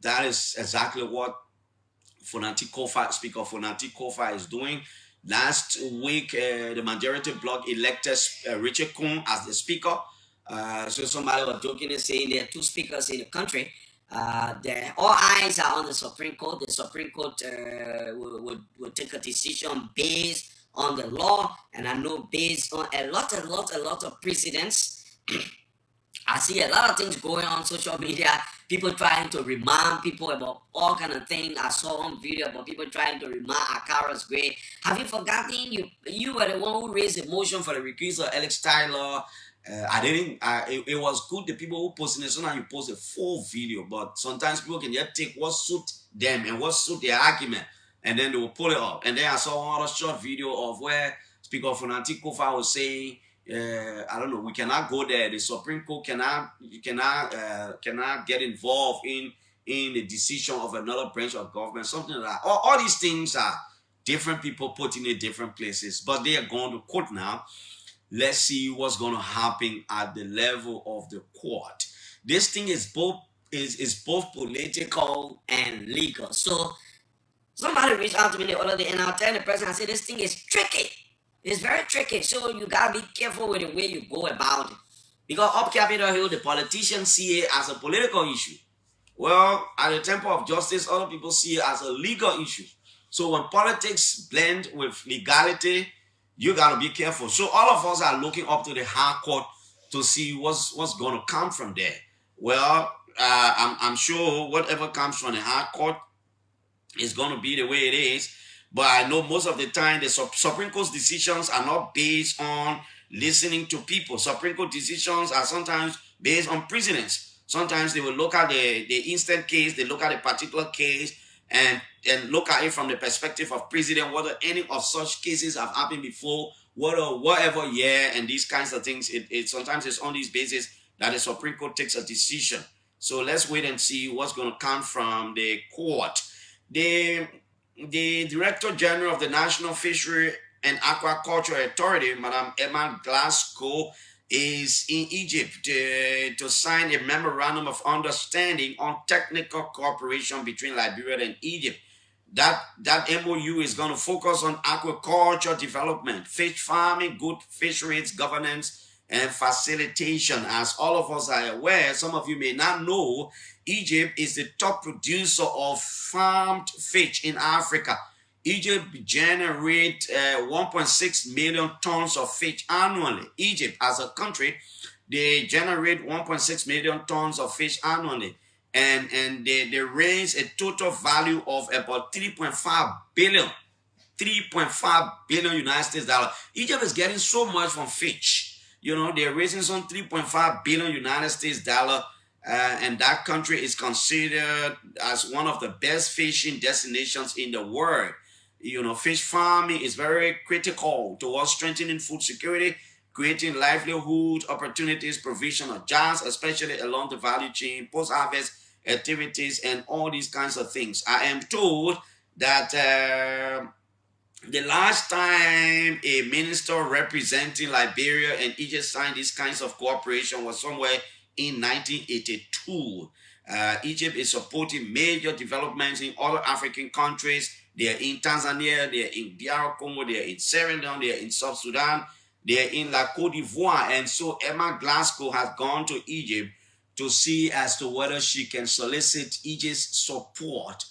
that is exactly what Fonanti Kofa, Speaker Fonanti Kofa is doing. Last week, the majority bloc elected Richard Kuhn as the speaker. So somebody was joking and saying there are two speakers in the country. All eyes are on the Supreme Court. The Supreme Court will take a decision based on the law, and I know based on a lot of precedents. I see a lot of things going on social media. People trying to remind people about all kind of things. I saw one video about people trying to remind Akara's Gray. Have you forgotten you were the one who raised the motion for the recusal of Alex Tyler? I didn't. It was good. The people who posted it. Sometimes you post a full video, but sometimes people can just take what suit them and what suit their argument, and then they will pull it up. And then I saw another short video of where Speaker Fonanti Kofa was saying, I don't know, we cannot go there. The Supreme Court cannot get involved in the decision of another branch of government, something like that. All these things are different people put in different places, but they are going to court now. Let's see what's going to happen at the level of the court. This thing is both political and legal. So somebody reached out to me the other day, and I'll tell the person, I said, this thing is tricky. It's very tricky, so you gotta be careful with the way you go about it. Because up Capitol Hill, the politicians see it as a political issue. Well, at the Temple of Justice, other people see it as a legal issue. So when politics blend with legality, you gotta be careful. So all of us are looking up to the high court to see what's going to come from there. Well, I'm sure whatever comes from the high court is going to be the way it is. But I know most of the time the Supreme Court's decisions are not based on listening to people. Supreme Court decisions are sometimes based on precedents. Sometimes they will look at the instant case, they look at a particular case, and look at it from the perspective of precedent, whether any of such cases have happened before, whatever year, and these kinds of things. It sometimes it's on these basis that the Supreme Court takes a decision. So let's wait and see what's going to come from the court. The Director General of the National Fishery and Aquaculture Authority, Madam Emma Glasgow, is in Egypt to sign a memorandum of understanding on technical cooperation between Liberia and Egypt. That MOU is going to focus on aquaculture development, fish farming, good fisheries governance, and facilitation. As all of us are aware, some of you may not know, Egypt is the top producer of farmed fish in Africa. Egypt generates 1.6 million tons of fish annually. Egypt, as a country, they generate 1.6 million tons of fish annually. And they raise a total value of about 3.5 billion. 3.5 billion United States dollars. Egypt is getting so much from fish. You know, they're raising some 3.5 billion United States dollar. And that country is considered as one of the best fishing destinations in the world. You know, fish farming is very critical towards strengthening food security, creating livelihood opportunities, provision of jobs, especially along the value chain, post-harvest activities, and all these kinds of things. I am told that the last time a minister representing Liberia and Egypt signed these kinds of cooperation was somewhere in 1982. Egypt is supporting major developments in other African countries. They are in Tanzania, they are in DR Congo, they are in Suriname, they are in South Sudan, they are in La Côte d'Ivoire. And so Emma Glasgow has gone to Egypt to see as to whether she can solicit Egypt's support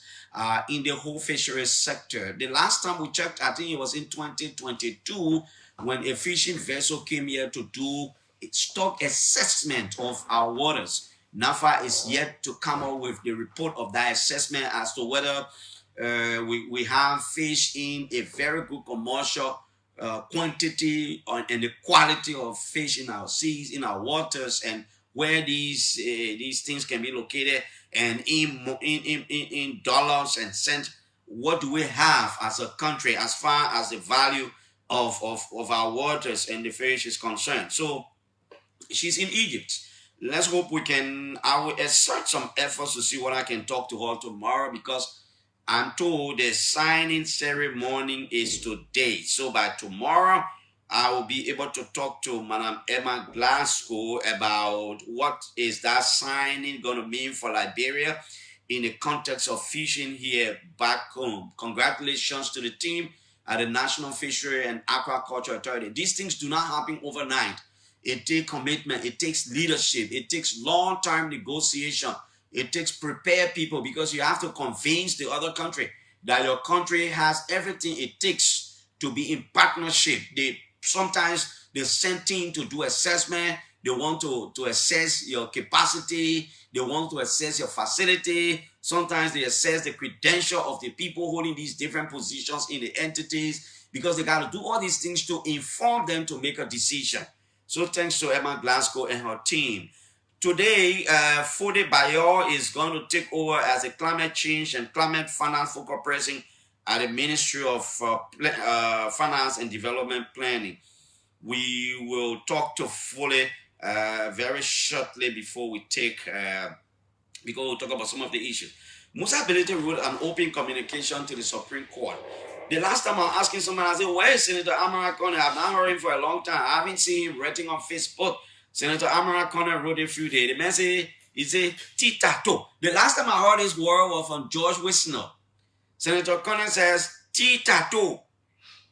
in the whole fisheries sector. The last time we checked, I think it was in 2022, when a fishing vessel came here to do stock assessment of our waters. NAFA is yet to come up with the report of that assessment as to whether we have fish in a very good commercial quantity and the quality of fish in our seas, in our waters, and where these things can be located, and in dollars and cents, what do we have as a country as far as the value of our waters and the fish is concerned. So she's in Egypt. Let's hope I will exert some efforts to see what I can talk to her tomorrow, because I'm told the signing ceremony is today. So by tomorrow, I will be able to talk to Madam Emma Glasgow about what is that signing going to mean for Liberia. in the context of fishing here back home. Congratulations to the team at the National Fishery and Aquaculture Authority. These things do not happen overnight. It takes commitment. It takes leadership. It takes long-term negotiation. It takes prepared people, because you have to convince the other country that your country has everything it takes to be in partnership. Sometimes they send team to do assessment. They want to assess your capacity. They want to assess your facility. Sometimes they assess the credential of the people holding these different positions in the entities, because they got to do all these things to inform them to make a decision. So thanks to Emma Glasgow and her team. Today, Fode Bayo is going to take over as a climate change and climate finance focal person at the Ministry of Finance and Development Planning. We will talk to Fode very shortly before we take, because we'll talk about some of the issues. Musa Belete wrote an open communication to the Supreme Court. The last time I was asking someone, I said, where is Senator Amara Conner? I've not heard him for a long time. I haven't seen him writing on Facebook. Senator Amara Conner wrote a few days. The man said, he said, Titato. The last time I heard this word was from George Wisner. Senator Conner says, Titato.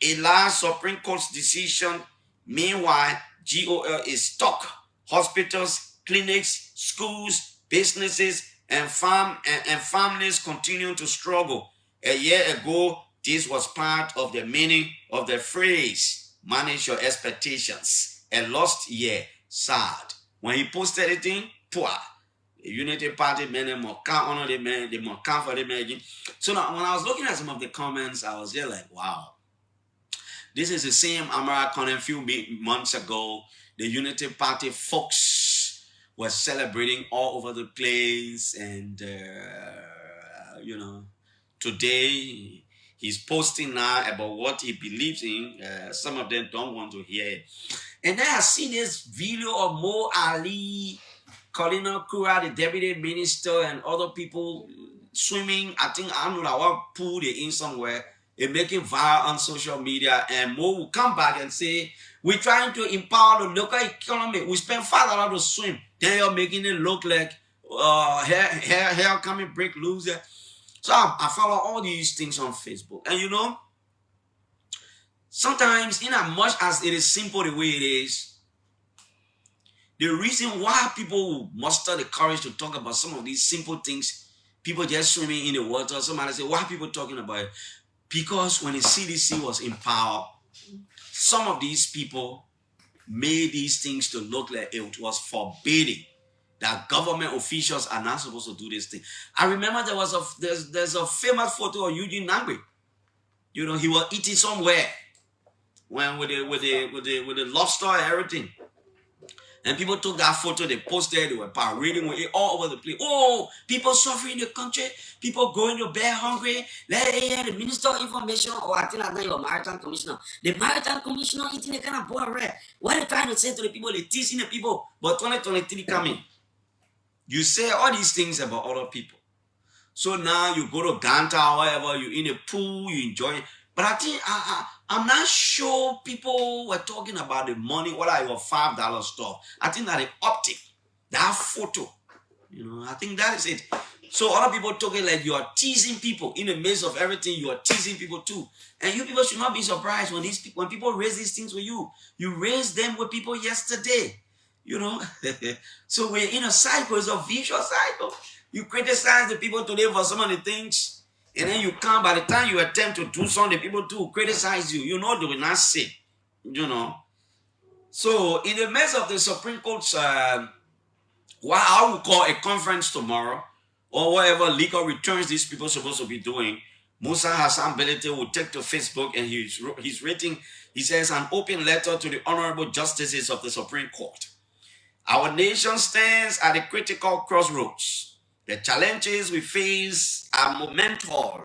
A last Supreme Court's decision. Meanwhile, GOL is stuck. Hospitals, clinics, schools, businesses, and families continue to struggle. A year ago, this was part of the meaning of the phrase, manage your expectations. A lost year, sad. When he posted it in, poor. The Unity Party men, they more count on the men, they more count for the men. So now, when I was looking at some of the comments, I was there like, wow. This is the same Amara Conner a few months ago. The Unity Party folks were celebrating all over the place. And, today he's posting now about what he believes in. Some of them don't want to hear it. And then I see this video of Mo Ali, Colina Kura, the deputy minister, and other people swimming. I don't know what pool they're in somewhere. They're making viral on social media, and Mo will come back and say, we're trying to empower the local economy. We spend $5 to swim. Then you're making it look like hair coming break loose. So I follow all these things on Facebook. And sometimes, in as much as it is simple the way it is, the reason why people muster the courage to talk about some of these simple things, people just swimming in the water, somebody say, why are people talking about it? Because when the CDC was in power, some of these people made these things to look like it was forbidding, that government officials are not supposed to do this thing. I remember there's a famous photo of Eugene Nangbe. He was eating somewhere when with the lobster and everything. And people took that photo, they posted, they were parading with it all over the place. Oh, people suffering in the country, people going to bed hungry. The Minister of Information, or I think that's your Maritime Commissioner. The Maritime Commissioner eating a kind of boiled red. What are they trying to say to the people? They're teasing the people. But 2023 coming, you say all these things about other people. So now you go to Ganta or whatever, you're in a pool, you enjoy it. But I think I'm not sure people were talking about the money, what are your $5 stuff. I think that the optic, that photo, I think that is it. So other people talking like you are teasing people in the midst of everything. You are teasing people too, and you people should not be surprised when people raise these things with you. You raised them with people yesterday, So we're in a cycle. It's a vicious cycle. You criticize the people today for some of the things. And then you come, by the time you attempt to do something, people too criticize you. They will not say, So in the midst of the Supreme Court's, what I will call a conference tomorrow, or whatever legal returns these people are supposed to be doing, Musa Hassan Belete will take to Facebook, and he's writing, he says, an open letter to the honorable justices of the Supreme Court. Our nation stands at a critical crossroads. The challenges we face are monumental,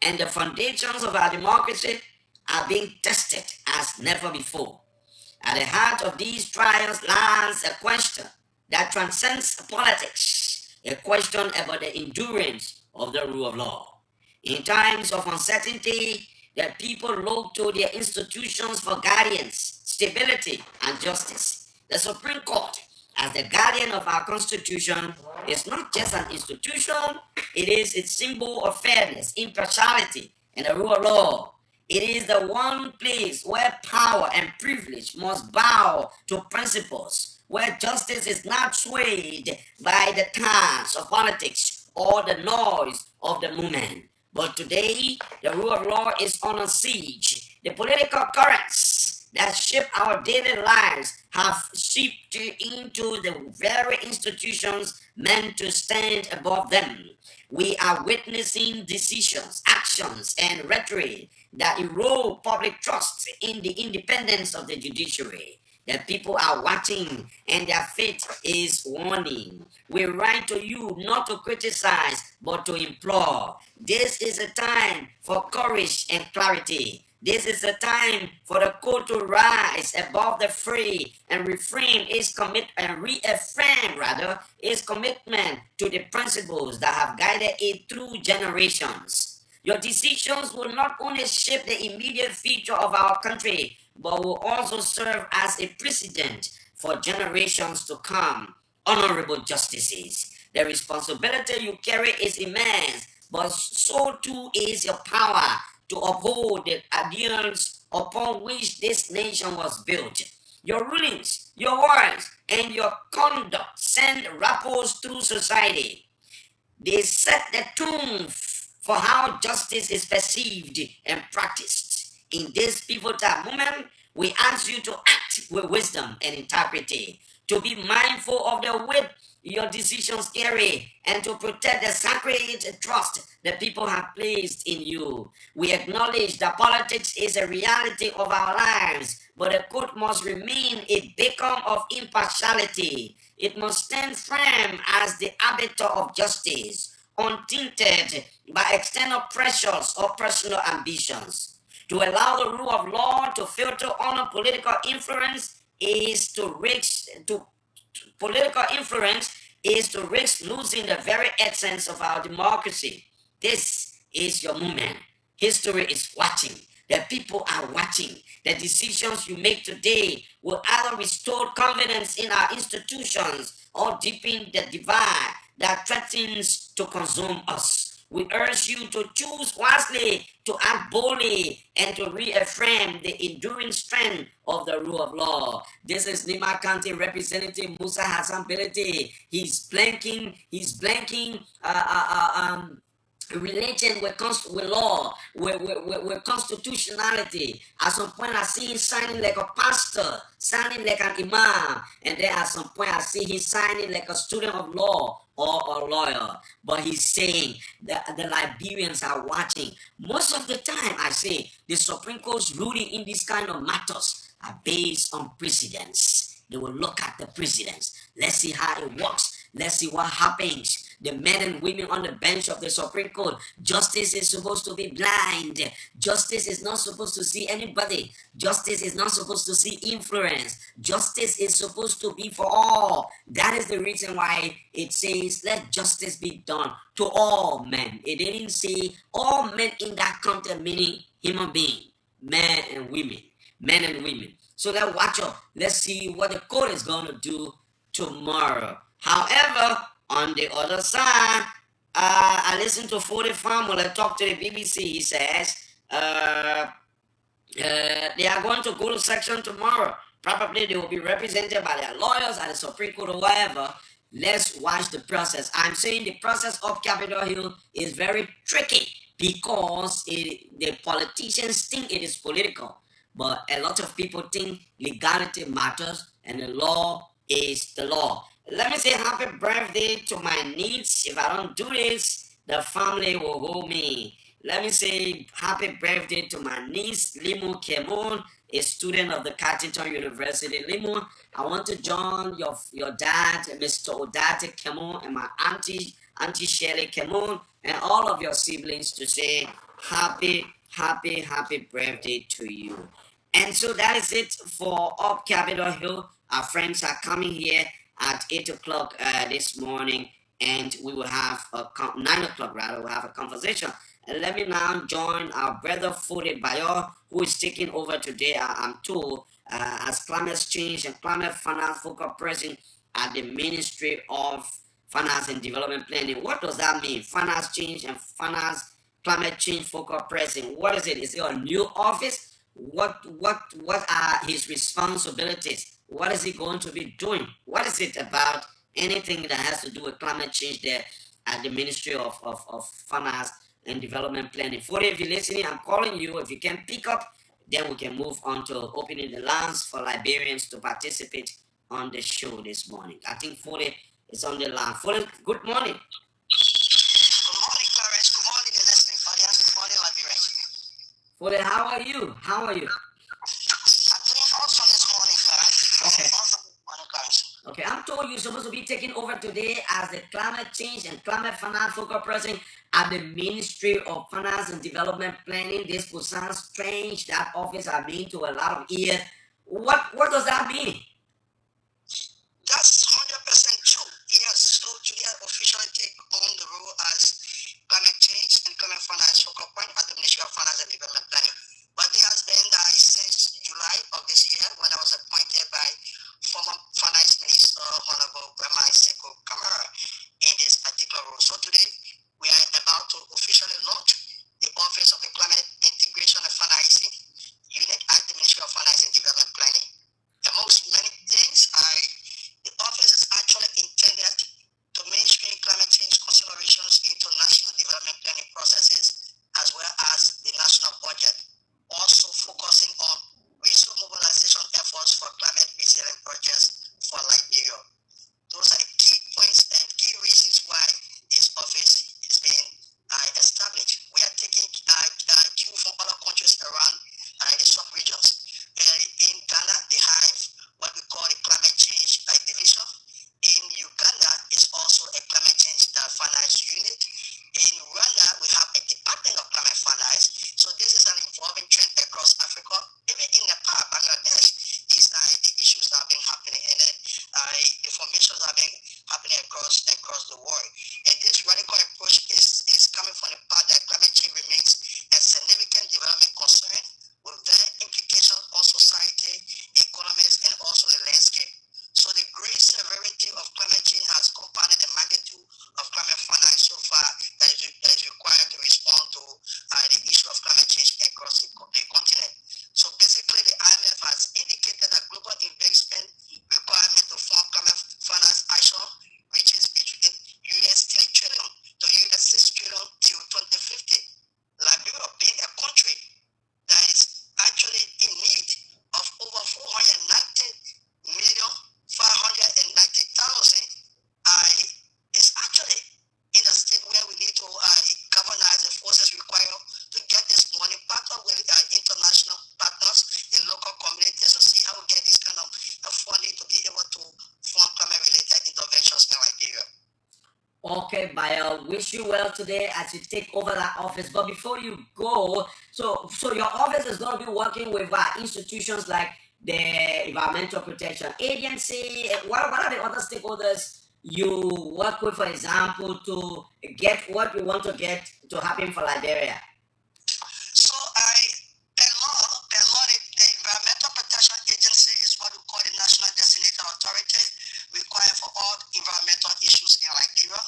and the foundations of our democracy are being tested as never before. At the heart of these trials lies a question that transcends politics, a question about the endurance of the rule of law. In times of uncertainty, the people look to their institutions for guidance, stability, and justice. The Supreme Court as the guardian of our Constitution, is not just an institution, it is its symbol of fairness, impartiality, and the rule of law. It is the one place where power and privilege must bow to principles, where justice is not swayed by the tides of politics or the noise of the moment. But today, the rule of law is on a siege. The political currents that shape our daily lives have seeped into the very institutions meant to stand above them. We are witnessing decisions, actions, and rhetoric that erode public trust in the independence of the judiciary. The people are watching and their fate is warning. We write to you not to criticize but to implore. This is a time for courage and clarity. This is a time for the court to rise above the free and reaffirm its commitment to the principles that have guided it through generations. Your decisions will not only shape the immediate future of our country, but will also serve as a precedent for generations to come. Honorable justices, the responsibility you carry is immense, but so too is your power to uphold the ideals upon which this nation was built. Your rulings, your words, and your conduct send ripples through society. They set the tone for how justice is perceived and practiced. In this pivotal moment, we ask you to act with wisdom and integrity, to be mindful of the weight your decisions carry, and to protect the sacred trust the people have placed in you. We acknowledge that politics is a reality of our lives, but the court must remain a beacon of impartiality. It must stand firm as the arbiter of justice, untainted by external pressures or personal ambitions. To allow the rule of law to filter on political influence is to risk losing the very essence of our democracy. This is your moment. History is watching. The people are watching. The decisions you make today will either restore confidence in our institutions or deepen the divide that threatens to consume us. We urge you to choose wisely, to act boldly, and to reaffirm the enduring strength of the rule of law. This is Nima County Representative Musa Hassan Bility. He's blanking religion with law, with constitutionality. At some point, I see him signing like a pastor, signing like an imam, and then at some point, I see him signing like a student of law or a lawyer. But he's saying that the Liberians are watching. Most of the time, I say the Supreme Court's ruling in these kind of matters are based on precedents. They will look at the precedents. Let's see how it works. Let's see what happens. The men and women on the bench of the Supreme Court. Justice is supposed to be blind. Justice is not supposed to see anybody. Justice is not supposed to see influence. Justice is supposed to be for all. That is the reason why it says, let justice be done to all men. It didn't say all men in that context, meaning human being, men and women. Men and women. So let's watch out. Let's see what the court is going to do tomorrow. However, on the other side, I listened to 40 Farmer talk to the BBC. He says they are going to go to section tomorrow. Probably they will be represented by their lawyers at the Supreme Court or whatever. Let's watch the process. I'm saying the process of Capitol Hill is very tricky because the politicians think it is political. But a lot of people think legality matters and the law is the law. Let me say happy birthday to my niece. If I don't do this, the family will hold me. Let me say happy birthday to my niece, Limu Kemon, a student of the Cartington University. Limu, I want to join your dad, Mr. Odate Kemon, and my auntie Shelley Kemon, and all of your siblings to say happy birthday to you. And so that is it for Up Capitol Hill. Our friends are coming here at 8 o'clock this morning, and we will have 9 o'clock rather, we'll have a conversation. And let me now join our brother Fode Bayo, who is taking over today, I'm told, as Climate Change and Climate Finance Focal Person at the Ministry of Finance and Development Planning. What does that mean? Finance change and finance climate change focal president. What is it? Is it a new office? What are his responsibilities? What is he going to be doing? What is it about anything that has to do with climate change there at the Ministry of Finance and Development Planning? For if you're listening, I'm calling you. If you can pick up, then we can move on to opening the lines for Liberians to participate on the show this morning. I think Fode is on the line. Fode, good morning. Good morning, Clarence. Good morning, the listening audience. Good morning, Liberians. Fode, how are you? How are you? I'm doing awesome this morning, Clarence. Okay. Awesome this morning, Clarence. Okay, I'm told you're supposed to be taking over today as the climate change and climate finance focal president at the Ministry of Finance and Development Planning. This could sound strange. That office I mean to a lot of ears. What does that mean? That's 100% true. Yes, so today I officially take on the role as climate change and climate finance focal point at the Ministry of Finance and Development Planning. But it has been since July of this year when I was appointed by former Finance Minister Honorable Brahma Seko Kamara in this particular role. So today we are about to officially launch the Office of the Climate Integration and Financing Unit at the Ministry of Finance and Development Planning. Amongst many things, the office is actually intended to mainstream climate change considerations into national development planning processes as well as the national budget, also focusing on resource mobilization efforts for climate resilient projects for Liberia. Those are the key points and key reasons why this office is being established. We are taking cue from other countries around the sub-regions. In Ghana, they have what we call the climate change division. In Uganda, is also a climate change finance unit. In Rwanda, we have a Department of Climate Finance. So this is an evolving trend across Africa. Even in Nepal, Bangladesh, these are the issues that have been happening, and then the formations have been happening across the world. And this radical approach is coming from the part that climate change remains a significant development concern with their implications on society, economies, and also the landscape. So the great severity of climate change has compounded the magnitude of climate finance so far that is required to respond to the issue of climate change across the continent. So basically, the IMF has indicated that global investment requirement to fund climate finance action reaches between US $3 trillion to US $6 trillion till 2050. Liberia being a country that is actually in need of over 490,590,000 is actually in a state where we need to galvanize the forces required to get this money, partner with international partners in local communities to see how we get this kind of funding to be able to fund climate-related interventions in Liberia. Okay, Bayo, wish you well today as you take over that office. But before you go, so your office is going to be working with institutions like the Environmental Protection Agency. What are the other stakeholders you work with, for example, to get what you want to get to happen for Liberia? So the Environmental Protection Agency is what we call the National Designated Authority, required for all environmental issues in Liberia.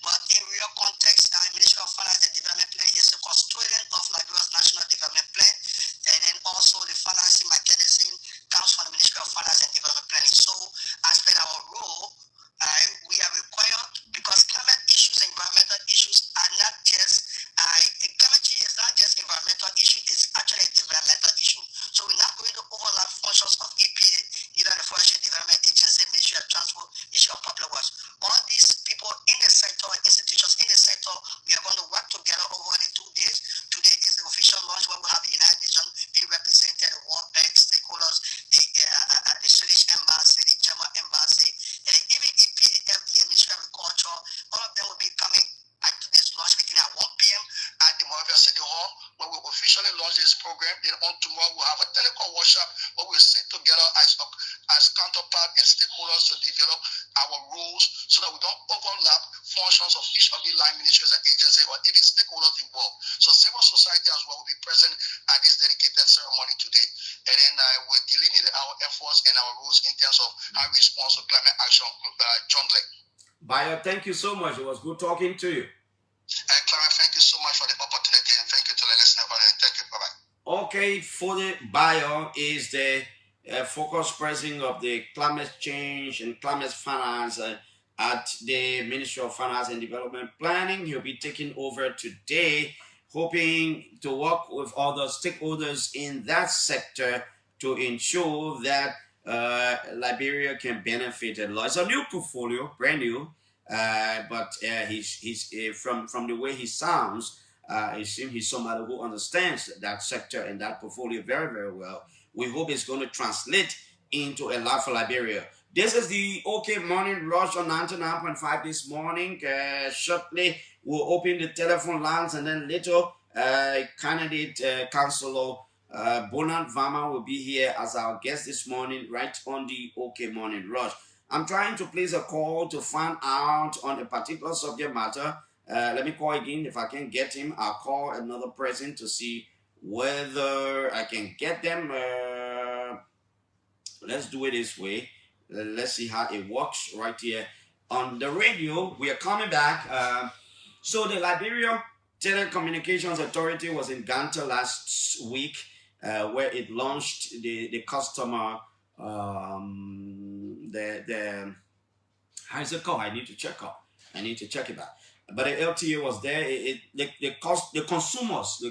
But in real context, the Ministry of Finance and Development Plan is the custodian of Liberia's National Development Plan, and then also the financing mechanism comes from the Ministry of Finance and Development Planning. So as per our role, we are required, because climate issues and environmental issues are not just climate change is not just environmental issue, it's actually a developmental issue. So we're not going to overlap functions of EPA, either the Forestry Development Agency, Ministry of Transport, Ministry of Public Works. All these people in the sector, institutions in the sector, we are going to work together over the 2 days. Today is the official launch where we have the United Nations being represented, the World Bank, stakeholders, the Swedish Embassy, the German Embassy, and even EPA, FDA, Ministry of Agriculture. All of them will be coming at this launch beginning at 1 p.m. at the Monrovia City Hall, where we'll officially launch this program. Then on tomorrow, we'll have a telecom workshop where we'll sit together as counterpart and stakeholders to develop our rules so that we don't overlap functions functions of each of the line ministries and agencies, or even stakeholders involved. So civil society as well will be present at this dedicated ceremony today. And then we'll delineate our efforts and our rules in terms of how we respond to climate action. John Blake. Bayo, thank you so much. It was good talking to you. Clarence, thank you so much for the opportunity, and thank you to the listener. Thank you. Bye-bye. Okay, Fode Bayo is the focus president of the climate change and climate finance at the Ministry of Finance and Development Planning. He'll be taking over today, hoping to work with other stakeholders in that sector to ensure that Liberia can benefit a lot. It's a new portfolio, brand new, but he's from the way he sounds, it seems he's somebody who understands that sector and that portfolio very, very well. We hope it's going to translate into a lot for Liberia. This is the OK Morning Rush on 99.5 this morning. Shortly, we'll open the telephone lines, and then later, candidate Councillor Bonant Vama will be here as our guest this morning, right on the OK Morning Rush. I'm trying to place a call to find out on a particular subject matter. Let me call again. If I can get him, I'll call another person to see whether I can get them. Let's do it this way. Let's see how it works right here on the radio. We are coming back. So the Liberia Telecommunications Authority was in Ganta last week, where it launched the customer how is it called? I need to check it back. But the LTA was there. The consumers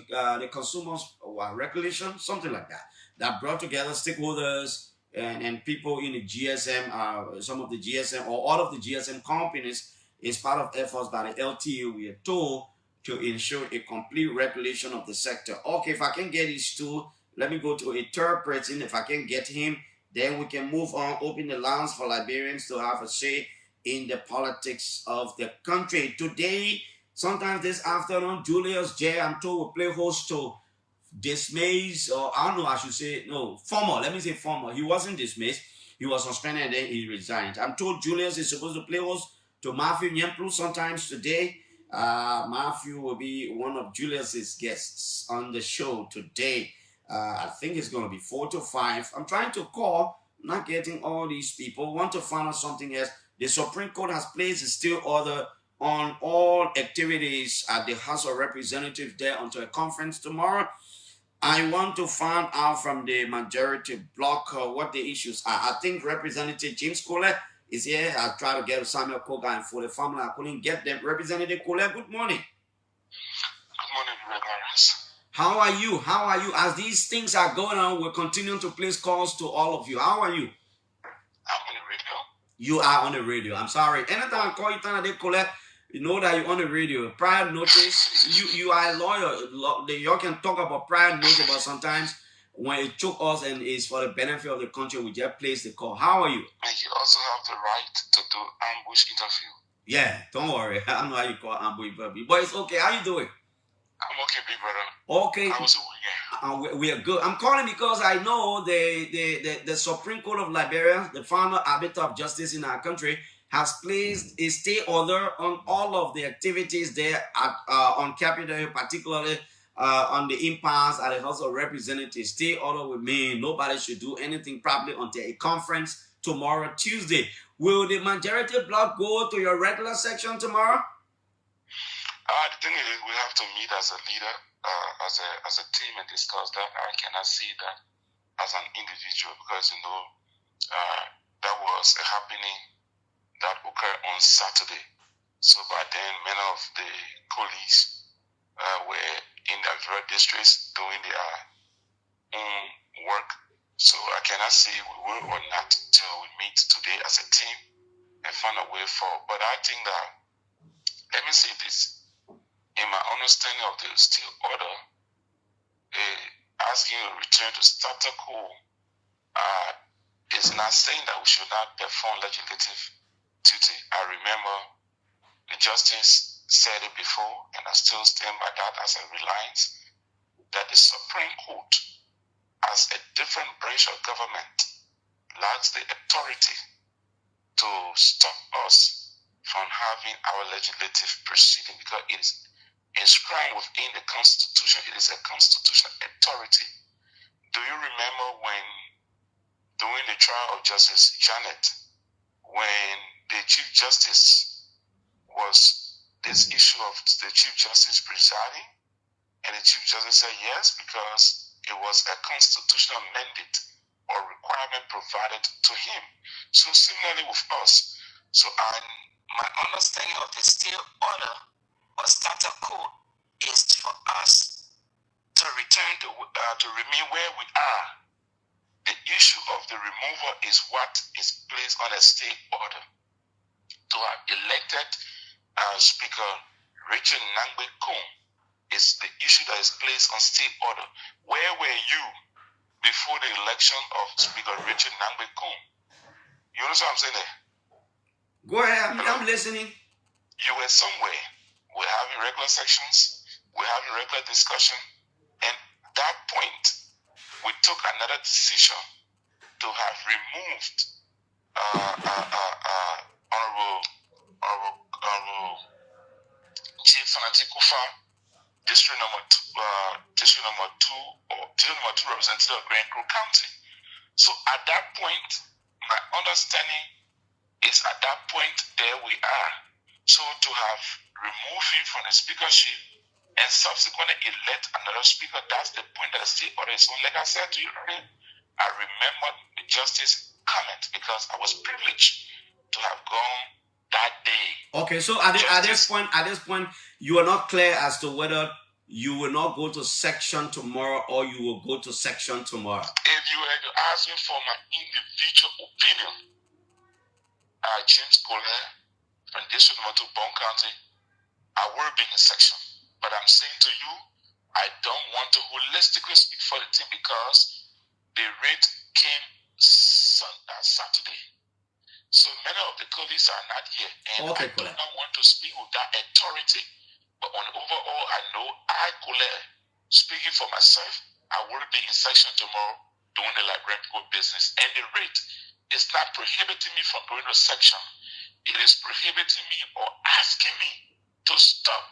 regulation, something like that brought together stakeholders and people in the GSM, some of the GSM or all of the GSM companies, is part of efforts by the LTA, we are told, to ensure a complete regulation of the sector. Okay, if I can get these two, let me go to a third person. If I can get him, then we can move on, open the lines for Liberians to have a say in the politics of the country. Today, sometimes this afternoon, Julius J, I'm told, will play host to Dismays, or I don't know, I should say, no, former, let me say former. He wasn't dismissed, he was suspended and then he resigned. I'm told Julius is supposed to play host to Matthew Nyemplu sometimes today. Matthew will be one of Julius's guests on the show today. I think it's going to be 4 to 5. I'm trying to call, not getting all these people. Want to find out something else. The Supreme Court has placed a stay order on all activities at the House of Representatives there until a conference tomorrow. I want to find out from the majority bloc what the issues are. I think Representative James Cole is here. I tried to get Samuel Koga and for the family. I couldn't get them. Representative Cole, good morning. Good morning, Clarence. How are you? How are you? As these things are going on, we're continuing to place calls to all of you. How are you? I'm on the radio. You are on the radio. I'm sorry. Anytime I call you, Tana, they collect. You know that you're on the radio. Prior notice, you are a lawyer. You can talk about prior notice, but sometimes when it took us and it's for the benefit of the country, we just place the call. How are you? And you also have the right to do ambush interview. Yeah, don't worry. I don't know how you call ambush interview, but it's okay. How you doing? I'm okay, big brother. Okay. I was aware. We are good. I'm calling because I know the Supreme Court of Liberia, the final arbiter of justice in our country, has placed a stay order on all of the activities there at on Capitol Hill, particularly on the impasse at the House of Representatives. Stay order with me. Nobody should do anything probably until a conference tomorrow, Tuesday. Will the majority bloc go to your regular section tomorrow? The thing is, we have to meet as a leader, as a team, and discuss that. I cannot see that as an individual because, you know, that was a happening that occurred on Saturday. So by then, many of the police were in their various districts doing their own work. So I cannot say we will or not till we meet today as a team and find a way forward. But I think that, let me say this, in my understanding of the steel order, asking a return to status quo is not saying that we should not perform legislative duty. I remember the justice said it before, and I still stand by that as a reliance, that the Supreme Court, as a different branch of government, lacks the authority to stop us from having our legislative proceeding because it is inscribed within the Constitution. It is a constitutional authority. Do you remember when, during the trial of Justice Janet, when the Chief Justice was this issue of the Chief Justice presiding, and the Chief Justice said yes because it was a constitutional mandate or requirement provided to him. So similarly with us. So my understanding of the state order or starter code is for us to return to remain where we are. The issue of the removal is what is placed on a state order. To have elected Speaker Richard Nangbe Kum is the issue that is placed on state order. Where were you before the election of Speaker Richard Nangbe Kum? You understand what I'm saying there? Go ahead, I'm listening. You were somewhere. We're having regular sections. We're having regular discussion. And at that point, we took another decision to have removed Honorable Chief Fanati Kufa, District number 2 representative of Grand Creek County. So at that point, my understanding is at that point there we are. So to have removed him from the speakership and subsequently elect another speaker, that's the point that the state order is on. Like I said to you earlier, I remember the justice comment because I was privileged to have gone that day. Okay, so at this point, you are not clear as to whether you will not go to section tomorrow or you will go to section tomorrow. If you were to ask me for my individual opinion, James Collier from District number 2, Bond County, I will be in section. But I'm saying to you, I don't want to holistically speak for the team because the rate came Saturday. So many of the colleagues are not here. And I do not want to speak with that authority. But on overall, I know Collier, speaking for myself, I will be in section tomorrow doing the Grand Creek business. And the rate is not prohibiting me from going to section. It is prohibiting me or asking me to stop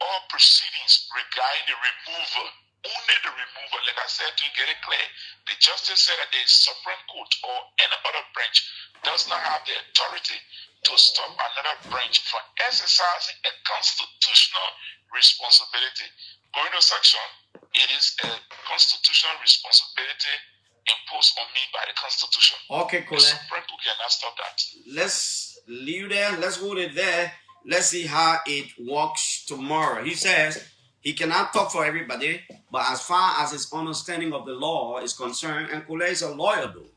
all proceedings regarding the removal. Only the removal, like I said, to get it clear, the justice said that the Supreme Court or any other branch does not have the authority to stop another branch from exercising a constitutional responsibility. Going to section, it is a constitutional responsibility imposed on me by the Constitution. Okay, cool. The Supreme Court cannot stop that. Let's leave there. Let's hold it there. Let's see how it works tomorrow. He says he cannot talk for everybody, but as far as his understanding of the law is concerned, and Kule is a lawyer though.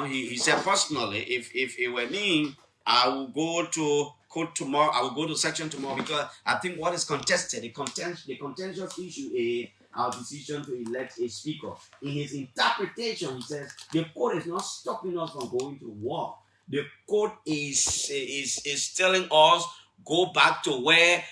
He said personally, if it were me, I will go to court tomorrow. I will go to section tomorrow because I think what is contested, the contentious issue is our decision to elect a speaker. In his interpretation, he says the court is not stopping us from going to war. The court is telling us go back to where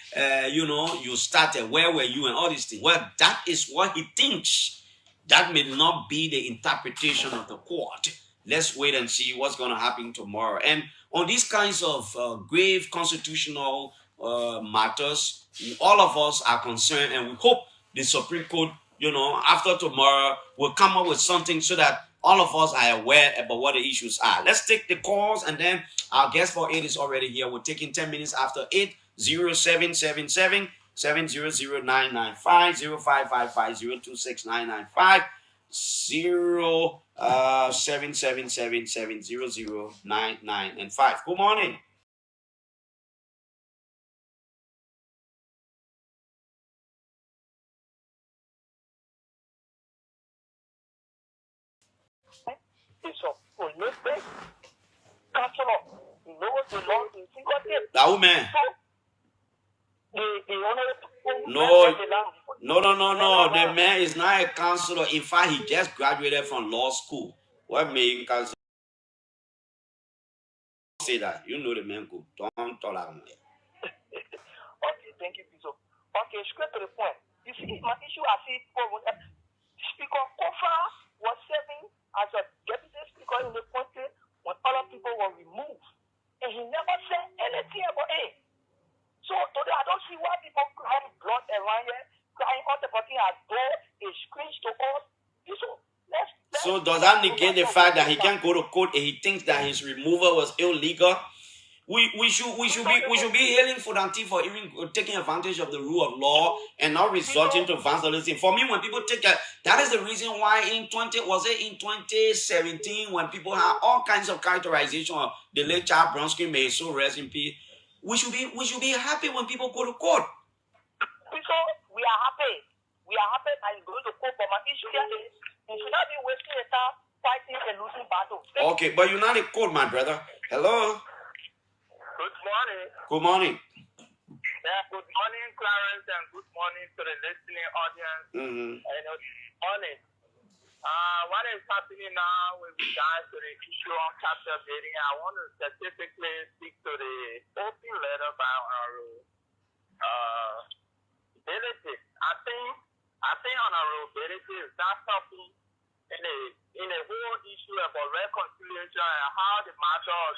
you started. Where were you and all these things? Well, that is what he thinks. That may not be the interpretation of the court. Let's wait and see what's going to happen tomorrow. And on these kinds of grave constitutional matters, all of us are concerned, and we hope the Supreme Court, after tomorrow, will come up with something so that all of us are aware about what the issues are. Let's take the calls, and then our guest for 8 is already here. We're taking 10 minutes after 8. 0777 700-995 0555 026 777 700-995. Good morning. That woman. No. The man is not a counselor. In fact, he just graduated from law school. What made counselor say that? You know the man could. Don't talk about him. Okay, thank you, Bishop. Okay, straight to the point. You see, my issue I see Speaker Kofa was serving as a deputy speaker in the country when other people were removed. And he never said anything around here crying all the person has done a screech to us. So does that negate the fact that he can't go to court and he thinks that his removal was illegal? We should be hailing Fudanti for even taking advantage of the rule of law and not resorting to vandalism. For me, when people that is the reason why in 2017 when people have all kinds of characterization of the late Charles Bronski, may so rest in peace. We should be happy when people go to court. Because we are happy. We are happy that he's going to court for my issue. You should not be wasting your time fighting a losing battle. Okay, but you're not in court, my brother. Hello. Good morning. Good morning. Yeah, good morning, Clarence, and good morning to the listening audience. Morning. What is happening now with regards to the issue on capital bidding? I want to specifically speak to the open letter by Honorable Ability. I think honorability is not something in a whole issue about reconciliation and how the matter of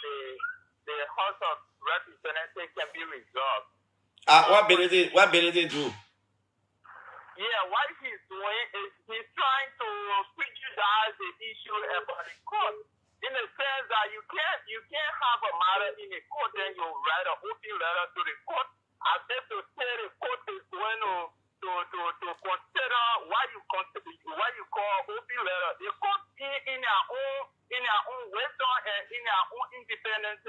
the House of Representatives can be resolved. What Benedict do? Yeah, what he's doing is he's trying to prejudice the issue about the court in the sense that you can't have a matter in the court then you write an open letter to the court as if to say the court is going to consider what you call open letter. The court in their own wisdom and in their own independence,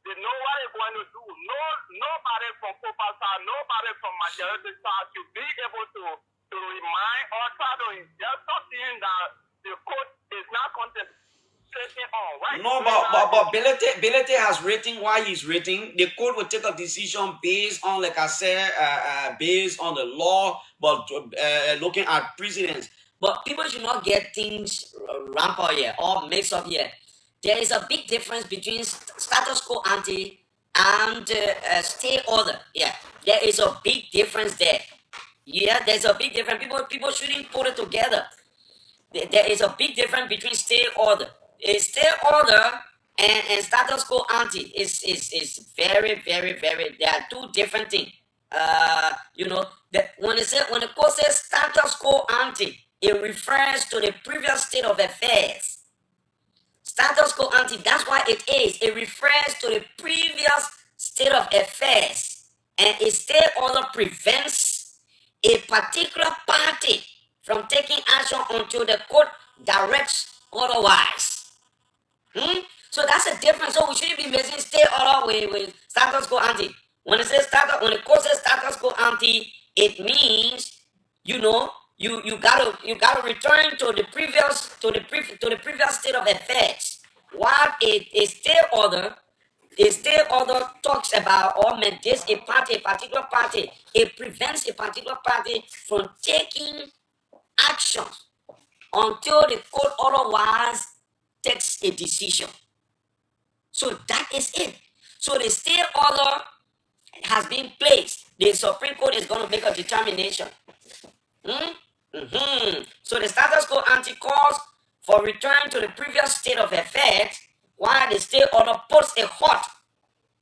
they know what they're going to do. Nobody from Copa side, nobody from majority side should be able to remind or try to inject something that the court is not contemplating on. Right? No, but Belete has written why he's written. The court will take a decision based on, like I said, based on the law, but looking at precedents. But people should not get things rampant here or mixed up here. There is a big difference between status quo ante and stay order. Yeah, there is a big difference there. Yeah, there's a big difference. People shouldn't put it together. There is a big difference between stay order. A stay order and status quo ante is very, very, very. They are two different things. That when the court says status quo ante, it refers to the previous state of affairs. Status quo ante, that's why it is. It refers to the previous state of affairs. And a stay order prevents a particular party from taking action until the court directs otherwise. So that's a difference. So we shouldn't be mixing stay order with status quo ante. When it says when the court says status quo ante, it means you gotta return to the previous state of affairs. What a stay order talks about or mandates a particular party. It prevents a particular party from taking action until the court otherwise takes a decision. So that is it. So the stay order has been placed. The Supreme Court is going to make a determination. So the status quo ante calls for return to the previous state of affairs, while the stay order puts a halt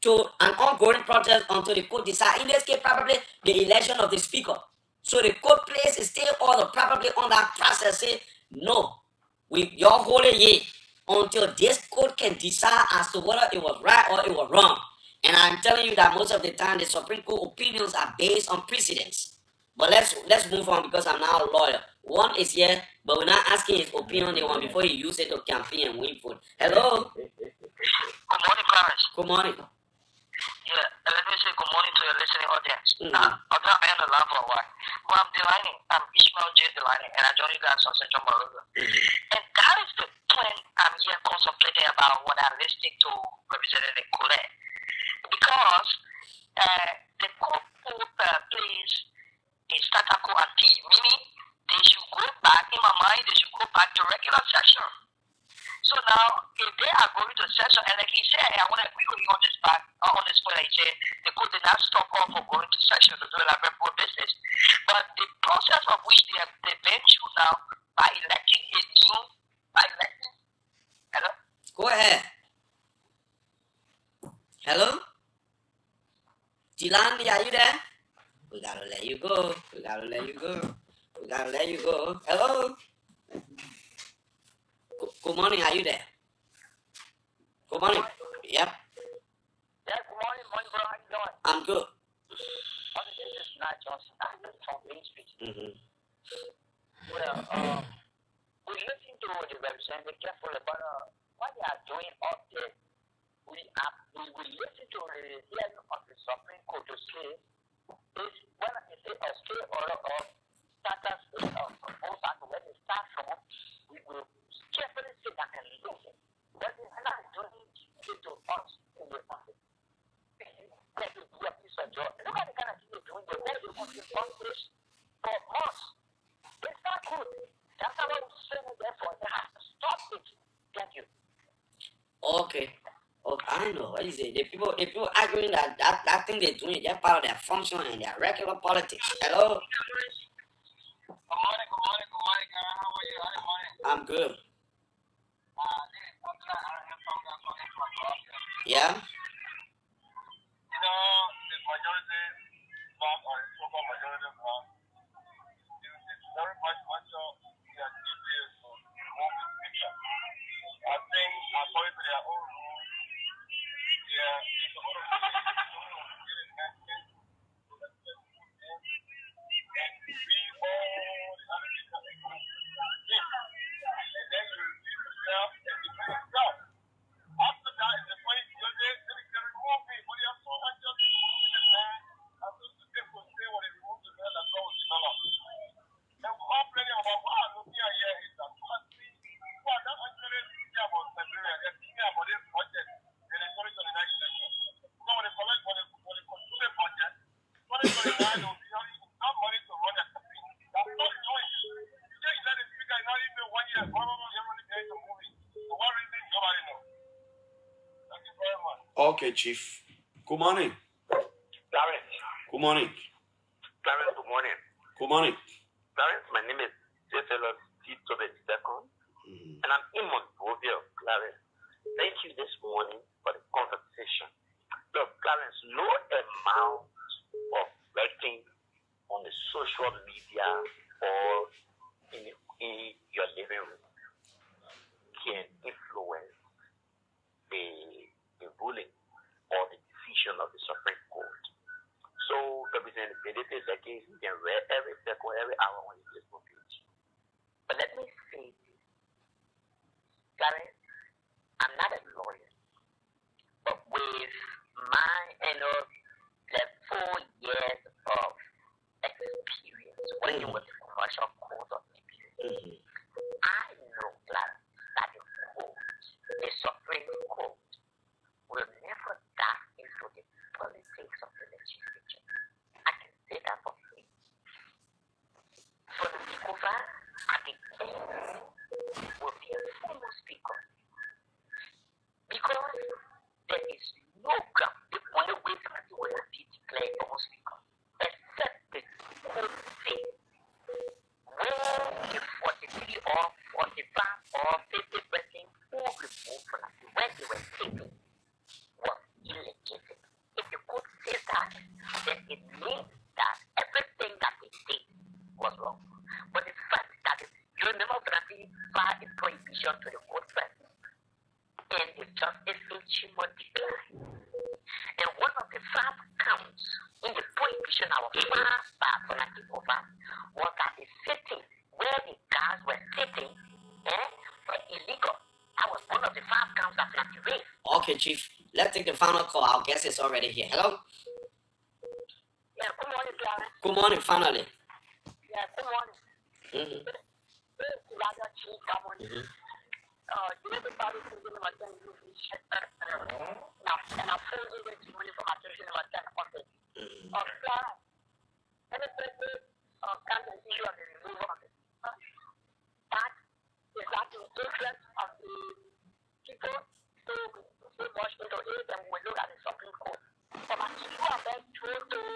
to an ongoing process until the court decides. In this case, probably the election of the speaker. So the court places a stay order probably on that process. Say no, you're holding it until this court can decide as to whether it was right or it was wrong. And I'm telling you that most of the time the Supreme Court opinions are based on precedents. But let's move on because I'm now a lawyer. One is here, but we're not asking his opinion on the one before he use it to campaign and win vote. Hello? Good morning, Clarence. Good morning. Yeah, let me say good morning to your listening audience. Although I am the line for a while, but I'm Delaney. I'm Ishmael J. Delaney, and I join you guys on Central Moreover. And that is the point I'm here contemplating about when I listening to Representative Colette. Because the court plays a status quo ante, meaning they should go back, in my mind, they should go back to regular session. So now, if they are going to session, and like he said, I want to agree with you on this part, on this point, he said the court did not stop off for going to session to do like report business. But the process of which they've been through now by electing. Hello? Go ahead. Hello? Dilani, are you there? We gotta let you go. We gotta let you go. We gotta let you go. Hello? Good morning, are you there? Good morning. Yep. Yeah, good morning, bro. How you doing? I'm good. This is not Johnson. I'm from Main Street. Mm-hmm. Well, we listen to the representative carefully, but what they are doing up there, we listen to the hearing of the Supreme Court to say is whether they say a state or status or where they start from, we will carefully sit back and listen. What they are not doing to us in the office. Let it be a piece of joy. Look at the kind of thing they're doing. They're very accomplish for us. It's not good. That's how I'm saying it, therefore. They have to stop it. Thank you. Okay. I know. What is it? The people arguing that thing they're doing, they're part of their function and their regular politics. Hello? Good morning, Karen. How are you? I'm good. Yeah? You know, the majority block or the so-called majority block is very much under their details to remove the picture. I think according to their own rules, they are supposed to get in that case so that they can put in and see all the other people and then you repeat yourself and defend yourself. After that is the point they can remove me, but they are so unjust to remove the man. I'm supposed to take what they want to remove the man that's always developed. And we all plenty about what I'm looking at here is that who are not actually thinking about Nigeria, they're thinking about their budget in the 2029 election. So when they collect when they control the budget, 2029 will be having enough money to run their country. That's not doing it. You just let the speaker not even 1 year, you're only paying the movie. So what reason nobody knows? Thank you very much. Okay, Chief. Good morning. Clarence. Good morning. Clarence, good morning. Good morning. Clarence, my name is J.L.S. T. Tobin II, and I'm in Monrovia, Clarence. Thank you this morning for the conversation. Look, Clarence, no amount of writing on the social media or in your living room can influence the ruling or the decision of the Supreme Court. So, Representative Benedict is the case, you can read every second, every hour on the Facebook page. But let me say this, Clarence, I'm not a lawyer, but with my 4 years of experience working with the commercial court of Nigeria, I know, Clarence, that the Supreme Court will never dive into the politics of the legislature. I can say that for free. So the speaker at the end will be a former speaker. Because there is no ground. The only way somebody will be declared former speaker, except the court say when the 43 or 45 or 50% who removed from the when they were sitting was illegitimate. If the court says that, then it means that everything that they did was wrong. But the fact that you remember that they filed a prohibition to the court first, and the justice Chimo declined. And one of the 5 counts in the prohibition I was filed by was that the sitting where the guys were sitting were illegal. That was one of the 5 counts that had to raise. Okay, Chief. Let's take the final call. Our guest is already here. Hello? Yeah, good morning, Clarence. Good morning, finally. Yeah, good morning. Mm-hmm. This is Raja Chief. Come on. Everybody can give them a 10 rupees. Now, and I'll phone you this morning for my 10 rupees. Clarence, any person comes and see you on the removal of it. That is not the interest of the people who much into it, and we look at the Supreme Court. But my issue of that to the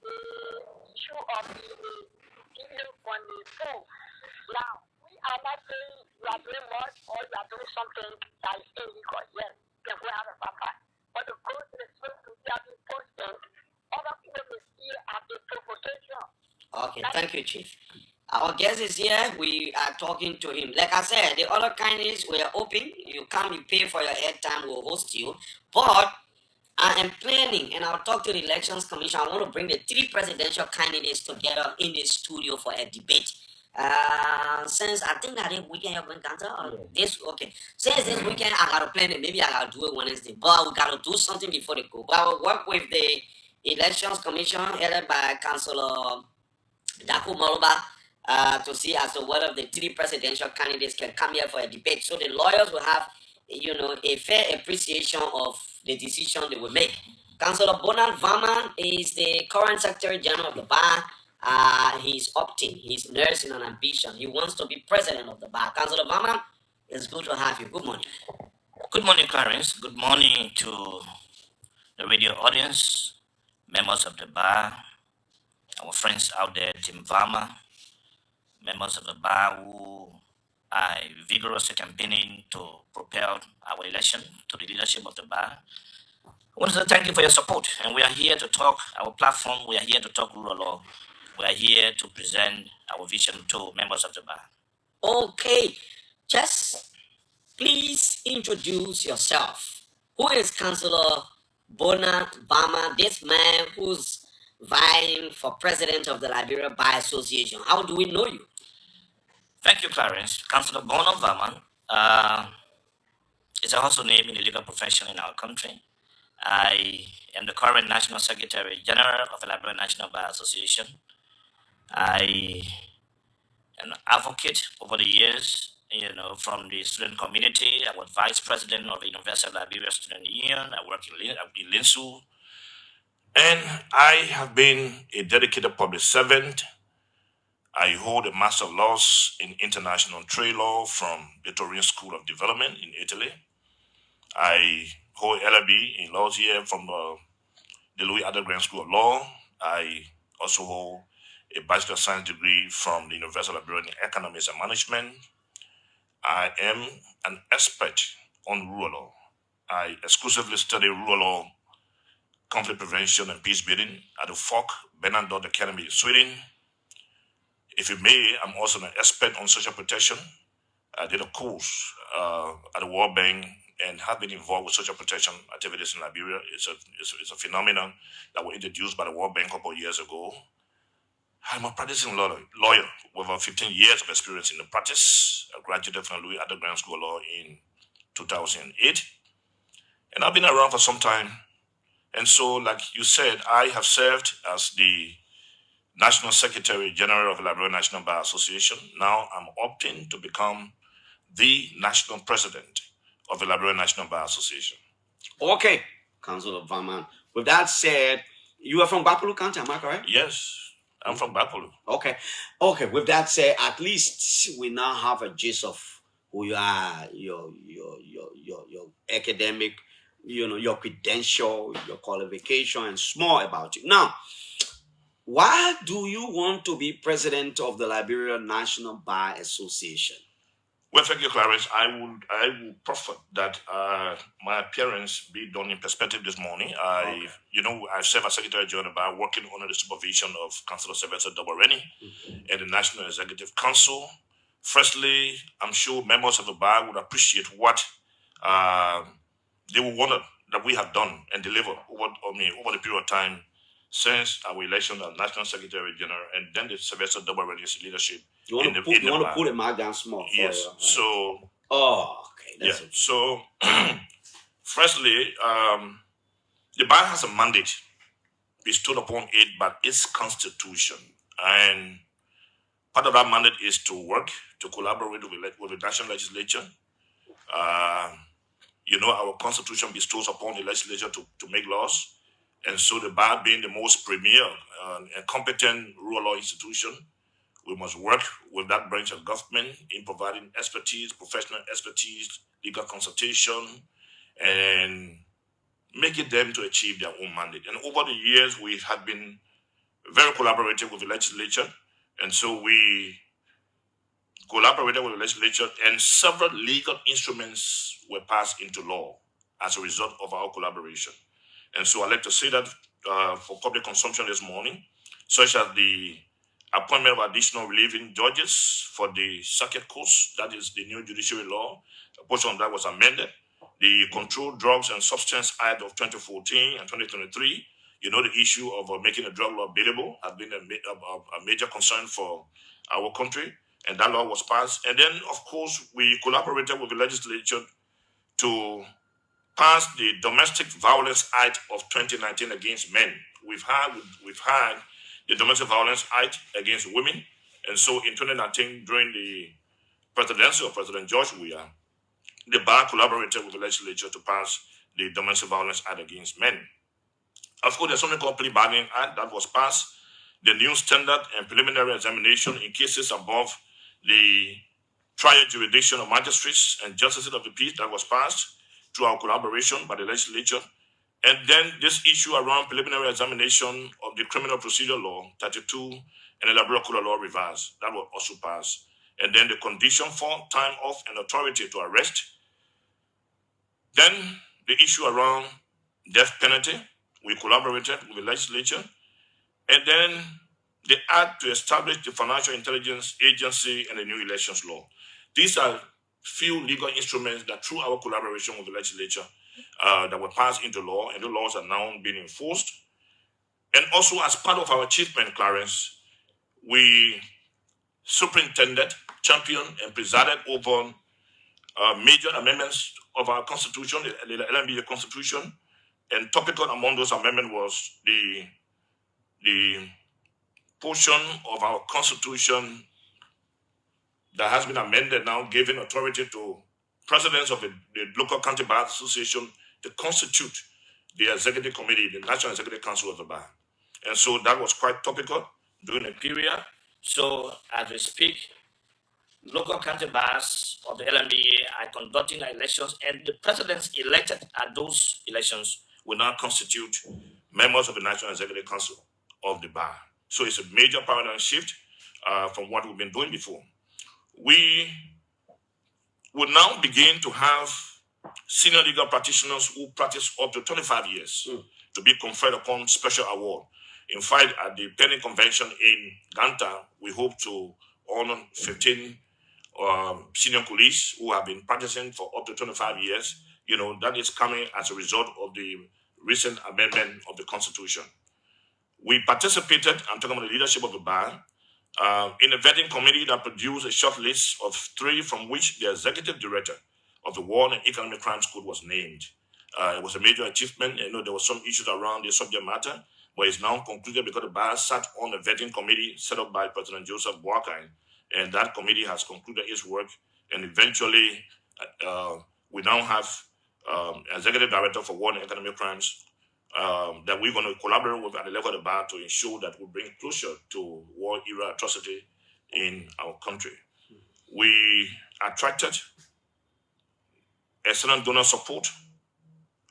issue of the giving on the phone. Now, we are not saying you are doing much or you are doing something that is illegal. Yes, then we have a papa. But the court is supposed to be posting. Other people will see at the Okay, thank you, Chief. Our guest is here. We are talking to him. Like I said, the other candidates were open. You come, you pay for your airtime, we'll host you. But I am planning, and I'll talk to the Elections Commission. I want to bring the 3 presidential candidates together in the studio for a debate. Since I think that weekend you're going to cancel, this okay. Since this weekend I gotta plan it, maybe I gotta do it Wednesday. But we gotta do something before they go. But I will work with the Elections Commission headed by Councillor Daku Maloba to see as to whether the 3 presidential candidates can come here for a debate. So the lawyers will have, a fair appreciation of the decision they will make. Councillor Bonald Varman is the current Secretary General of the Bar. He's opting, he's nursing an ambition. He wants to be president of the bar. Councillor Varman, it's good to have you. Good morning. Good morning, Clarence. Good morning to the radio audience, members of the bar, our friends out there, Tim Varma, members of the bar who are vigorously campaigning to propel our election to the leadership of the bar. I want to thank you for your support, and we are here to talk our platform. We are here to talk rule of law. We are here to present our vision to members of the bar. Okay, just please introduce yourself. Who is Councillor Bonald Varma, this man who's vying for president of the Liberia Bar Association? How do we know you? Thank you, Clarence. Councillor Bonald Varma is a household name in the legal profession in our country. I am the current National Secretary General of the Liberia National Bar Association. I am an advocate over the years, from the student community. I was vice president of the University of Liberia Student Union. I work in Linsu. And I have been a dedicated public servant. I hold a Master of Laws in International Trade Law from the Turin School of Development in Italy. I hold LLB in laws here from the Louis Adegran School of Law. I also hold a Bachelor of Science degree from the University of Liberia in Economics and Management. I am an expert on rule of law. I exclusively study rule of law, conflict prevention, and peace building at the Falk Bernadotte Academy in Sweden. If you may, I'm also an expert on social protection. I did a course at the World Bank and have been involved with social protection activities in Liberia. It's a phenomenon that was introduced by the World Bank a couple of years ago. I'm a practicing lawyer with over 15 years of experience in the practice. I graduated from Louis Adegran School of Law in 2008. And I've been around for some time. And so, like you said, I have served as the National Secretary General of the Liberia National Bar Association. Now I'm opting to become the National President of the Liberia National Bar Association. Okay, Councillor Varman. With that said, you are from Bapulu County, am I correct? Yes, I'm from Bapulu. Okay. With that said, at least we now have a gist of who you are, your academic, your credential, your qualification, and small about you. Now, why do you want to be president of the Liberia National Bar Association? Well, thank you, Clarence. I will prefer that my appearance be done in perspective this morning. I serve as Secretary General of the Bar, working under the supervision of Councillor Sylvester Doboreni and the National Executive Council. Firstly, I'm sure members of the bar would appreciate what they would want that we have done and delivered over the period of time since our election as National Secretary General, and then the Sylvester Doboreni's leadership. You want to put the mark down small? Yes. So. Oh, okay. That's it. So, firstly, the bar has a mandate bestowed upon it by its constitution, and part of that mandate is to work, to collaborate with the national legislature. Our constitution bestows upon the legislature to make laws. And so the bar being the most premier and competent rule of law institution, we must work with that branch of government in providing expertise, professional expertise, legal consultation, and making them to achieve their own mandate. And over the years, we have been very collaborative with the legislature. And so we collaborated with the legislature, and several legal instruments were passed into law as a result of our collaboration. And so I'd like to say that for public consumption this morning, such as the appointment of additional relieving judges for the circuit courts, that is the new judiciary law. A portion of that was amended. The Controlled Drugs and Substance Act of 2014 and 2023, you know, the issue of making a drug law available has been a major concern for our country, and that law was passed. And then, of course, we collaborated with the legislature to pass the Domestic Violence Act of 2019 against men. We've had the Domestic Violence Act against women, and so in 2019, during the presidency of President George Weah, the bar collaborated with the legislature to pass the Domestic Violence Act against men. Of course, there's something called Plea Bargaining Act that was passed. The new standard and preliminary examination in cases above the trial jurisdiction of magistrates and justices of the peace that was passed through our collaboration by the legislature. And then this issue around preliminary examination of the Criminal Procedure Law 32 and the Labor Code Law revised, that was also passed. And then the condition for time off and authority to arrest. Then the issue around death penalty, we collaborated with the legislature. And then the act to establish the Financial Intelligence Agency and the new elections law. These are few legal instruments that through our collaboration with the legislature that were passed into law, and the laws are now being enforced. And also as part of our achievement, Clarence, we superintended, championed, and presided over major amendments of our constitution, the LMBA constitution, and topical among those amendments was the portion of our constitution that has been amended now, giving authority to presidents of the local county bar association to constitute the executive committee, the National Executive Council of the bar. And so that was quite topical during the period. So as we speak, local county bars of the LMBA are conducting elections, and the presidents elected at those elections will now constitute members of the National Executive Council of the bar. So it's a major paradigm shift from what we've been doing before. We will now begin to have senior legal practitioners who practice up to 25 years to be conferred upon special award. In fact, at the pending convention in Ganta, we hope to honor 15 senior colleagues who have been practicing for up to 25 years. You know, that is coming as a result of the recent amendment of the Constitution. We participated, I'm talking about the leadership of the bar, in a vetting committee that produced a short list of 3 from which the executive director of the War and Economic Crimes Code was named. It was a major achievement. You know, there were some issues around the subject matter, but it's now concluded because the bar sat on a vetting committee set up by President Joseph Boakai, and that committee has concluded its work, and eventually we now have executive director for War and Economic Crimes that we're going to collaborate with at the level of the bar to ensure that we bring closure to war-era atrocity in our country. We attracted excellent donor support,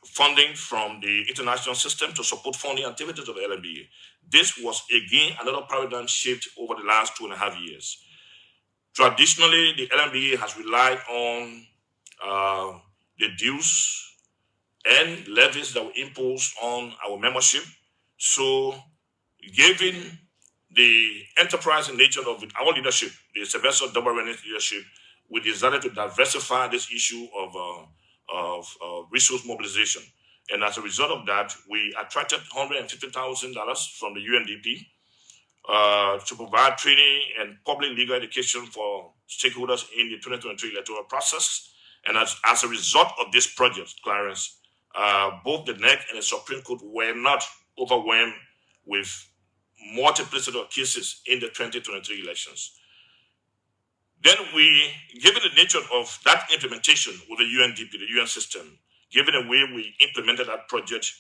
funding from the international system to support funding activities of the LMBA. This was, again, another paradigm shift over the last 2.5 years. Traditionally, the LMBA has relied on the dues and levies that were imposed on our membership. So, given the enterprising nature of our leadership, the Sylvester W. leadership, we decided to diversify this issue of resource mobilization. And as a result of that, we attracted $150,000 from the UNDP to provide training and public legal education for stakeholders in the 2023 electoral process. And as a result of this project, Clarence, both the NEC and the Supreme Court were not overwhelmed with multiplicity of cases in the 2023 elections. Then we, given the nature of that implementation with the UNDP, the UN system, given the way we implemented that project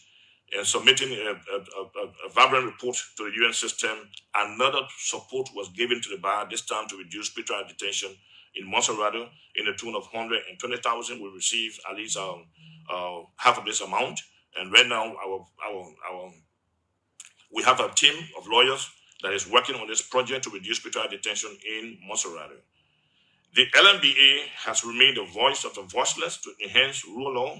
and submitting a vibrant report to the UN system, another support was given to the bar, this time to reduce pretrial detention in Monserrado in the tune of 120,000. We received at least half of this amount. And right now, we have a team of lawyers that is working on this project to reduce pretrial detention in Monserrado. The LMBA has remained the voice of the voiceless to enhance rule of law.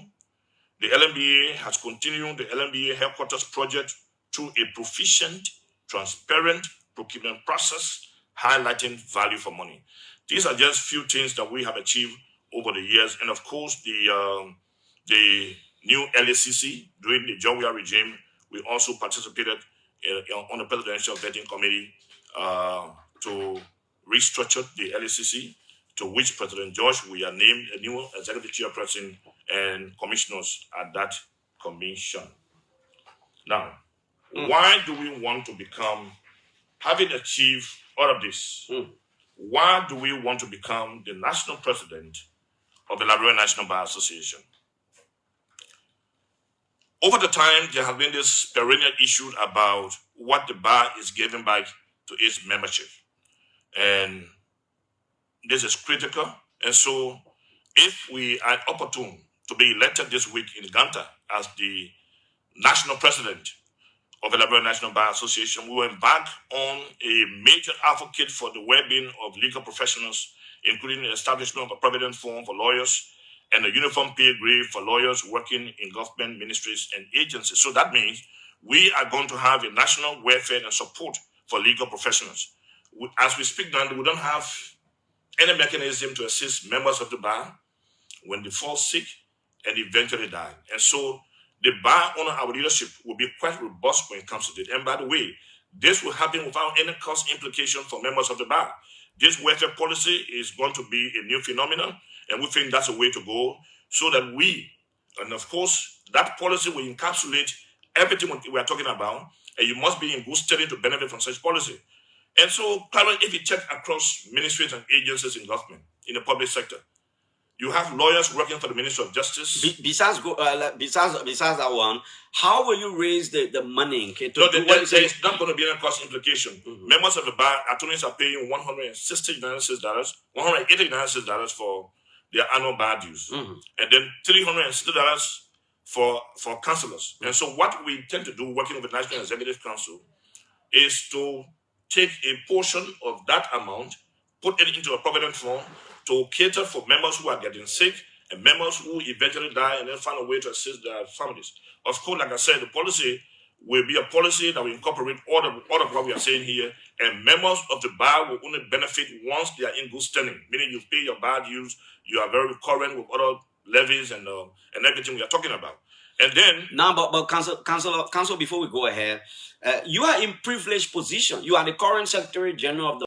The LMBA has continued the LMBA headquarters project through a proficient, transparent, procurement process, highlighting value for money. These are just few things that we have achieved over the years. And of course, the new LACC, during the John Weah regime, we also participated on the Presidential Vetting Committee to restructure the LACC, to which President George Weah named a new executive chairperson and commissioners at that commission. Now, why do we want to become, having achieved all of this, why do we want to become the national president of the Liberian National Bar Association? Over the time, there has been this perennial issue about what the bar is giving back to its membership. And this is critical. And so if we are opportune to be elected this week in Ganta as the national president of the Liberian National Bar Association, we will embark on a major advocate for the well-being of legal professionals, including the establishment of a provident fund for lawyers and a uniform pay grade for lawyers working in government ministries and agencies. So that means we are going to have a national welfare and support for legal professionals. As we speak now, we don't have any mechanism to assist members of the bar when they fall sick and eventually die. And so the bar under our leadership will be quite robust when it comes to this. And by the way, this will happen without any cost implication for members of the bar. This welfare policy is going to be a new phenomenon, and we think that's a way to go, so that we, and of course, that policy will encapsulate everything we are talking about, and you must be in good standing to benefit from such policy. And so, currently, if you check across ministries and agencies in government, in the public sector, you have lawyers working for the Ministry of Justice. Besides that one, how will you raise the money? There is not going to be any cost implication. Members of the bar, attorneys are paying $160, $180 for their annual bar dues, and then $360 for counselors. And so what we intend to do, working with the National Executive Council, is to take a portion of that amount, put it into a provident fund to cater for members who are getting sick and members who eventually die, and then find a way to assist their families. Of course, like I said, the policy will be a policy that will incorporate all of what we are saying here, and members of the bar will only benefit once they are in good standing, meaning you pay your bar dues, you are very current with other levies and everything we are talking about. And then now, but counsel, before we go ahead, you are in privileged position. You are the current Secretary General of the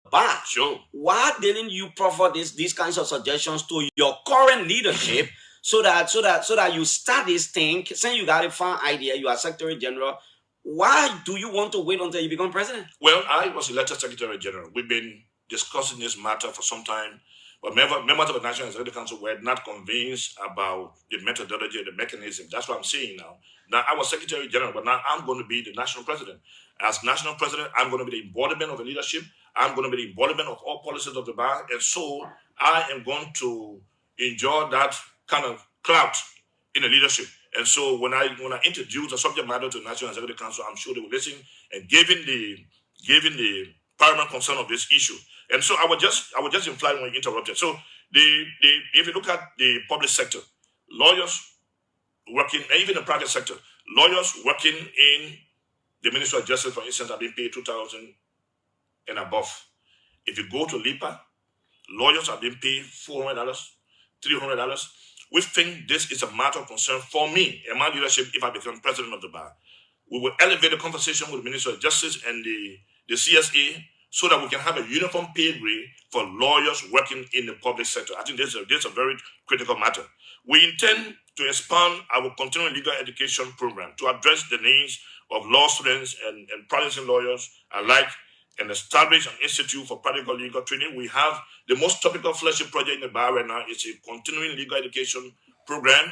bar. Sure. Why didn't you proffer these kinds of suggestions to your current leadership so that you start this thing? Saying you got a fine idea, you are Secretary General. Why do you want to wait until you become president? Well, I was elected Secretary General. We've been discussing this matter for some time, but members of the National Executive Council were not convinced about the methodology, the mechanism. That's what I'm saying now. Now, I was Secretary General, but now I'm going to be the national president. As national president, I'm going to be the embodiment of the leadership. I'm going to be the embodiment of all policies of the bar. And so I am going to enjoy that kind of clout in the leadership. And so when I introduce the subject matter to the National Executive Council, I'm sure they will listen, and given the paramount concern of this issue. And so I was just implying when you interrupted. So if you look at the public sector, lawyers working, and even the private sector, lawyers working in the Ministry of Justice, for instance, are being paid $2,000 and above. If you go to LIPA, lawyers are being paid $400, $300. We think this is a matter of concern for me and my leadership if I become president of the bar. We will elevate the conversation with the Ministry of Justice and the CSA so that we can have a uniform pay grade for lawyers working in the public sector. I think this is a very critical matter. We intend to expand our continuing legal education program to address the needs of law students and practicing lawyers alike, and establish an institute for practical legal training. We have the most topical flagship project in the bar right now. It's a continuing legal education program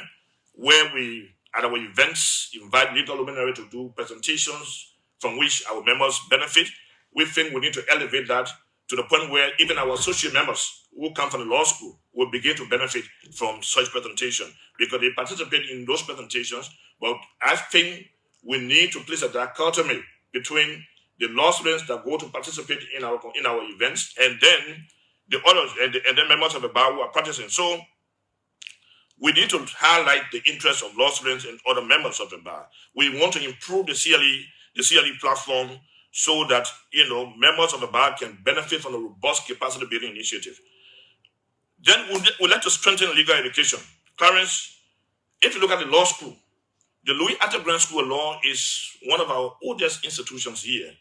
where we, at our events, invite legal luminaries to do presentations from which our members benefit. We think we need to elevate that to the point where even our associate members who come from the law school will begin to benefit from such presentation because they participate in those presentations. But I think we need to place a dichotomy between the law students that go to participate in our events, and then the others, and then members of the bar who are practicing. So we need to highlight the interests of law students and other members of the bar. We want to improve the CLE the CLE platform so that, members of the bar can benefit from the robust capacity building initiative. Then we'd like to strengthen legal education. Clarence, if you look at the law school, the Louis Arthur Grant School of Law is one of our oldest institutions here,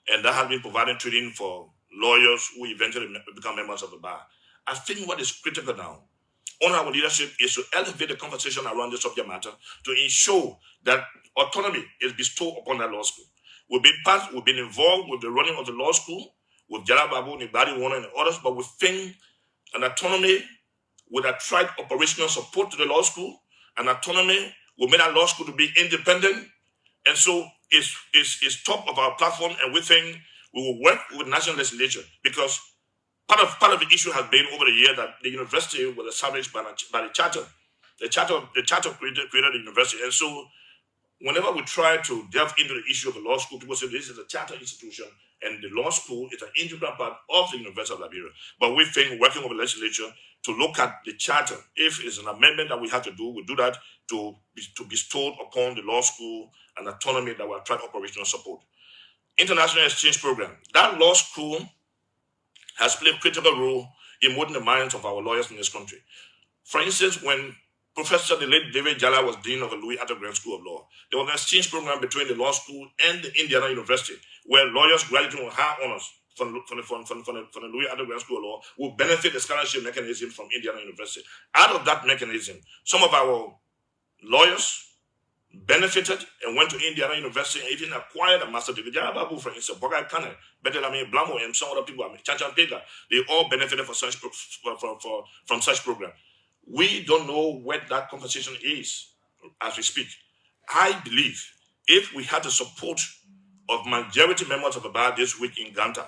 and that has been providing training for lawyers who eventually become members of the bar. I think what is critical now on our leadership is to elevate the conversation around the subject matter to ensure that autonomy is bestowed upon that law school. We've been involved with the running of the law school, with Jala Babu, Nibadi Warner, and others, but we think an autonomy would attract operational support to the law school. An autonomy will make that law school to be independent. And so it's top of our platform, and we think we will work with national legislature, because part of the issue has been over the year that the university was established by the charter. The charter created the university. And so whenever we try to delve into the issue of the law school, people say this is a charter institution and the law school is an integral part of the University of Liberia. But we think working with the legislature to look at the charter, if it's an amendment that we have to do, we do that to bestow upon the law school an autonomy that will attract operational support. International exchange program. That law school has played a critical role in molding the minds of our lawyers in this country. For instance, when Professor the late David Jala was dean of the Louis Arthur Grant School of Law, there was an exchange program between the law school and the Indiana University, where lawyers graduating with high honors from the Louis Arthur Grant School of Law will benefit the scholarship mechanism from Indiana University. Out of that mechanism, some of our lawyers benefited and went to Indiana University and even acquired a master's degree. Babu, for instance, Bogai Kane, Betelame Blamo, and some other people, Chanchan Pega, they all benefited from such program. We don't know what that conversation is as we speak. I believe if we had the support of majority members of the bar this week in Ganta,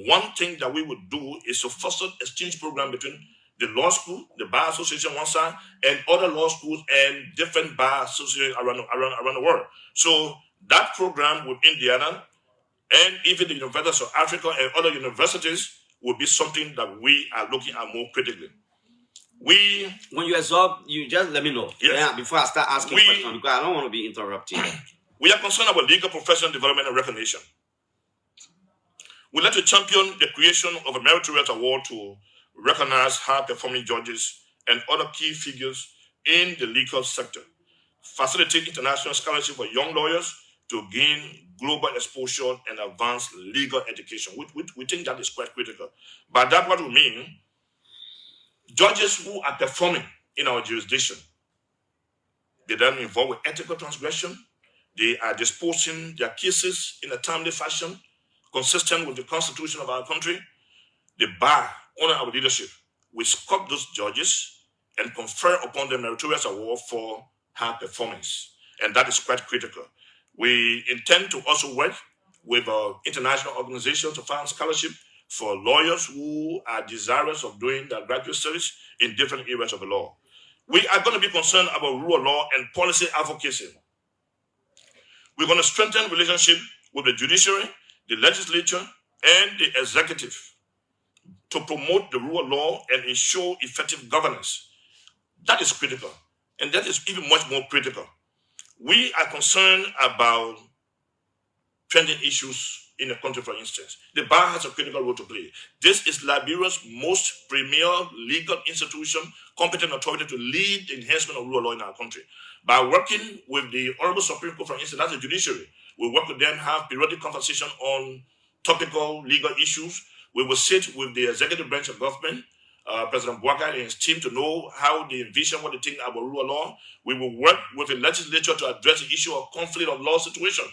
one thing that we would do is to foster exchange program between the law school, the bar association one side, and other law schools and different bar associations around the world. So that program with Indiana and even the University of Africa and other universities will be something that we are looking at more critically. When you absorb, you just let me know. Yes. Yeah, before I start asking questions, because I don't want to be interrupted. We are concerned about legal professional development and recognition. We'd like to champion the creation of a meritorious award to recognize high-performing judges and other key figures in the legal sector, facilitate international scholarship for young lawyers to gain global exposure and advance legal education. We think that is quite critical. By that, what we mean, judges who are performing in our jurisdiction, they don't involved with ethical transgression, they are disposing their cases in a timely fashion, consistent with the constitution of our country. The bar, under our leadership, we sculpt those judges and confer upon them meritorious award for high performance. And that is quite critical. We intend to also work with international organizations to find scholarship for lawyers who are desirous of doing their graduate studies in different areas of the law. We are going to be concerned about rule of law and policy advocacy. We're going to strengthen relationship with the judiciary, the legislature, and the executive to promote the rule of law and ensure effective governance. That is critical, and that is even much more critical. We are concerned about trending issues in the country, for instance. The bar has a critical role to play. This is Liberia's most premier legal institution, competent authority to lead the enhancement of rule of law in our country. By working with the Honorable Supreme Court, for instance, that's the judiciary, we work with them, have periodic conversation on topical legal issues. We will sit with the executive branch of government, President Bouakai and his team, to know how they envision what they think about rule of law. We will work with the legislature to address the issue of conflict of law situation.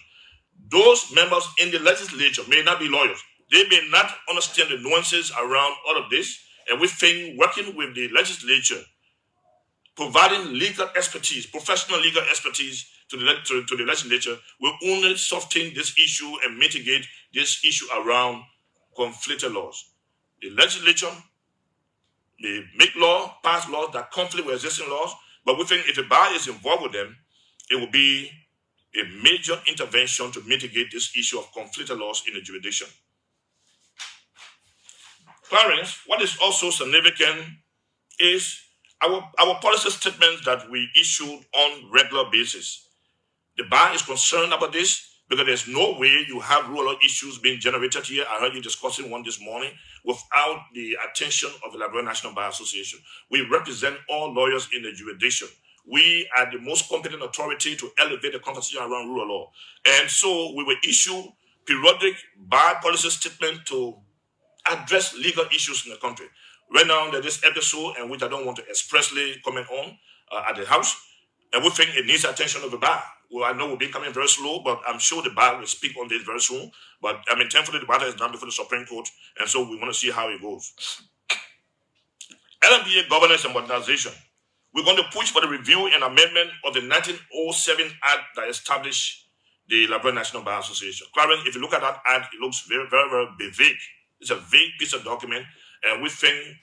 Those members in the legislature may not be lawyers. They may not understand the nuances around all of this. And we think working with the legislature, providing legal expertise, professional legal expertise to the legislature will only soften this issue and mitigate this issue around conflicted laws. The legislature may make law, pass laws that conflict with existing laws, but we think if the bar is involved with them, it will be a major intervention to mitigate this issue of conflicted laws in the jurisdiction. Clarence, what is also significant is our policy statements that we issued on regular basis. The bar is concerned about this. because there's no way you have rule of law issues being generated here. I heard you discussing one this morning without the attention of the Liberia National Bar Association. We represent all lawyers in the jurisdiction. We are the most competent authority to elevate the conversation around rule of law. And so we will issue periodic bar policy statement to address legal issues in the country. Right now, there's this episode, and which I don't want to expressly comment on at the House, and we think it needs attention of the bar. Well, I know we'll be coming very slow, but I'm sure the bar will speak on this very soon. But I mean, thankfully, the matter is done before the Supreme Court, and so we want to see how it goes. LMBA governance and modernization. We're going to push for the review and amendment of the 1907 Act that established the Liberia National Bar Association. Clarence, if you look at that act, it looks very, very, very vague. It's a vague piece of document, and we think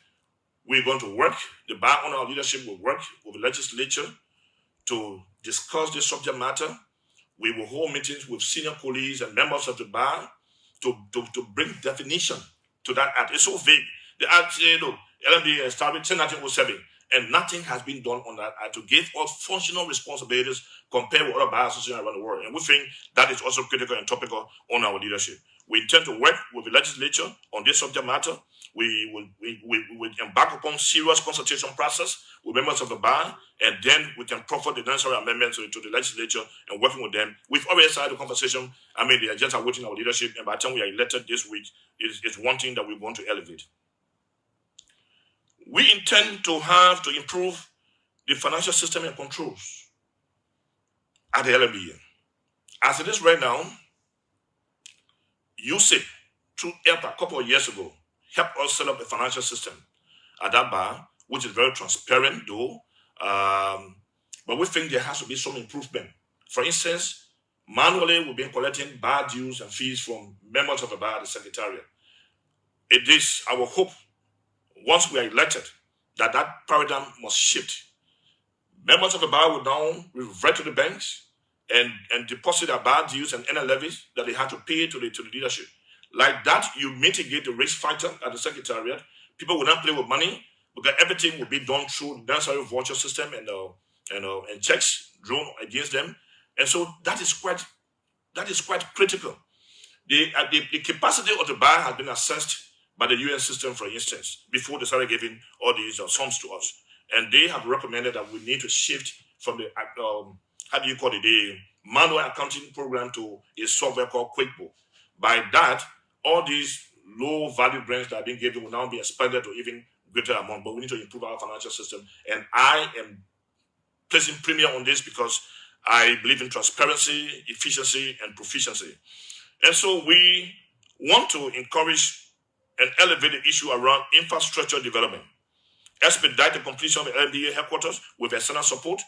we're going to work. The bar under our leadership will work with the legislature to discuss this subject matter. We will hold meetings with senior colleagues and members of the bar to bring definition to that act. It's so vague. The act says, look, LMBA established in 1907, and nothing has been done on that act to give us functional responsibilities compared with other bar associations around the world. And we think that is also critical and topical on our leadership. We intend to work with the legislature on this subject matter. We will embark upon serious consultation process with members of the bar, and then we can proffer the necessary amendments to the legislature and working with them. We've already started the conversation. I mean, the agents are waiting our leadership, and by the time we are elected this week, it's one thing that we want to elevate. We intend to have to improve the financial system and controls at the LMBA. As it is right now, USIP, through EPA a couple of years ago, helped us set up a financial system at that bar, which is very transparent though, but we think there has to be some improvement. For instance, manually we've been collecting bar dues and fees from members of the bar at the Secretariat. It is our hope, once we are elected, that paradigm must shift. Members of the bar will now revert to the banks and deposit their bar dues and NL levies that they had to pay to the leadership. Like that, you mitigate the risk factor at the Secretariat. People will not play with money because everything will be done through the necessary voucher system and checks drawn against them. And so that is quite critical. The capacity of the bar has been assessed by the UN system, for instance, before they started giving all these sums to us. And they have recommended that we need to shift from the the manual accounting program to a software called QuickBook. By that, all these low value brands that have been given will now be expanded to even greater amount, but we need to improve our financial system. And I am placing premium on this because I believe in transparency, efficiency, and proficiency. And so we want to encourage and elevate the issue around infrastructure development, expedite the completion of the LMBA headquarters with external support.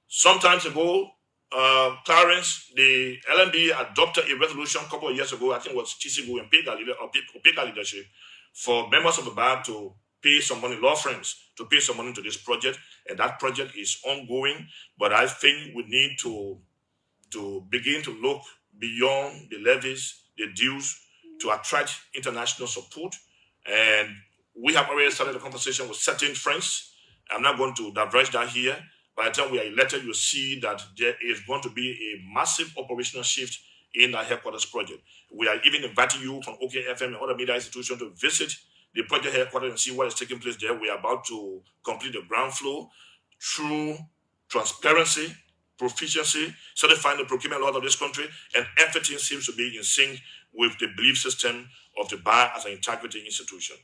Some time ago, Clarence, the LMBA adopted a resolution a couple of years ago, I think it was TCGO and PEGA leadership, for members of the bar to pay some money, law firms, to pay some money to this project. And that project is ongoing, but I think we need to begin to look beyond the levies, the dues, to attract international support. And we have already started a conversation with certain friends. I'm not going to diverge that here. By the time we are elected, you'll see that there is going to be a massive operational shift in our headquarters project. We are even inviting you from OKFM and other media institutions to visit the project headquarters and see what is taking place there. We are about to complete the ground floor through transparency, proficiency, certifying the procurement laws of this country, and everything seems to be in sync with the belief system of the bar as an integrity institution.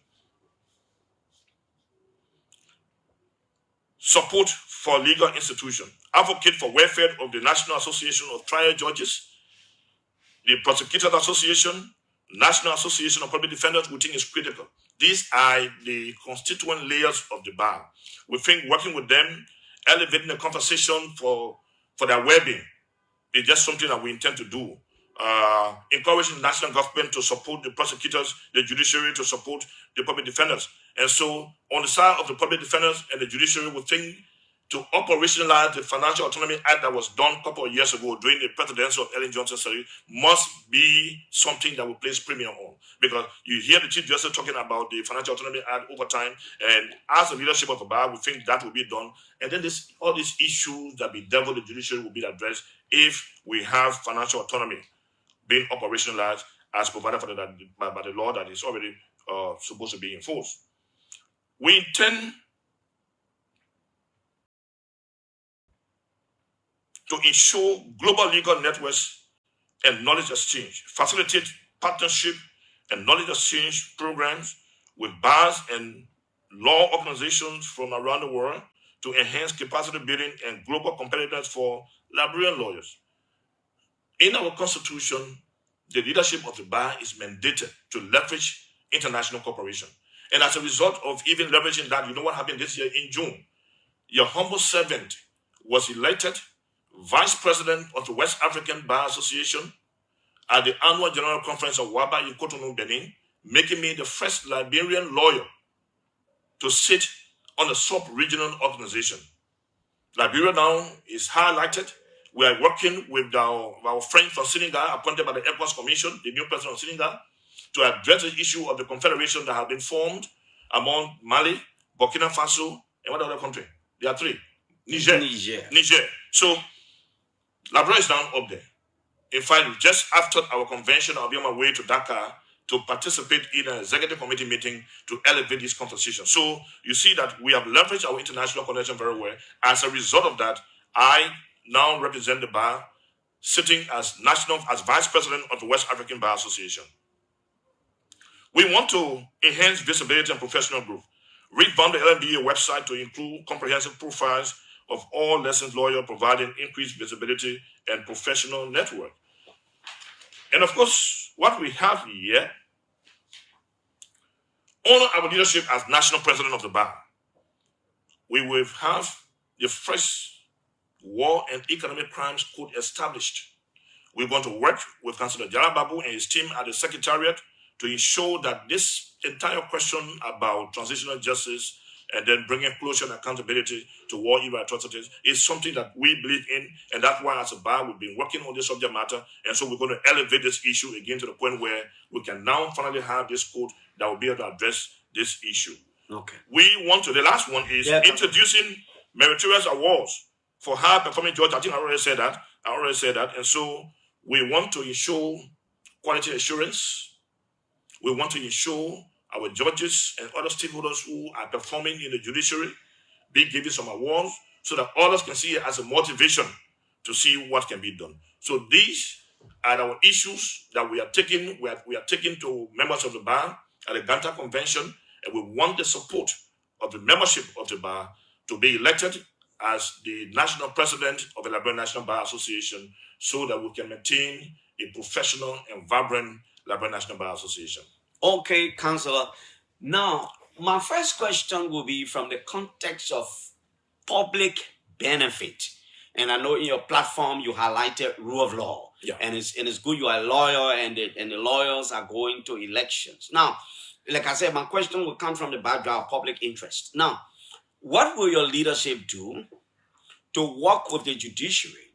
Support for legal institution. Advocate for welfare of the National Association of Trial Judges, the Prosecutors Association, National Association of Public Defenders, we think is critical. These are the constituent layers of the bar. We think working with them, elevating the conversation for their well-being is just something that we intend to do. Encouraging the national government to support the prosecutors, the judiciary to support the public defenders. And so on the side of the public defenders and the judiciary, we think to operationalize the Financial Autonomy Act that was done a couple of years ago during the presidency of Ellen Johnson Sirleaf must be something that we place premium on. Because you hear the Chief Justice talking about the Financial Autonomy Act over time, and as the leadership of the bar, we think that will be done. And then all these issues that be dealt with the judiciary will be addressed if we have financial autonomy being operationalized as provided for by the law that is already supposed to be enforced. We intend to ensure global legal networks and knowledge exchange, facilitate partnership and knowledge exchange programs with bars and law organizations from around the world to enhance capacity building and global competitiveness for Liberian lawyers. In our constitution, the leadership of the bar is mandated to leverage international cooperation. And as a result of even leveraging that, you know what happened this year in June? Your humble servant was elected Vice President of the West African Bar Association at the annual General Conference of WABA in Cotonou, Benin, making me the first Liberian lawyer to sit on a sub-regional organization. Liberia now is highlighted. We are working with our friend from Senegal, appointed by the ECOWAS Commission, the new president of Senegal, to address the issue of the confederation that have been formed among Mali, Burkina Faso, and what other country? There are three. Niger. So, Liberia is now up there. In fact, just after our convention, I'll be on my way to Dakar to participate in an executive committee meeting to elevate this conversation. So you see that we have leveraged our international connection very well. As a result of that, I now represent the bar, sitting as Vice President of the West African Bar Association. We want to enhance visibility and professional growth, revamp the LMBA website to include comprehensive profiles of all licensed lawyers, providing increased visibility and professional network. And of course, what we have here, honor our leadership as national president of the bar. We will have the first war and economic crimes court established. We're going to work with Councillor Jarababu and his team at the Secretariat to ensure that this entire question about transitional justice and then bringing closure and accountability to war era atrocities is something that we believe in, and that's why as a bar we've been working on this subject matter, and so we're going to elevate this issue again to the point where we can now finally have this court that will be able to address this issue. Okay. We want to, the last one is introducing meritorious awards for high performing judges. I think I already said that. And so we want to ensure quality assurance. We want to ensure our judges and other stakeholders who are performing in the judiciary be given some awards so that others can see it as a motivation to see what can be done. So these are our issues that we are taking. We are taking to members of the bar at the Ganta Convention, and we want the support of the membership of the bar to be elected as the national president of the Liberian National Bar Association so that we can maintain a professional and vibrant Liberian National Bar Association. Okay, Councillor. Now, my first question will be from the context of public benefit. And I know in your platform you highlighted rule of law. Yeah. And it's good you are a lawyer and the lawyers are going to elections. Now, like I said, my question will come from the background of public interest. Now, what will your leadership do to work with the judiciary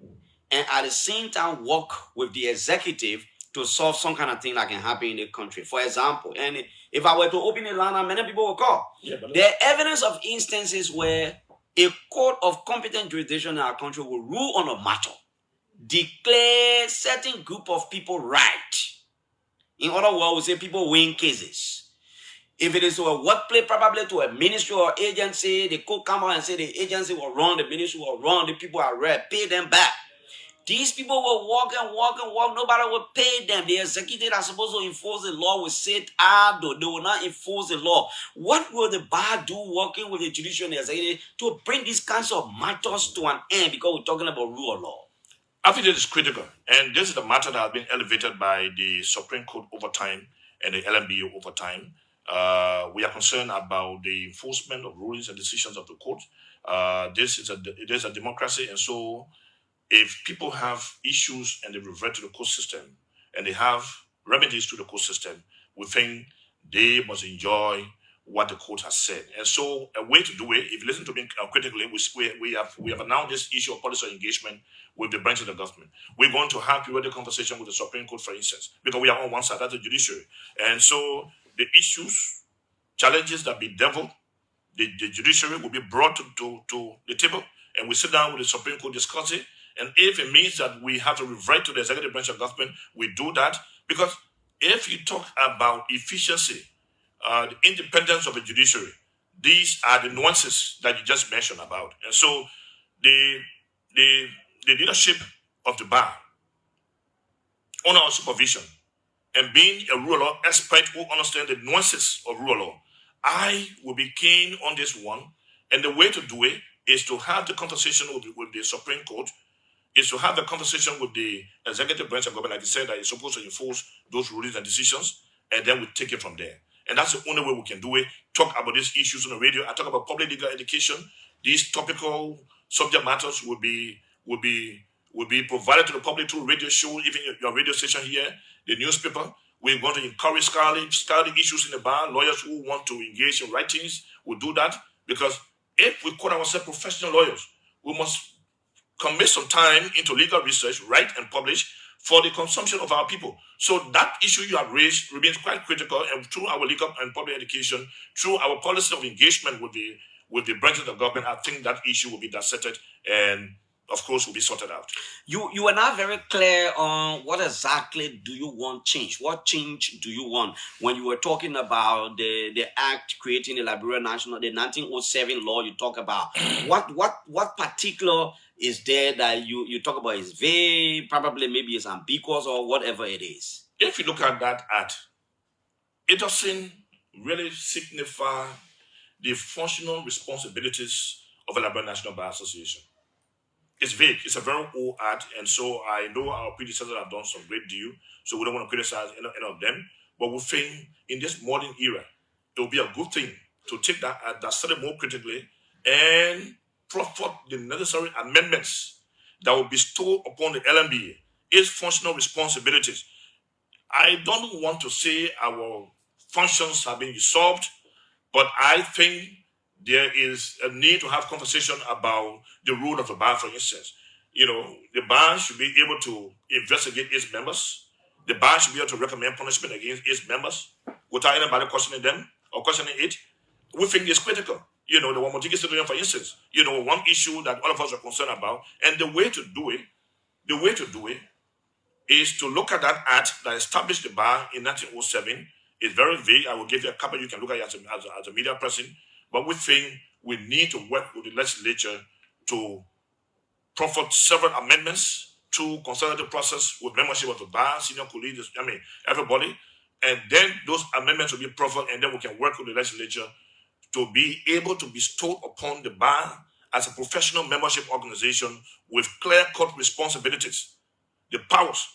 and at the same time work with the executive to solve some kind of thing that can happen in the country? For example, and if I were to open a line, many people will call. Yeah, there are evidence of instances where a court of competent jurisdiction in our country will rule on a matter, declare certain group of people right. In other words, we say people win cases. If it is to a workplace, probably to a ministry or agency, the court come out and say the agency will run, the ministry will run, the people are red, pay them back. These people will walk and walk and walk. Nobody will pay them. The executive are supposed to enforce the law will sit idle. They will not enforce the law. What will the bar do working with the judicial and the executive to bring these kinds of matters to an end? Because we're talking about rule of law. I think this is critical. And this is the matter that has been elevated by the Supreme Court over time and the LMBA over time. We are concerned about the enforcement of rulings and decisions of the court. It is a democracy, and so if people have issues and they revert to the court system and they have remedies to the court system, we think they must enjoy what the court has said. And so a way to do it, if you listen to me critically, we have announced this issue of policy engagement with the branch of the government. We're going to have periodic conversation with the Supreme Court, for instance, because we are on one side, that's the judiciary. And so the issues, challenges that be deviled, the judiciary will be brought to the table, and we sit down with the Supreme Court, discuss it, And if it means that we have to revert to the executive branch of government, we do that. Because if you talk about efficiency, the independence of the judiciary, these are the nuances that you just mentioned about. And so the leadership of the bar, under our supervision, and being a rule of law expert who understands the nuances of rule of law, I will be keen on this one. And the way to do it is to have the conversation with the Supreme Court, is to have the conversation with the executive branch of government, like you said, that is supposed to enforce those rulings and decisions, and then we take it from there. And that's the only way we can do it. Talk about these issues on the radio. I talk about public legal education. These topical subject matters will be provided to the public through radio show, even your radio station here, the newspaper. We're going to encourage scholarly issues in the bar. Lawyers who want to engage in writings will do that, because if we call ourselves professional lawyers, we must commit some time into legal research, write and publish for the consumption of our people. So that issue you have raised remains quite critical, and through our legal and public education, through our policy of engagement with the branches of government, I think that issue will be dissected and, of course, will be sorted out. You are not very clear on what exactly do you want change. What change do you want? When you were talking about the act creating the Liberia National, the 1907 law you talk about, what particular is there that you talk about is vague, probably maybe it's ambiguous or whatever it is? If you look at that act, it doesn't really signify the functional responsibilities of a Liberia National Bar Association. It's vague. It's a very old act, and so I know our predecessors have done some great deal, so we don't want to criticize any of them. But we think in this modern era, it will be a good thing to take that act, that study more critically, and proffer the necessary amendments that will bestow upon the LMBA its functional responsibilities. I don't want to say our functions have been usurped, but I think there is a need to have conversation about the role of the bar, for instance. You know, the bar should be able to investigate its members. The bar should be able to recommend punishment against its members without anybody questioning them or questioning it. We think it's critical. You know, the Wamotiki situation, for instance, you know, one issue that all of us are concerned about, and the way to do it is to look at that act that established the bar in 1907. It's very vague. I will give you a copy. You can look at it as a media person. But we think we need to work with the legislature to proffer several amendments to consultative process with membership of the bar, senior colleagues, everybody. And then those amendments will be proffered, and then we can work with the legislature to be able to bestow upon the bar as a professional membership organization with clear-cut responsibilities, the powers,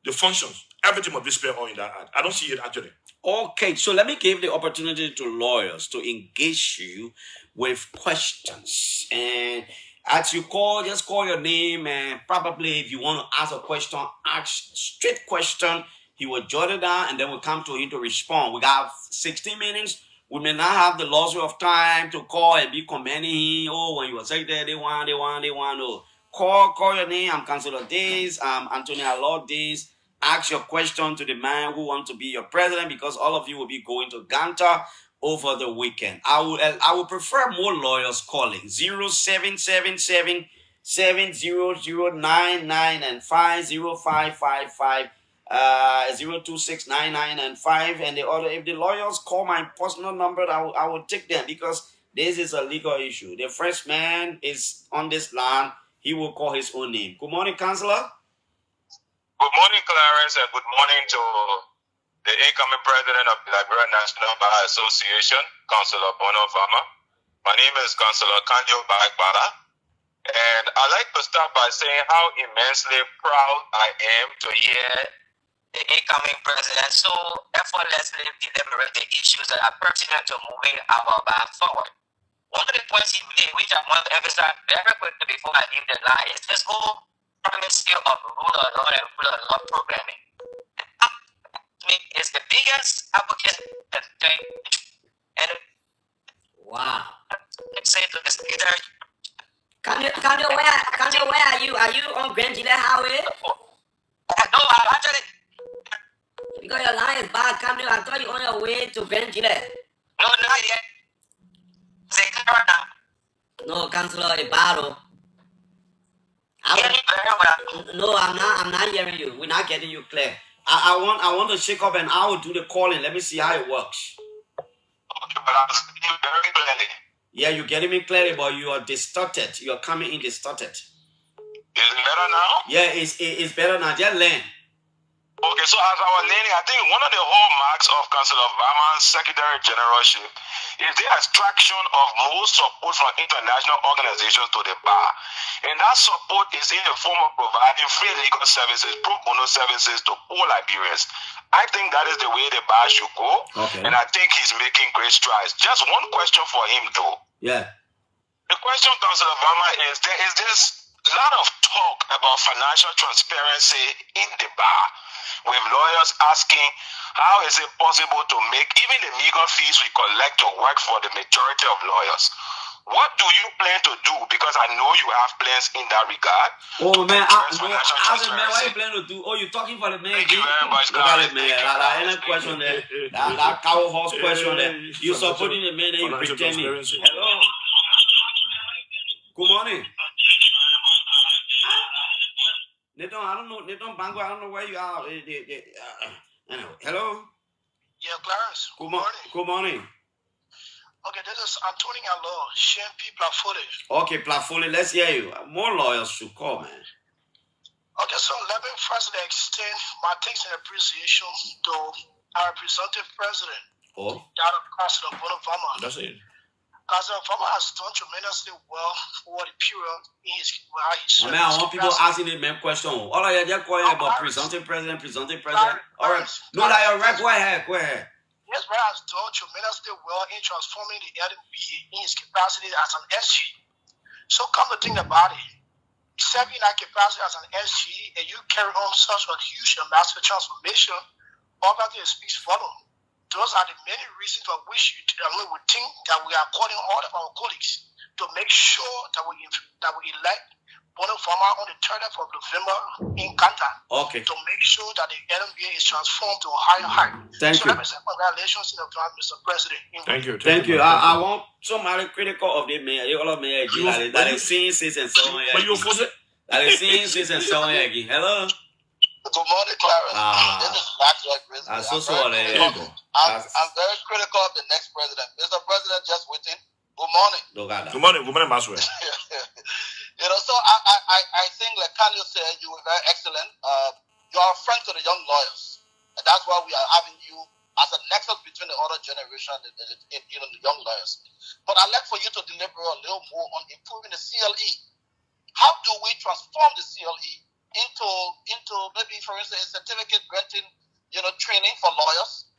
the functions, everything must be spelled out in that act. I don't see it actually. Okay, so let me give the opportunity to lawyers to engage you with questions. And as you call, just call your name, and probably if you want to ask a question, ask straight question. He will jot it down, and then we'll come to him to respond. We got 16 minutes. We may not have the luxury of time to call and be commenting. Oh, when you were secretary, they want. Oh, call your name. I'm Councilor Days. I'm Anthony Allard Days. Ask your question to the man who wants to be your president, because all of you will be going to Ganta over the weekend. I would prefer more lawyers calling 0777 7009 and 50555 02699 and 5, and the other. If the lawyers call my personal number, I will take them, because this is a legal issue. The first man is on this line. He will call his own name. Good morning, Councilor. Good morning, Clarence, and good morning to the incoming president of the Liberia National Bar Association, Councilor Bono Fama. My name is Councilor Kanjo Bagbara, and I'd like to start by saying how immensely proud I am to hear the incoming president so effortlessly deliberate the issues that are pertinent to moving our bar forward. One of the points he made, which I want to emphasize very quickly before I leave the line, is this whole primacy of rule of law and rule of law programming. Is the biggest application thing. And wow. Let's say to the speaker. Kanjo, where are you? Are you on Grand Gillette Highway? No, I'm actually. Because your line is bad, Kanjo. I thought you were on your way to Grand Gillette. No, not yet. No, No, Councilor, a battle. Hear me very well. No, I'm not hearing you. We're not getting you clear. I want to shake up and I will do the calling. Let me see how it works. Okay, but I'm seeing you very clearly. Yeah, you're getting me clearly, but you are distorted. You're coming in distorted. Is it better now? Yeah, it's better now. Just learn. Okay, so as I was learning, I think one of the hallmarks of Council Obama's Secretary Generalship is the attraction of more support from international organizations to the bar. And that support is in the form of providing free legal services, pro bono services to all Liberians. I think that is the way the bar should go. Okay. And I think he's making great strides. Just one question for him, though. Yeah. The question, Council Obama, is there is this lot of talk about financial transparency in the bar, with lawyers asking how is it possible to make even the legal fees we collect to work for the majority of lawyers. What do you plan to do? Because I know you have plans in that regard. Oh man, Financial man, what transparency. you plan to do? Oh, you talking for the man? Thank you very much, Look at Clarence. it, man. Thank you, That Clarence. ain't a question there. That cow horse question there. You supporting the man and you Financial pretending. transparency. Hello. Good morning. Nathan, I don't know. Nathan Bango, I don't know where you are. Anyway, hello. Yeah, Clarence. Good morning. Good morning. Okay, this is Anthony Allo, Shempi Plafode. Okay, Plafoli, let's hear you. More lawyers should call, man. Okay, so let me first extend my thanks and appreciation to our presumptive president, Oh, Dr. Councilor Bonavama. That's it. Councilor Bonavama has done tremendously well for the period in his I mean, I want people asking the main question. All of you just calling about presumptive president. All right. No, that you're right. Go ahead. Yes, but has done tremendously well in transforming the LMBA in his capacity as an SG. So come to think about it, serving that capacity as an SG and you carry on such a huge and massive transformation, obviously it speaks volume. Those are the many reasons for which we think that we are calling all of our colleagues to make sure that we elect Bonavama on the 30th of November in Kanta. Okay. To make sure that the LMBA is transformed to a higher height. Thank so you. let me say congratulations in advance, Mr. President. Thank you. I want somebody critical of the mayor. The other mayor that is seeing six and so on. But you force it. That is seeing six and so on. Hello. Good morning, Clarence. This is Maxwell Grizzly. I'm very critical of the next president. Mr. President, just waiting. Good morning. Good morning, Maswell. So I think, like Kanye said, you were very excellent. You are a friend to the young lawyers. And that's why we are having you as a nexus between the other generation and the young lawyers. But I'd like for you to deliberate a little more on improving the CLE. How do we transform the CLE into maybe, for instance, a certificate granting, training for lawyers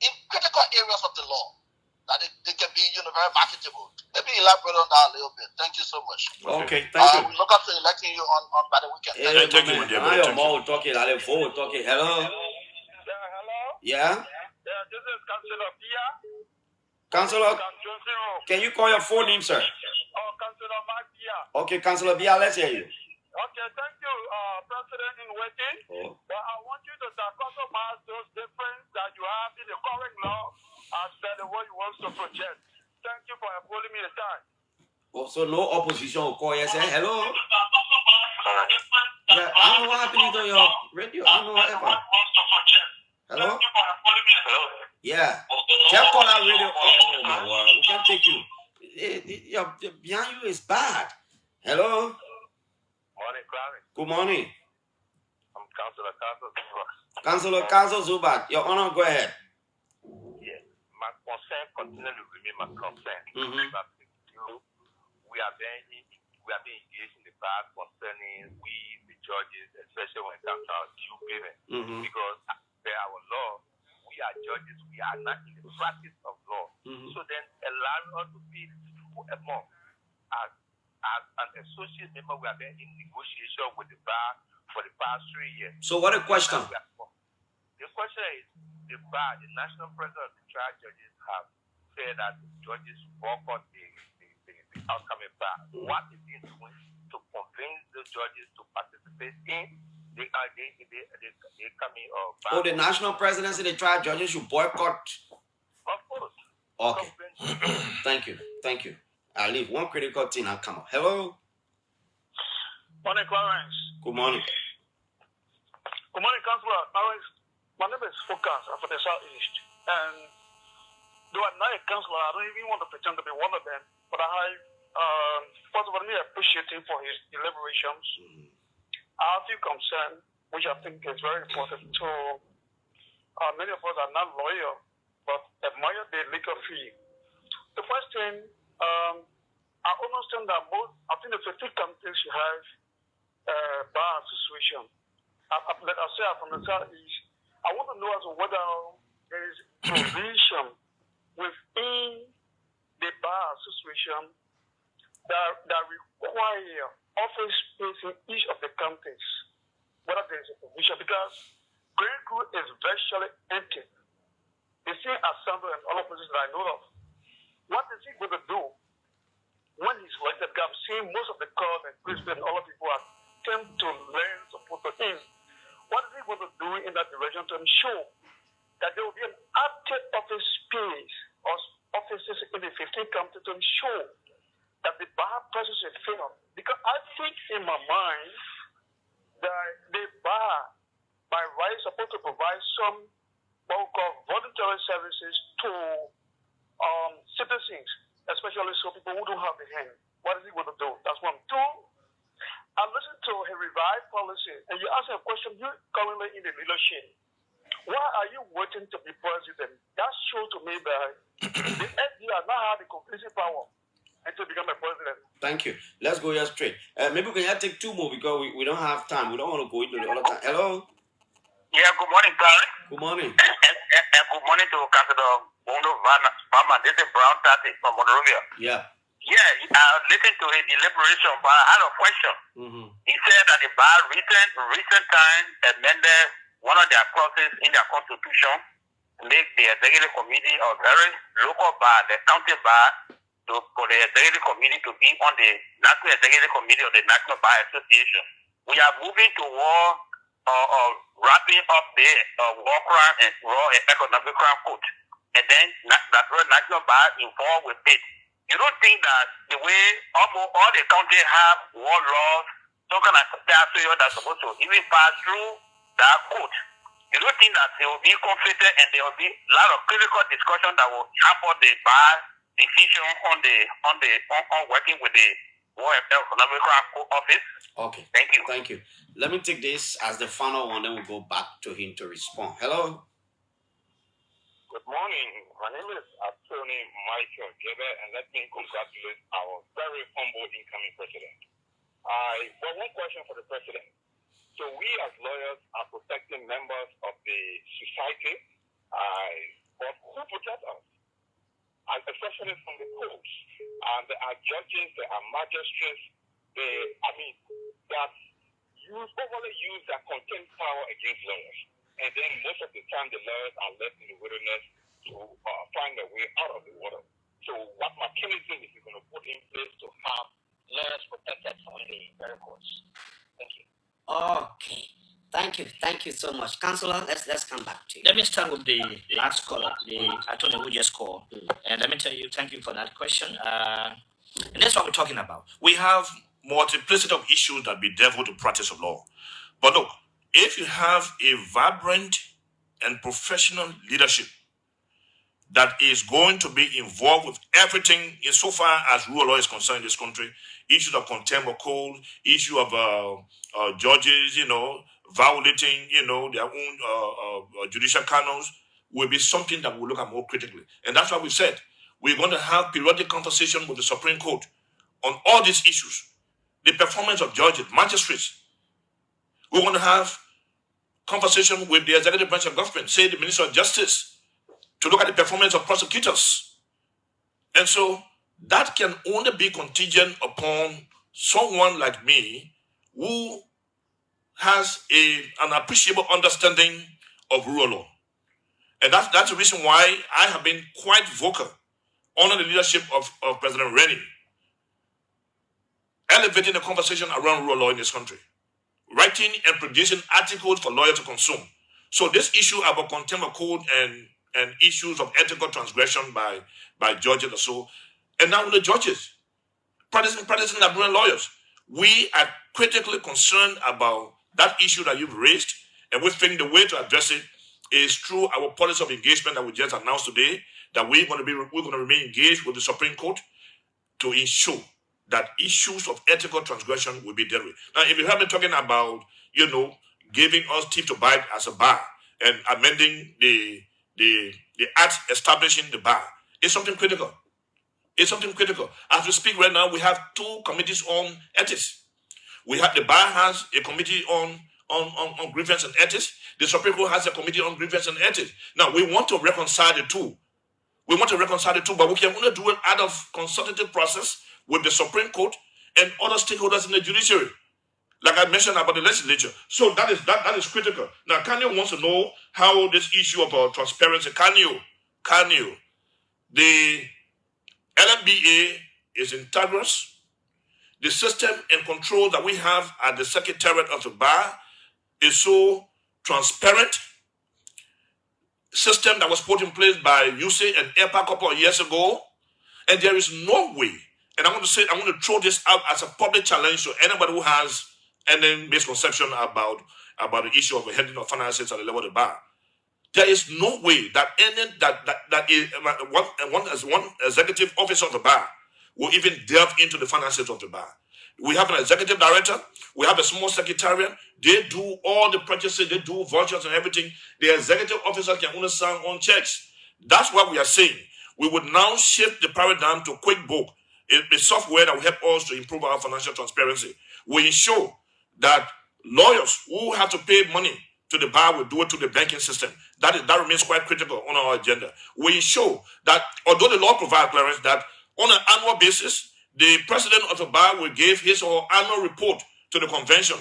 in critical areas of the law that they can be, very marketable. Maybe elaborate on that a little bit. Thank you so much. Okay, thank you. We look up to electing you on by the weekend. Thank you, my dear. I am more talking. I am forward talking. Hello. Hello? Yeah. Yeah, this is Councilor Pia. Councilor, can you call your full name, sir? Oh, Councilor Mark Pia. Okay, Councilor Bia, let's hear you. Okay, thank you, President in waiting. Oh. But I want you to customize those differences that you have in the current law as per the way you want to project. Thank you for holding me the time. Oh, so no opposition will call you and say, hello? Yeah, I don't know what happened to your radio. I don't know what happened. Hello? Yeah. Just call that radio. Oh, my word. We can't take you. Behind you is bad. Hello? Morning, Clarence. Good morning. I'm Councilor Carlos Zubat. Councilor Carlos Zubat. Your Honor, go ahead. Yes. My concern continues to remain my concern. Mm-hmm. We are being engaged in the past concerning the judges, especially when it comes to our due payment. Mm-hmm. Because by our law, we are judges. We are not in the practice of law. Mm-hmm. So then allowing us to pay a month as an associate member, we have been in negotiation with the bar for the past 3 years. So what a question? The question is, the bar, the national president of the trial judges have said that the judges boycott the outcoming bar. What is he doing to convince the judges to participate in the coming bar? Oh, the national presidency, the trial judges should boycott. Of course. Okay. Thank you. I'll leave one critical thing. I'll come up. Hello? Morning, Clarence. Good morning. Good morning, Councillor. Clarence, my name is Focus. I'm from the Southeast. And though I'm not a councillor, I don't even want to pretend to be one of them. But first of all, I appreciate him for his deliberations. I have a few concerns, which I think is very important to many of us are not loyal, but admire the legal fee. The first thing, I understand that I think the 50 countries you have bar association. Like I said, from the Southeast, I want to know as to whether there is provision within the bar association that require office space in each of the countries, whether there is a provision, because Great Group is virtually empty. The same assembly and all of places that I know of. What is he going to do when he's elected? I'm seeing most of the calls and Christian and all of people attempt to learn support to him. What is he going to do in that direction to ensure that there will be an active office space or offices in the 15 countries to ensure that the bar process is fair? Because I think in my mind that the bar, by right, is supposed to provide some what we call voluntary services to citizens, especially so people who don't have the hand. What is he going to do? That's one. Two, I listened to a revised policy, and you asked a question. You're currently in the leadership. Why are you waiting to be president? That shows to me that the FDR now have the conclusive power and to become a president. Thank you. Let's go here straight. Maybe we can take two more because we don't have time. We don't want to go into the other time. Hello? Yeah, good morning, Gary. Good morning. And good morning to Councilor Bondo Farmer. This is Brown Tati from Monrovia. Yeah. Yeah, I listened to his deliberation, but I had a question. He said that the bar recent time amended one of their clauses in their constitution to make the executive committee of very local bar, the county bar, for the executive committee to be on the national executive committee of the National Bar Association. We are moving toward wrapping up the war crime and raw and economic crime code, and then that national bar involved with it. You don't think that the way almost all the counties have war laws, some kind of statute that's supposed to even pass through that code, you don't think that they will be conflicted and there will be a lot of critical discussion that will hamper the bar decision on working with the War and Economic Crime Office? Okay. Thank you. Thank you. Let me take this as the final one, then we'll go back to him to respond. Hello? Good morning. My name is Attorney Michael Gebe, and let me congratulate our very humble incoming president. Well, one question for the president. So we as lawyers are protecting members of the society, but who protects us? And especially from the courts. And there are judges, there are magistrates, that overly use their contempt power against lawyers. And then most of the time the lawyers are left in the wilderness to find their way out of the water. So what mechanism is he going to put in place to have lawyers protected from the very courts? Thank you. Okay. Thank you so much. Councillor, let's come back to you. Let me start with the last caller, the attorney who just called. And let me tell you, thank you for that question. And that's what we're talking about. We have multiplicity of issues that be dealt with the practice of law. But look, if you have a vibrant and professional leadership that is going to be involved with everything insofar as rule of law is concerned in this country, issues of contempt of court, issue of judges, violating, their own judicial canons, will be something that we'll look at more critically. And that's why we said we're going to have periodic conversation with the Supreme Court on all these issues. The performance of judges, magistrates. We're going to have conversation with the executive branch of government, say the Minister of Justice, to look at the performance of prosecutors. And so that can only be contingent upon someone like me who has an appreciable understanding of rule of law. And that's the reason why I have been quite vocal under the leadership of President Rennie, elevating the conversation around rule of law in this country, writing and producing articles for lawyers to consume. So this issue about contempt of court and issues of ethical transgression by judges or so, and now with the judges, practicing Labradorian lawyers, We are critically concerned about that issue that you've raised, and we think the way to address it is through our policy of engagement that we just announced today, that we're going to remain engaged with the Supreme Court to ensure that issues of ethical transgression will be dealt with. Now, if you have been talking about, giving us teeth to bite as a bar and amending the act establishing the bar, it's something critical. It's something critical. As we speak right now, we have 2 committees on ethics. The bar has a committee on grievance and ethics. The Supreme Court has a committee on grievance and ethics. Now, we want to reconcile the two. But we can only do it out of consultative process with the Supreme Court and other stakeholders in the judiciary, like I mentioned about the legislature. So that is critical. Now, Kanyo wants to know how this issue about transparency. Kanyo, the LMBA is integrous. The system and control that we have at the Secretariat of the Bar is so transparent. System that was put in place by USE and EPA a couple of years ago, and there is no way. And I'm going to throw this out as a public challenge to anybody who has any misconception about the issue of the handling of finances at the level of the bar. There is no way that one executive officer of the bar will even delve into the finances of the bar. We have an executive director. We have a small secretariat. They do all the purchases. They do vouchers and everything. The executive officer can only sign on checks. That's what we are saying. We would now shift the paradigm to QuickBook, a software that will help us to improve our financial transparency. We ensure that lawyers who have to pay money to the bar will do it to the banking system. That remains quite critical on our agenda. We ensure that, although the law provides clearance, that on an annual basis, the president of the bar will give his or her annual report to the convention.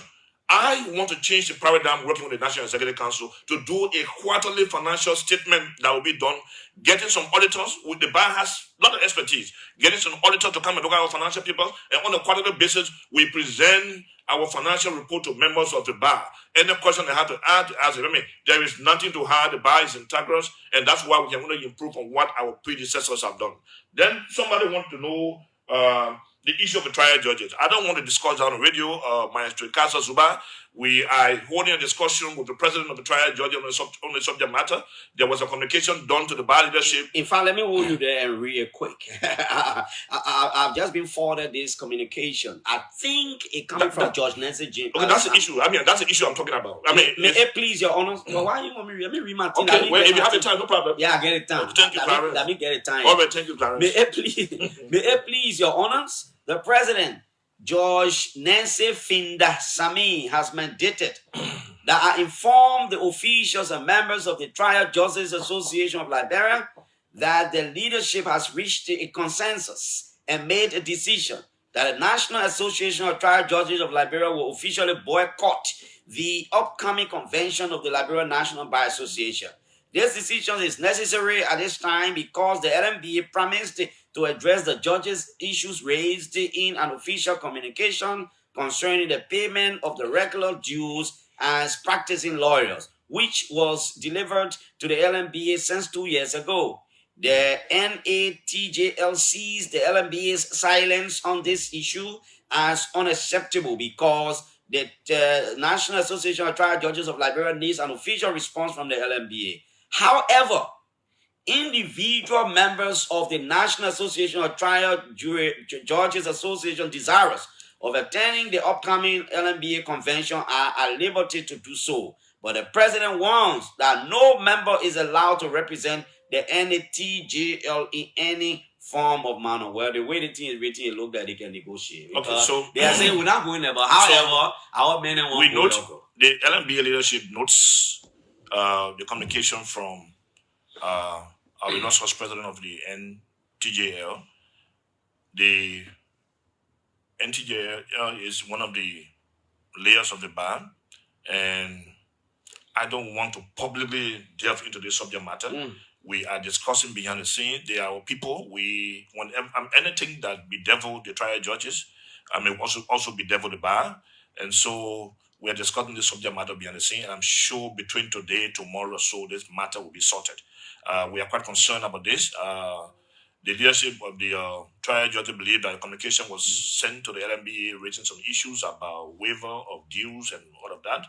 I want to change the paradigm working with the National Executive Council to do a quarterly financial statement that will be done, getting some auditors. The bar has a lot of expertise, getting some auditors to come and look at our financial people, and on a quarterly basis, we present our financial report to members of the bar. Any question they have to add, there is nothing to hide. The bar is integrous, and that's why we can only improve on what our predecessors have done. Then somebody wants to know the issue of the trial judges. I don't want to discuss that on the radio. Maestro Casa Zuba, we are holding a discussion with the president of the trial judges on the subject matter. There was a communication done to the bar leadership. In fact, let me hold you there real quick. I've just been forwarded this communication. I think it coming from Judge Nancy James. Okay, that's the issue. That's the issue I'm talking about. May it please your honor. Well, why you want me? Let me read my thing. Okay, well, if you have the time, no problem. Yeah, I get it time. Thank you, Clarence. Let me get it time. All right, thank you, Clarence. May it please your honors. The president, George Nancy Finda Sami, has mandated that I inform the officials and members of the Trial Justice Association of Liberia that the leadership has reached a consensus and made a decision that the National Association of Trial Judges of Liberia will officially boycott the upcoming convention of the Liberia National Bar Association. This decision is necessary at this time because the LMBA promised to address the judges' issues raised in an official communication concerning the payment of the regular dues as practicing lawyers, which was delivered to the LMBA since 2 years ago. The NATJL sees the LMBA's silence on this issue as unacceptable because the National Association of Trial Judges of Liberia needs an official response from the LMBA. However, individual members of the National Association of Trial Judges Association desirous of attending the upcoming LMBA convention are at liberty to do so. But the president warns that no member is allowed to represent the NATJL in any form of manner. Well, the way the thing is written, it looks like they can negotiate. Okay, so they are saying we're not going there, but however, our men and we note the LMBA leadership notes the communication from our illustrious president of the NTJL. The NTJL is one of the layers of the bar, and I don't want to publicly delve into this subject matter. We are discussing behind the scenes. They are our people. We want anything that bedevil the trial judges. I mean, also bedevil the bar, and so we are discussing this subject matter behind the scene, and I'm sure between today, tomorrow or so, this matter will be sorted. We are quite concerned about this. The leadership of the trial judge believed that communication was sent to the LMBA raising some issues about waiver of dues and all of that.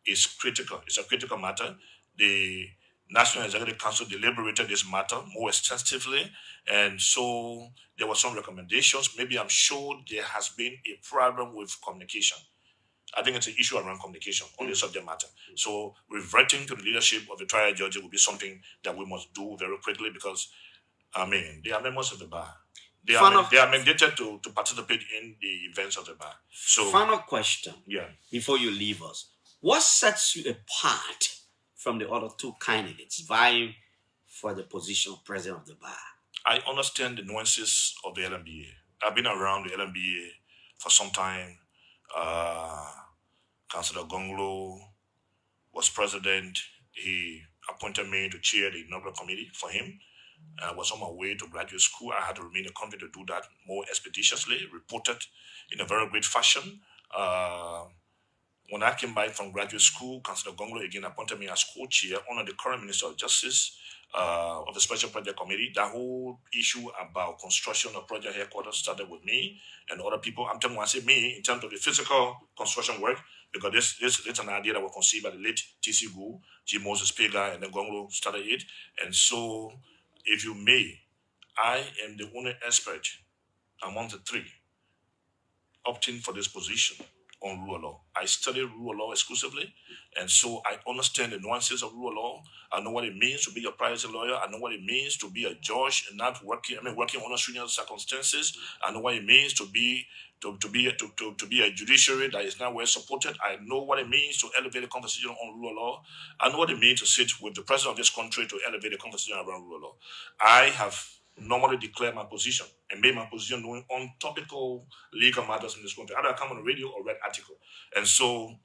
Is critical. It's a critical matter. The National Executive Council deliberated this matter more extensively, and so there were some recommendations. Maybe I'm sure there has been a problem with communication. I think it's an issue around communication on the subject matter. So reverting to the leadership of the trial judge will be something that we must do very quickly because, I mean, they are members of the bar. They are mandated to participate in the events of the bar. So, final question. Yeah. Before you leave us, what sets you apart from the other two candidates vying for the position of president of the bar? I understand the nuances of the LMBA. I've been around the LMBA for some time. Councillor Gonglo was president. He appointed me to chair the inaugural committee for him. I was on my way to graduate school. I had to remain in the country to do that more expeditiously, reported in a very great fashion. When I came back from graduate school, Councillor Gonglo again appointed me as co-chair under the current Minister of Justice of the Special Project Committee. That whole issue about construction of project headquarters started with me and other people. I'm telling you, when I say me, in terms of the physical construction work, because this is an idea that was conceived by the late T.C. Gu, G. Moses Pega, and then Gonglo started it. And so, if you may, I am the only expert among the three opting for this position on rule of law. I study rule of law exclusively, and so I understand the nuances of rule of law. I know what it means to be a privacy lawyer. I know what it means to be a judge and not working under stringent circumstances. I know what it means to be a judiciary that is not well supported. I know what it means to elevate the conversation on rule of law. I know what it means to sit with the president of this country to elevate the conversation around rule of law. I have normally declare my position and made my position known on topical legal matters in this country. Either I come on the radio or read article. And so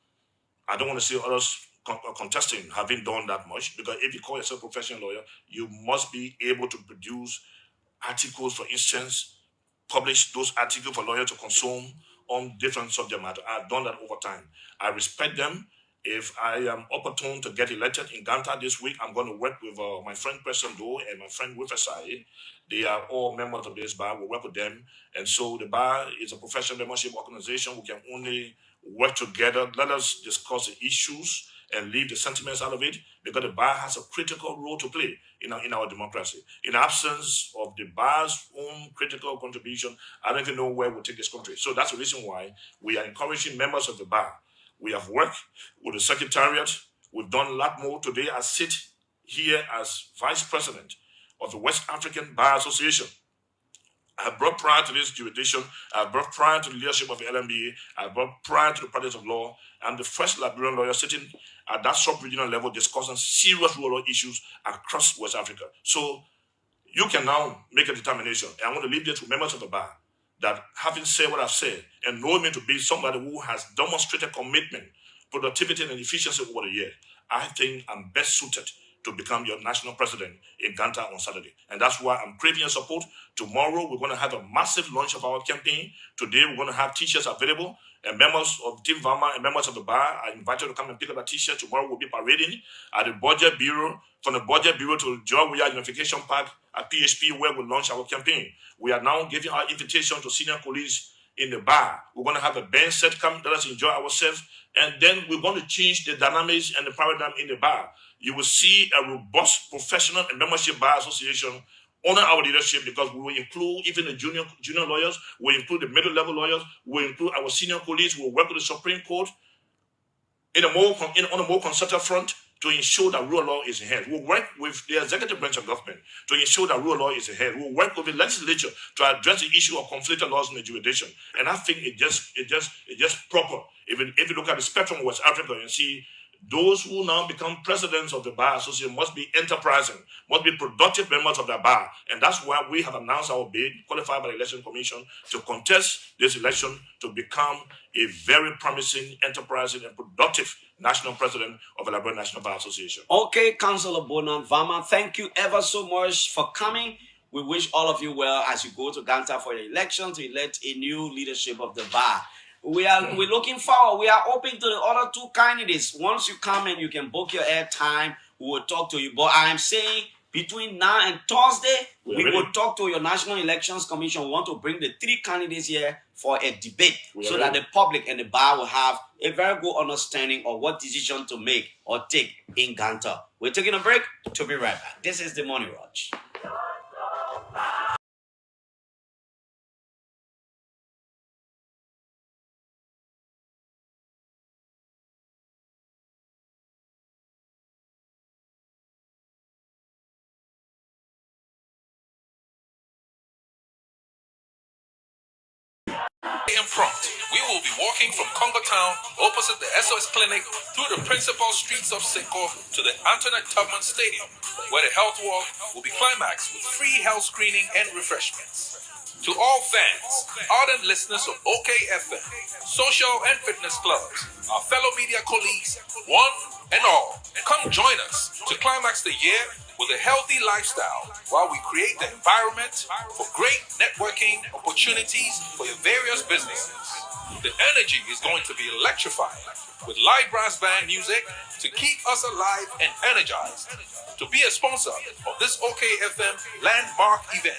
I don't want to see others contesting having done that much, because if you call yourself a professional lawyer, you must be able to produce articles, for instance, publish those articles for lawyers to consume on different subject matter. I've done that over time. I respect them. If I am opportune to get elected in Ganta this week, I'm going to work with my friend President Doe and my friend Wifasai. They are all members of this bar. We'll work with them. And so the bar is a professional membership organization. We can only work together. Let us discuss the issues and leave the sentiments out of it, because the bar has a critical role to play in our democracy. In absence of the bar's own critical contribution, I don't even know where we'll take this country. So that's the reason why we are encouraging members of the bar. We have worked with the Secretariat. We've done a lot more. Today, I sit here as Vice President of the West African Bar Association. I brought prior to this jurisdiction, I brought prior to the leadership of the LMBA, I brought prior to the practice of law. I'm the first Liberian lawyer sitting at that sub-regional level discussing serious rule of law issues across West Africa. So you can now make a determination. And I want to leave this to members of the bar, that having said what I've said and knowing me to be somebody who has demonstrated commitment, productivity, and efficiency over the years, I think I'm best suited to become your national president in Ganta on Saturday. And that's why I'm craving your support. Tomorrow, we're going to have a massive launch of our campaign. Today, we're going to have t-shirts available, and members of Team Vama and members of the bar are invited to come and pick up a t-shirt. Tomorrow, we'll be parading at the Budget Bureau, from the Budget Bureau to Joy Weah Unification Park at PHP, where we launch our campaign. We are now giving our invitation to senior colleagues in the bar. We're going to have a band set come, let us enjoy ourselves, and then we're going to change the dynamics and the paradigm in the bar. You will see a robust professional and membership bar association under our leadership, because we will include even the junior lawyers, we will include the middle level lawyers, we will include our senior colleagues, we will work with the Supreme Court on a more concerted front to ensure that rule of law is ahead. We'll work with the executive branch of government to ensure that rule of law is ahead. We'll work with the legislature to address the issue of conflicted laws in the jurisdiction. And I think it's just proper. If you look at the spectrum of West Africa and see those who now become presidents of the bar association must be enterprising, must be productive members of the bar. And that's why we have announced our bid, qualified by the Election Commission, to contest this election to become a very promising, enterprising, and productive national president of the Liberian National Bar Association. Okay, Councillor Bonan Vama, thank you ever so much for coming. We wish all of you well as you go to Ganta for the election to elect a new leadership of the bar. We're looking forward. We are open to the other two candidates. Once you come and you can book your airtime, we will talk to you. But I'm saying Between now and Thursday, we ready. will talk to your National Elections Commission. We want to bring the 3 candidates here for a debate so that the public and the bar will have a very good understanding of what decision to make or take in Ganta. We're taking a break to be right back. This is the Morning Rush. Prompt. We will be walking from Congo Town, opposite the SOS Clinic, through the principal streets of Seko to the Antoinette Tubman Stadium, where the health walk will be climaxed with free health screening and refreshments. To all fans, ardent listeners of OKFM, social and fitness clubs, our fellow media colleagues, one and all, come join us to climax the year with a healthy lifestyle while we create the environment for great networking opportunities for your various businesses. The energy is going to be electrifying with live brass band music to keep us alive and energized. To be a sponsor of this OKFM landmark event,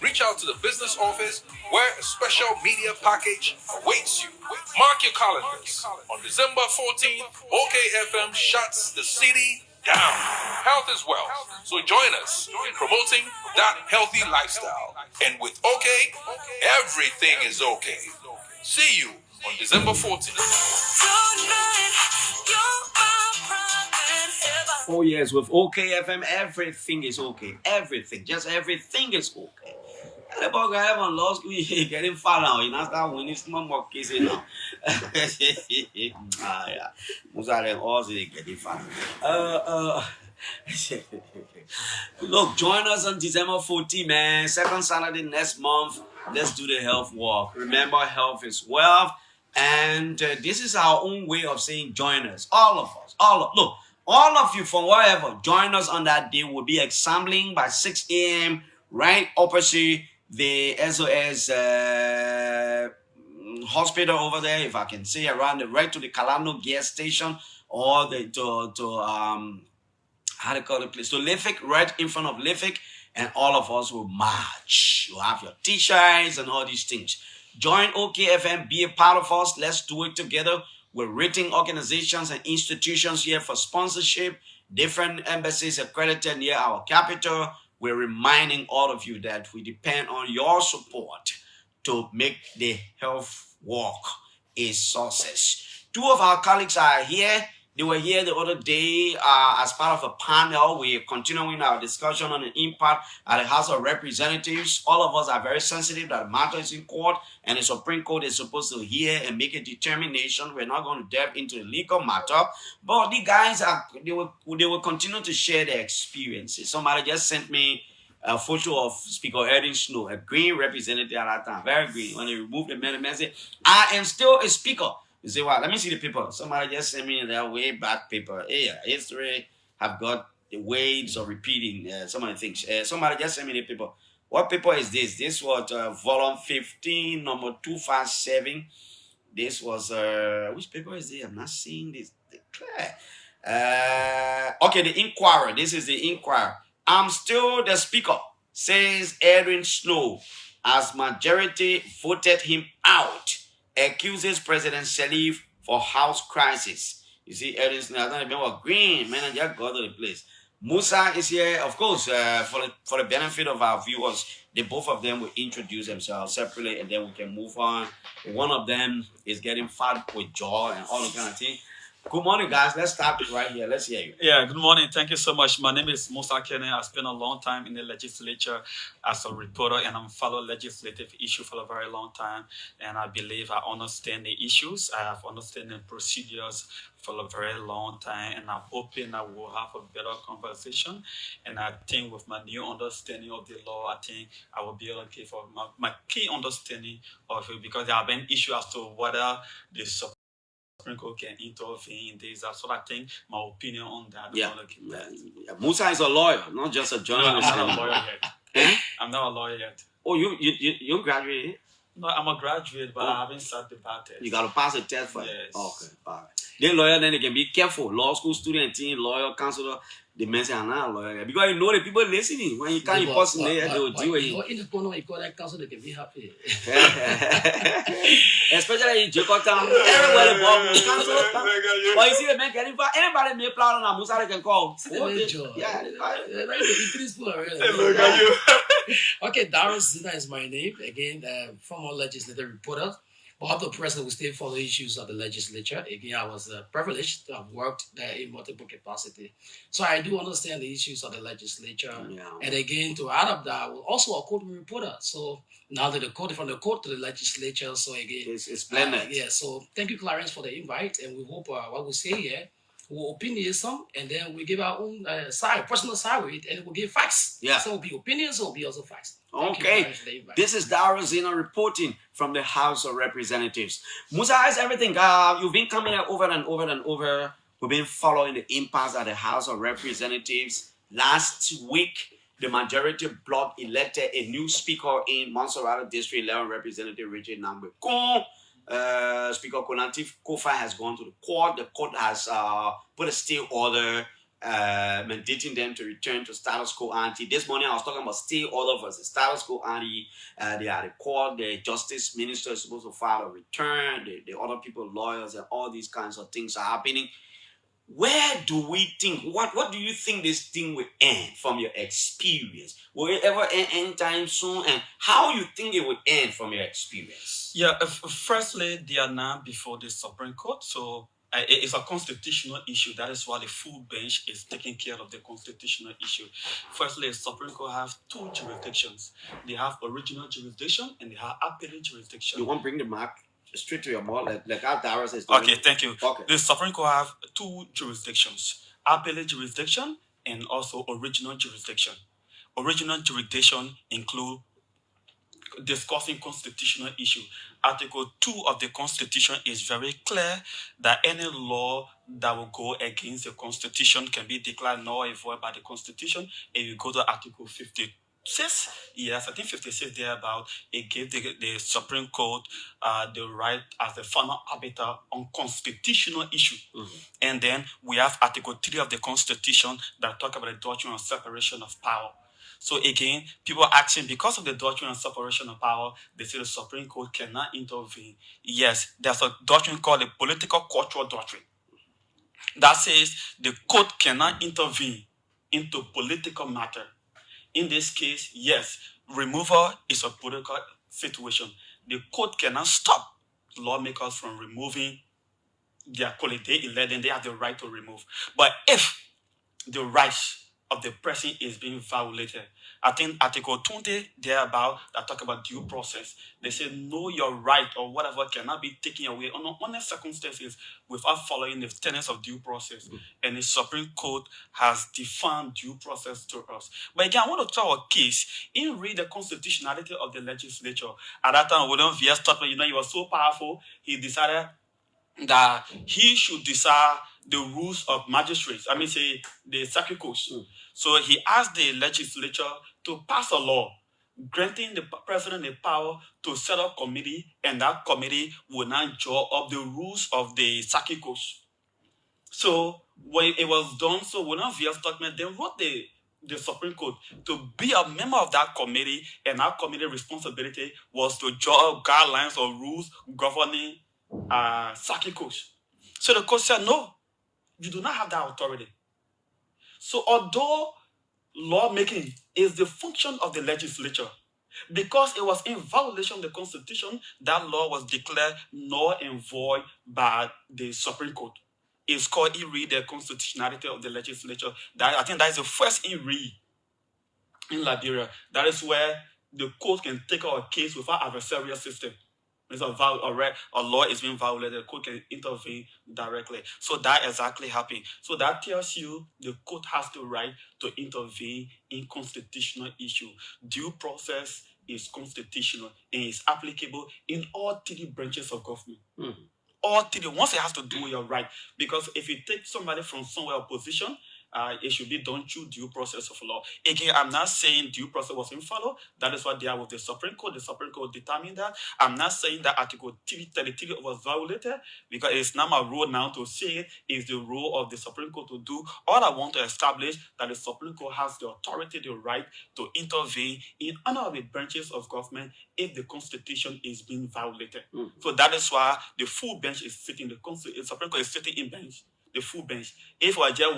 reach out to the business office where a special media package awaits you. Mark your calendars. On December 14th, OKFM shuts the city down. Health is wealth. So join us in promoting that healthy lifestyle. And with OK, everything is okay. See you on December 14th. Oh yes, with OKFM, everything is okay. Everything, just everything is okay. The boy guy haven't lost, we getting far now. You know, start winning some more cases now. Yeah, most of them all they getting far. Look, join us on December 14th, man. Second Saturday next month. Let's do the health walk. Remember, health is wealth, and this is our own way of saying join us. All of us, look. All of you from wherever, join us on that day. We'll be assembling by 6 a.m. right opposite the SOS hospital over there, if I can say, around the right to the Kalano gas station or the how do you call the place? So Lefik, right in front of Lefik, and all of us will march. You'll have your t-shirts and all these things. Join OKFM, be a part of us. Let's do it together. We're rating organizations and institutions here for sponsorship, different embassies accredited near our capital. We're reminding all of you that we depend on your support to make the health walk a success. 2 of our colleagues are here. They were here the other day as part of a panel. We're continuing our discussion on the impact at the House of Representatives. All of us are very sensitive that the matter is in court and the Supreme Court is supposed to hear and make a determination. We're not going to delve into the legal matter, but the guys they will continue to share their experiences. Somebody just sent me a photo of Speaker Edwin Snow, a green representative at that time, very green. When they removed the message, I am still a speaker. You say, well, let me see the paper. Somebody just sent me their way back paper. Yeah, history have got the ways of repeating some of the things. Somebody just sent me the paper. What paper is this? This was volume 15, number 257. This was, which paper is this? I'm not seeing this. Okay, the Inquirer. This is the Inquirer. I'm still the speaker, says Edwin Snow, as majority voted him out. Accuses President Sirleaf for house crisis. You see, Edwin Snow, I don't even know green, man, I just got to the place. Musa is here, of course, for the benefit of our viewers. The both of them will introduce themselves separately, and then we can move on. One of them is getting fat with jaw and all that kind of thing. Good morning, guys. Let's start right here. Let's hear you. Yeah, good morning. Thank you so much. My name is Musa Kene. I spent a long time in the legislature as a reporter, and I'm following legislative issue for a very long time. And I believe I understand the issues. I have understand the procedures for a very long time, and I'm hoping I will have a better conversation. And I think with my new understanding of the law, I think I will be able to give my key understanding of it, because there have been issues as to whether the Supreme Court can intervene in this. So I think my opinion on that. Yeah. Musa is a lawyer, not just a journalist. No, I'm not a lawyer yet. I'm not a lawyer yet. Oh, you graduated? No, I'm a graduate, but I haven't sat the bar test. You got to pass the test for it? Yes. Okay, all right. Then lawyer, then they can be careful. Law school student, teen, lawyer, counselor, the men say, I'm not a lawyer. Because you know the people listening. When you can't impersonate, they will deal with you. In the corner, you call that counsel, they can be happy. Especially in Jacob Town, everywhere the ball council. But you see the man getting for anybody may plan on a Musa they can call. Yeah, okay, Darren Zina is my name. Again, former legislative reporter. But the president will still follow issues of the legislature. Again, I was privileged to have worked there in multiple capacity. So I do understand the issues of the legislature. Yeah. And again, to add up that, I was also a court reporter. So now that the court, from the court to the legislature, so again. It's blended. Yeah, so thank you, Clarence, for the invite. And we hope what we say here, we'll opinion some, and then we give our own personal side with it, and we'll give facts. Yeah. So it'll be opinions, so it'll be also facts. Okay, this is Darren Zina reporting from the House of Representatives. Musa, how's everything? You've been coming over and over and over. We've been following the impasse at the House of Representatives. Last week, the majority bloc elected a new speaker in Montserrat District 11, Representative Richard Nangbe. Speaker Konatif Kofa has gone to the court. The court has put a stay order mandating them to return to status quo ante. This morning I was talking about stay order versus status quo ante. They are the court, the justice minister is supposed to file a return, the other people, lawyers, and all these kinds of things are happening. Where do we think, what do you think this thing will end from your experience? Will it ever end anytime soon? And how you think it will end from your experience? Yeah, firstly, they are now before the Supreme Court, so it's a constitutional issue. That is why the full bench is taking care of the constitutional issue. Firstly, the Supreme Court have two jurisdictions. They have original jurisdiction and they have appellate jurisdiction. You want to bring the mark straight to your ball, like how Dara says. Okay, thank you. Okay. The Supreme Court have two jurisdictions: appellate jurisdiction and also original jurisdiction. Original jurisdiction include discussing constitutional issue. Article 2 of the Constitution is very clear that any law that will go against the Constitution can be declared null and void by the Constitution. If you go to Article 56, yes, I think 56 there about it gave the Supreme Court the right as the final arbiter on constitutional issue. And then we have Article 3 of the Constitution that talk about the doctrine of separation of power. So again, people are asking, because of the doctrine of separation of power, they say the Supreme Court cannot intervene. Yes, there's a doctrine called the political cultural doctrine that says the court cannot intervene into political matter. In this case, yes, removal is a political situation. The court cannot stop lawmakers from removing their colleague. They elect them, they have the right to remove. But if the rights of the person is being violated, I think Article 20 thereabout that talk about due process. They say know your right or whatever cannot be taken away under circumstances without following the tenets of due process. And the Supreme Court has defined due process to us. But again, I want to tell a case. In read the constitutionality of the legislature. At that time, William V.S. Tubman, he was so powerful, he decided that he should decide the rules of magistrates. I mean, say the circuit courts. So he asked the legislature to pass a law granting the president the power to set up a committee, and that committee will now draw up the rules of the circuit courts. So when it was done, so William V.S. Tubman then wrote the Supreme Court to be a member of that committee, and that committee responsibility was to draw up guidelines or rules governing circuit courts. So the court said, no, you do not have that authority. So although lawmaking is the function of the legislature, because it was in violation of the Constitution, that law was declared null and void by the Supreme Court. It's called in-read the constitutionality of the legislature. That, I think that is the first in-read in Liberia. That is where the court can take out a case without adversarial system. If a law is being violated, the court can intervene directly. So that exactly happened. So that tells you the court has the right to intervene in constitutional issue. Due process is constitutional and is applicable in all three branches of government. All three. Once it has to do with your right. Because if you take somebody from somewhere opposition, it should be done through due process of law. Again, I'm not saying due process wasn't followed. That is what they are with the Supreme Court. The Supreme Court determined that. I'm not saying that Article 333 was violated, because it's not my role now to say it's the role of the Supreme Court to do. All I want to establish that the Supreme Court has the authority, the right to intervene in any of the branches of government if the Constitution is being violated. So that is why the full bench is sitting, the Supreme Court is sitting in bench, the full bench. If I just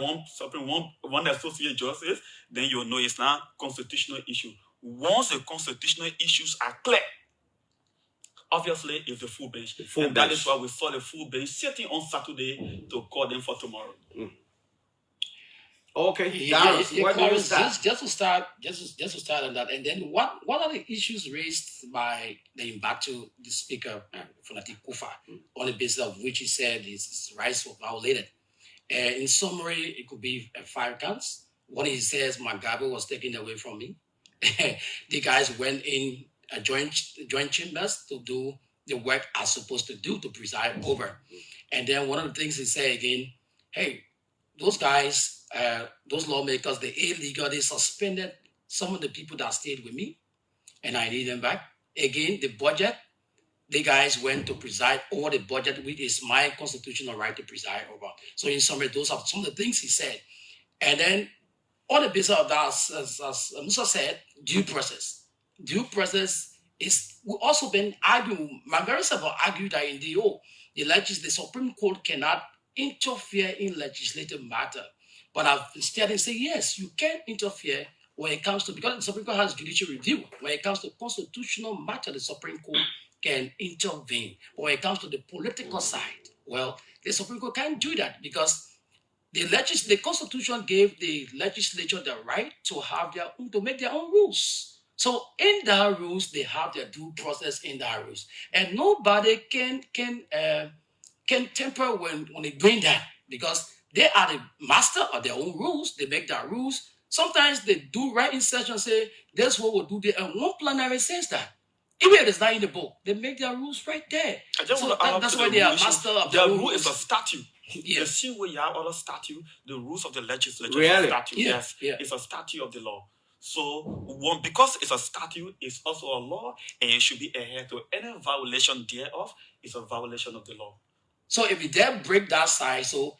one associate justice, then you know it's not constitutional issue. Once the constitutional issues are clear, obviously it's the full bench. That is why we saw the full bench sitting on Saturday to call them for tomorrow. Okay, what do you start? Just to start on that, and then what are the issues raised by the embattled the speaker, Fonatik Kufa, on the basis of which he said his rights were violated? In summary, it could be 5 counts. One, he says Mugabe was taken away from me. The guys went in joint chambers to do the work I'm supposed to do to preside over. And then one of the things he said again, hey, those guys, those lawmakers, they illegally suspended some of the people that stayed with me, and I need them back. Again, the budget, the guys went to preside over the budget, which is my constitutional right to preside over. So in summary, those are some of the things he said. And then on the basis of that, as Musa said, due process. Due process is, we also been arguing, Mangarisa argued that in the Supreme Court cannot interfere in legislative matter. But I've instead say, yes, you can interfere when it comes to, because the Supreme Court has judicial review. When it comes to constitutional matter, the Supreme Court can intervene. But when it comes to the political side, well, the Supreme Court can't do that, because the Constitution gave the legislature the right to have their own, to make their own rules. So in their rules, they have their due process in their rules, and nobody can temper when they bring that, because they are the master of their own rules. They make their rules. Sometimes they do right in session, say, that's what we'll do there. And one plenary says that. Even if it's not in the book, they make their rules right there. That's why they are master of their rule rules. Is a statute. Yes. The same way you have other statute, the rules of the legislature Really? is a statute. Yeah. Yes, Yeah. it's a statute of the law. So because it's a statute, it's also a law, and it should be adhered to. Any violation thereof is a violation of the law. So if you dare break that side, so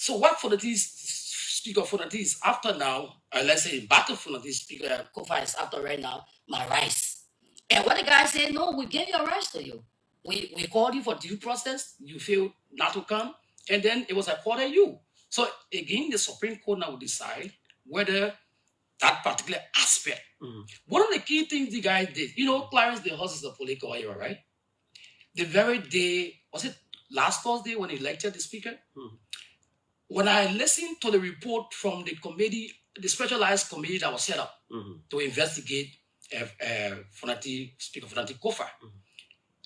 what for Speaker Fonatis after now, let's say battle Fonatis Speaker Kofa is after right now, my rights. And what the guy said, no, we gave your rights to you. We called you for due process, you failed not to come, and then it was accorded you. So again, the Supreme Court now will decide whether that particular aspect. One of the key things the guy did, Clarence DeHuss is a political hero, right? The very day, was it last Thursday when he lectured the speaker? When I listened to the report from the committee, the specialized committee that was set up to investigate Speaker Fonatik Kofa,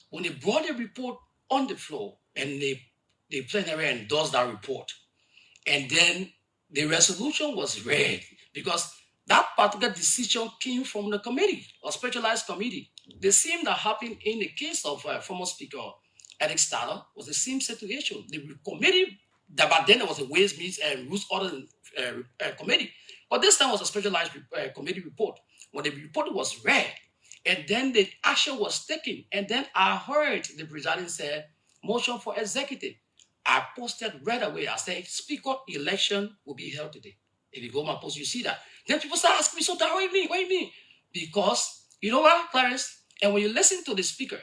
when they brought the report on the floor and the plenary endorsed that report, and then the resolution was read, because that particular decision came from the committee, a specialized committee. The same that happened in the case of former Speaker Eric Starler was the same situation. The committee, back then there was a Ways, Means and Rules Order committee, but this time was a specialized committee report. When the report was read, and then the action was taken, and then I heard the presiding say, motion for executive. I posted right away. I said, Speaker, election will be held today. If you go my post, you see that. Then people start asking me, so what do you mean? What do you mean? Because, you know what, Clarence? And when you listen to the speaker,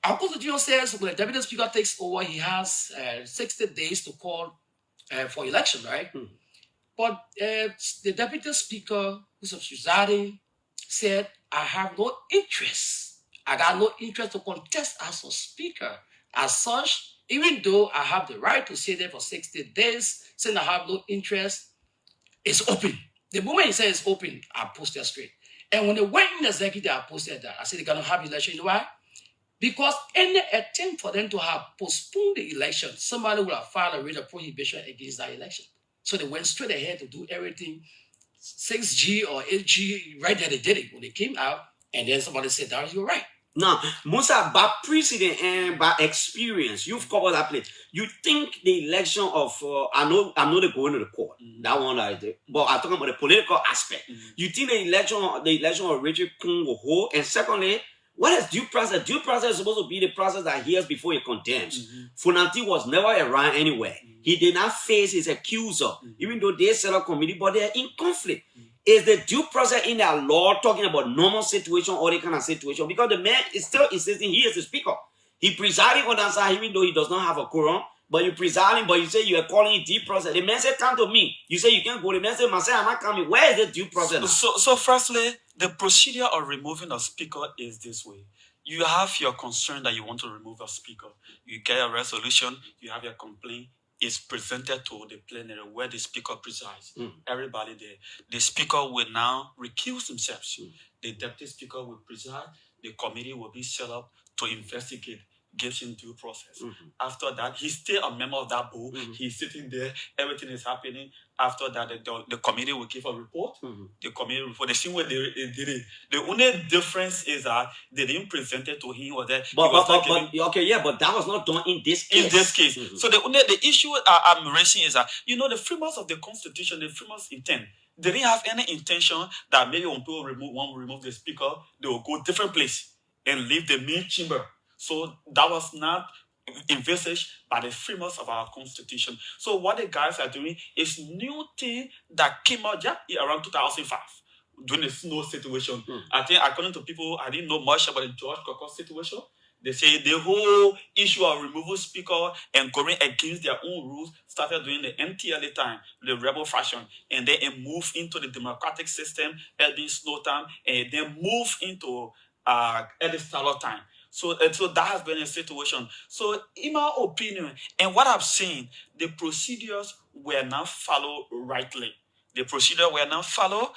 our constitution says when the deputy speaker takes over, he has 60 days to call for election, right? But the deputy speaker who's presiding said, I have no interest. I got no interest to contest as a speaker. As such, even though I have the right to stay there for 60 days, saying I have no interest, it's open. The moment he said it's open, I posted straight. And when they went in the executive, I posted that. I said they're going to have election. You know why? Because any attempt for them to have postponed the election, somebody would have filed a writ of prohibition against that election. So they went straight ahead to do everything 6G or 8G, right there they did it when they came out, and then somebody said, Darius, you're right. Now, Musa, by precedent and by experience, you've covered that place. You think the election of I know they're going to the court. That one right there. But I'm talking about the political aspect. You think the election of Richard Kung will hold? And secondly, what is due process? Due process is supposed to be the process that hears before he condemns. Funanti was never around anywhere. He did not face his accuser, even though they set up committee, but they're in conflict. Is the due process in our law talking about normal situation or the kind of situation? Because the man is still insisting he is the speaker. He presiding on that side, even though he does not have a quorum. But you presiding, but you say you are calling it due process. The man said, come to me. You say you can't go. The man said, Marcel, I'm not coming. Where is the due process? So firstly, the procedure of removing a speaker is this way. You have your concern that you want to remove a speaker. You get a resolution. You have your complaint. Is presented to the plenary where the speaker presides. Everybody there. The speaker will now recuse himself. The deputy speaker will preside. The committee will be set up to investigate, gives him due process. After that, he's still a member of that board. He's sitting there. Everything is happening. After that, the committee will give a report. The committee report, the same way they did it. The only difference is that they didn't present it to him or that. But that was not done in this case. In this case. So the issue I'm raising is that, the framers of the Constitution, the framers' intent, they didn't have any intention that maybe when people remove the speaker, they will go different place and leave the main chamber. So that was not envisaged by the framers of our Constitution. So what the guys are doing is new thing that came out just around 2005 during the snow situation. I think according to people, I didn't know much about the George Cocos situation. They say the whole issue of removal speaker and going against their own rules started during the NTLA time, the rebel faction, and then it moved into the democratic system, Edwin Snow time, and then moved into Eddie Stallo time. So that has been a situation. So in my opinion, and what I've seen, the procedures were not followed rightly. The procedure were not followed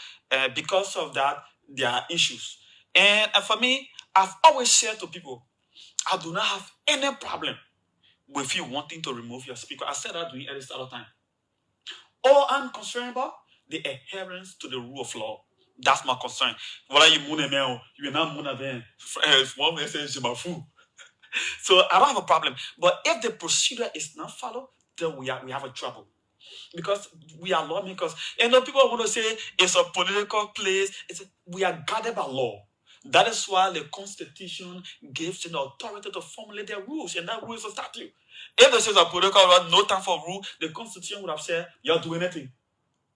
because of that, there are issues. And for me, I've always said to people, I do not have any problem with you wanting to remove your speaker. I said that during Eddie Stallo time. All I'm concerned about, the adherence to the rule of law. That's my concern. Whether you moon now, you are not moon then. One message my fool. So I don't have a problem. But if the procedure is not followed, then we have a trouble. Because we are lawmakers. And people want to say it's a political place. We are guided by law. That is why the Constitution gives an authority to formulate their rules, and that rule is a statute. If they say a political law, no time for rule, the Constitution would have said, you're doing anything.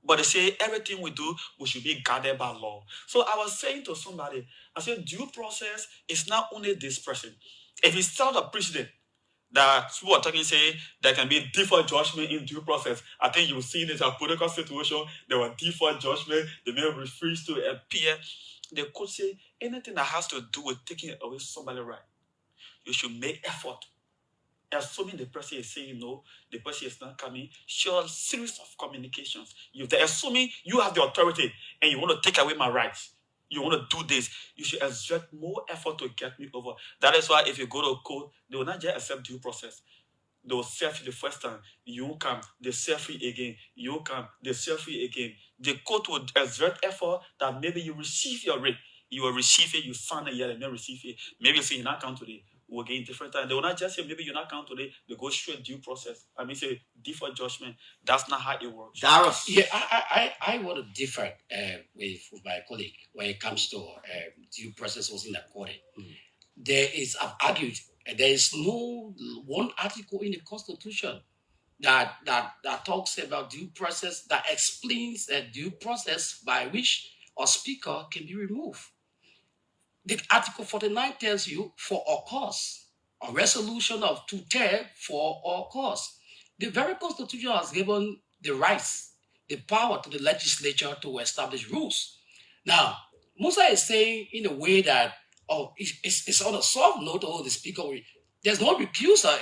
But they say everything we do, we should be guided by law. So I was saying to somebody, I said, due process is not only this person. If it's still the precedent that people are talking, say there can be default judgment in due process. I think you've seen this a political situation. There were default judgment. The man refused to appear. The court say anything that has to do with taking away somebody's right, you should make effort. Assuming the person is saying no, the person is not coming, show a series of communications. Assuming you have the authority and you want to take away my rights, you want to do this, you should exert more effort to get me over. That is why if you go to court, they will not just accept due process. They will serve you the first time, you come, they serve you again, you come, they serve you again. The court will exert effort that maybe you receive your rate. You will receive it, you sign it, yeah, and then receive it. Maybe you say you're not count today. We'll get in different time. They will not just say maybe you're not count today. They go straight due process. I mean, say default judgment. That's not how it works. Yeah, I want to differ with my colleague when it comes to due process wasn't accorded. There is, I've argued, there is no one article in the Constitution that talks about due process, that explains a due process by which a speaker can be removed. The Article 49 tells you for a cause, a resolution of 2/3 for a cause. The very Constitution has given the rights, the power to the legislature to establish rules. Now, Musa is saying in a way that, it's on a soft note, the speaker, there's no recuser.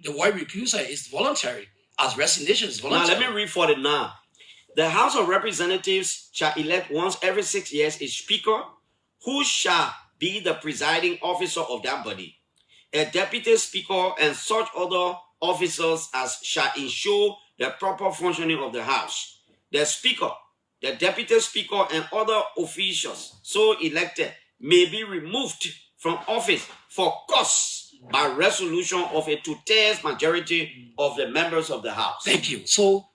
The word recuser is voluntary, as resignation is voluntary. Now, let me read for it now. The House of Representatives shall elect once every 6 years a speaker who shall be the presiding officer of that body, a deputy speaker, and such other officers as shall ensure the proper functioning of the House. The speaker, the deputy speaker, and other officials so elected may be removed from office for cause by resolution of a two-thirds majority of the members of the House. Thank you. So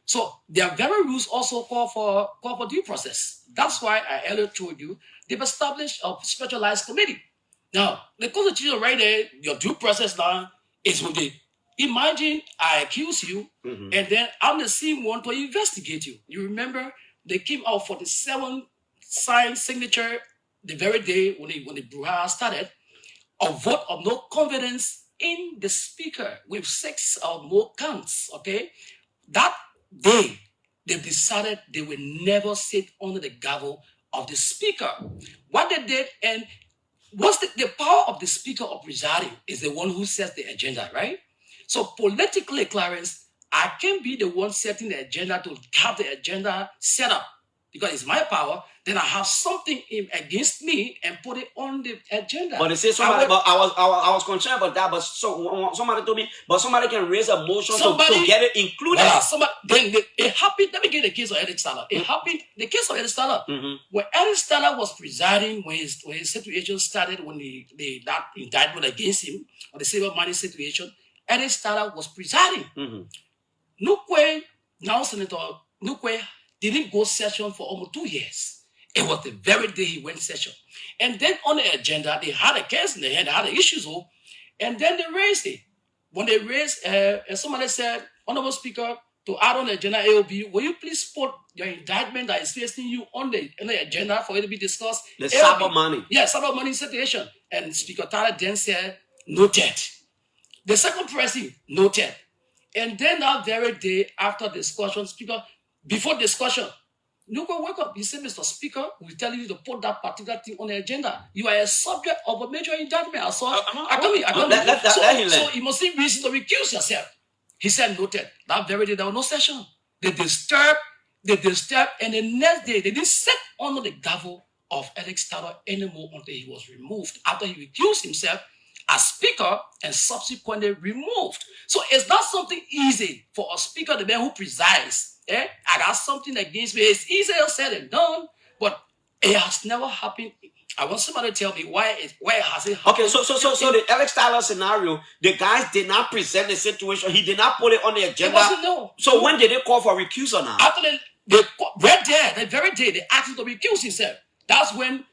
their very rules also call for due process. That's why I earlier told you they've established a specialized committee. Now, the Constitution right there, your due process now is when they imagine I accuse you, and then I'm the same one to investigate you. You remember they came out for the 7 signed signature the very day when the brouhaha started, a vote of no confidence in the speaker with 6 or more counts. Okay, that day they decided they will never sit under the gavel of the speaker. What they did, and what's the power of the speaker of presiding is the one who sets the agenda, right? So politically, Clarence, I can be the one setting the agenda to have the agenda set up because it's my power. Then I have something against me and put it on the agenda. But they say somebody, but I was concerned about that. But somebody told me, but somebody can raise a motion to get it included. Then it happened. Let me get the case of Eric Stahler. It happened. The case of Eric Stahler, when Eric Stahler was presiding, when his situation started, when that indictment against him on the silver money situation, Eric Stahler was presiding. Nukwe, now Senator Nukwe, didn't go session for almost 2 years. It was the very day he went session. And then on the agenda, they had a case in the head, they had the issues, and then they raised it. When they raised, somebody said, Honorable Speaker, to add on the agenda AOB, will you please put your indictment that is facing you on the agenda for it to be discussed? The cyber money. Yeah, cyber money situation. And Speaker Tyler then said, noted. The second pressing, noted. And then that very day after discussion, Speaker, before discussion, you go wake up. He said, Mr. Speaker, we tell you to put that particular thing on the agenda. You are a subject of a major indictment. So you must see reason to recuse yourself. He said, noted. That very day, there was no session. They disturbed, and the next day, they didn't sit under the gavel of Eric Stahler anymore until he was removed, after he recused himself as speaker and subsequently removed. So it's not something easy for a speaker, the man who presides. I got something against me. It's easier said than done, but it has never happened. I want somebody to tell me why it hasn't happened. Okay, so the Eric Stahler scenario, the guys did not present the situation. He did not put it on the agenda. So when did they call for recusal now? After they right there, the very day they asked him to recuse himself. That's when.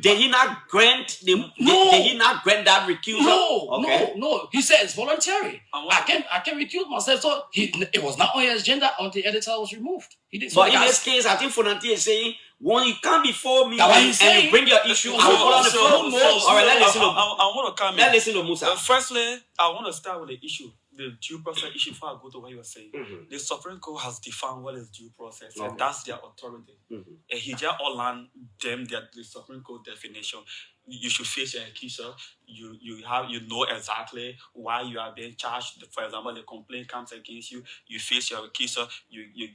Did he not grant Did he not grant that recusal? No. He said it's voluntary. I can recuse myself. So it was not on his agenda until the editor was removed. He didn't. But in this case, I think Fonanti is saying, when you come before me and you bring your issue, I will call on the phone. All right, let's listen to Musa. Firstly, I want to start with the issue. The due process issue before I go to what you were saying. The Supreme Court has defined what is due process, and that's their authority. And he just outlined them the Supreme Court definition. You should face your accuser. You know exactly why you are being charged. For example, the complaint comes against you. You face your accuser. You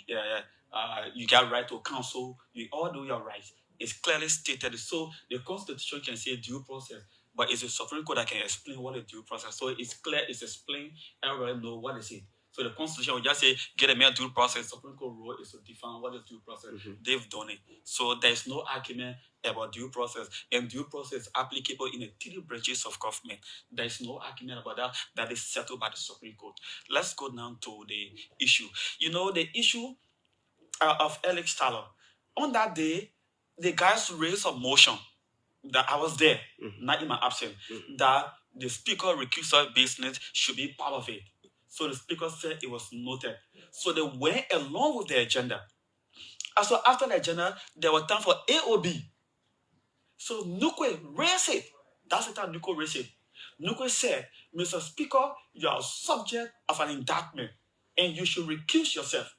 get right to counsel. You all know your rights. It's clearly stated. So the Constitution can say due process. But it's the Supreme Court that can explain what is due process. So it's clear, it's explained, everybody know what is it. So the Constitution will just say, get a mere due process. Supreme Court rule is to define what is due process. They've done it. So there's no argument about due process. And due process is applicable in the 3 branches of government. There's no argument about that. That is settled by the Supreme Court. Let's go now to the issue. You know, the issue of Eric Stahler. On that day, the guys raised a motion that I was there, not in my absence, that the speaker recusal business should be part of it. So the speaker said it was noted. So they went along with the agenda. And so after the agenda, there was time for AOB. So Nukwe raised it. That's the time Nukwe raised it. Nukwe said, Mr. Speaker, you are subject of an indictment and you should recuse yourself.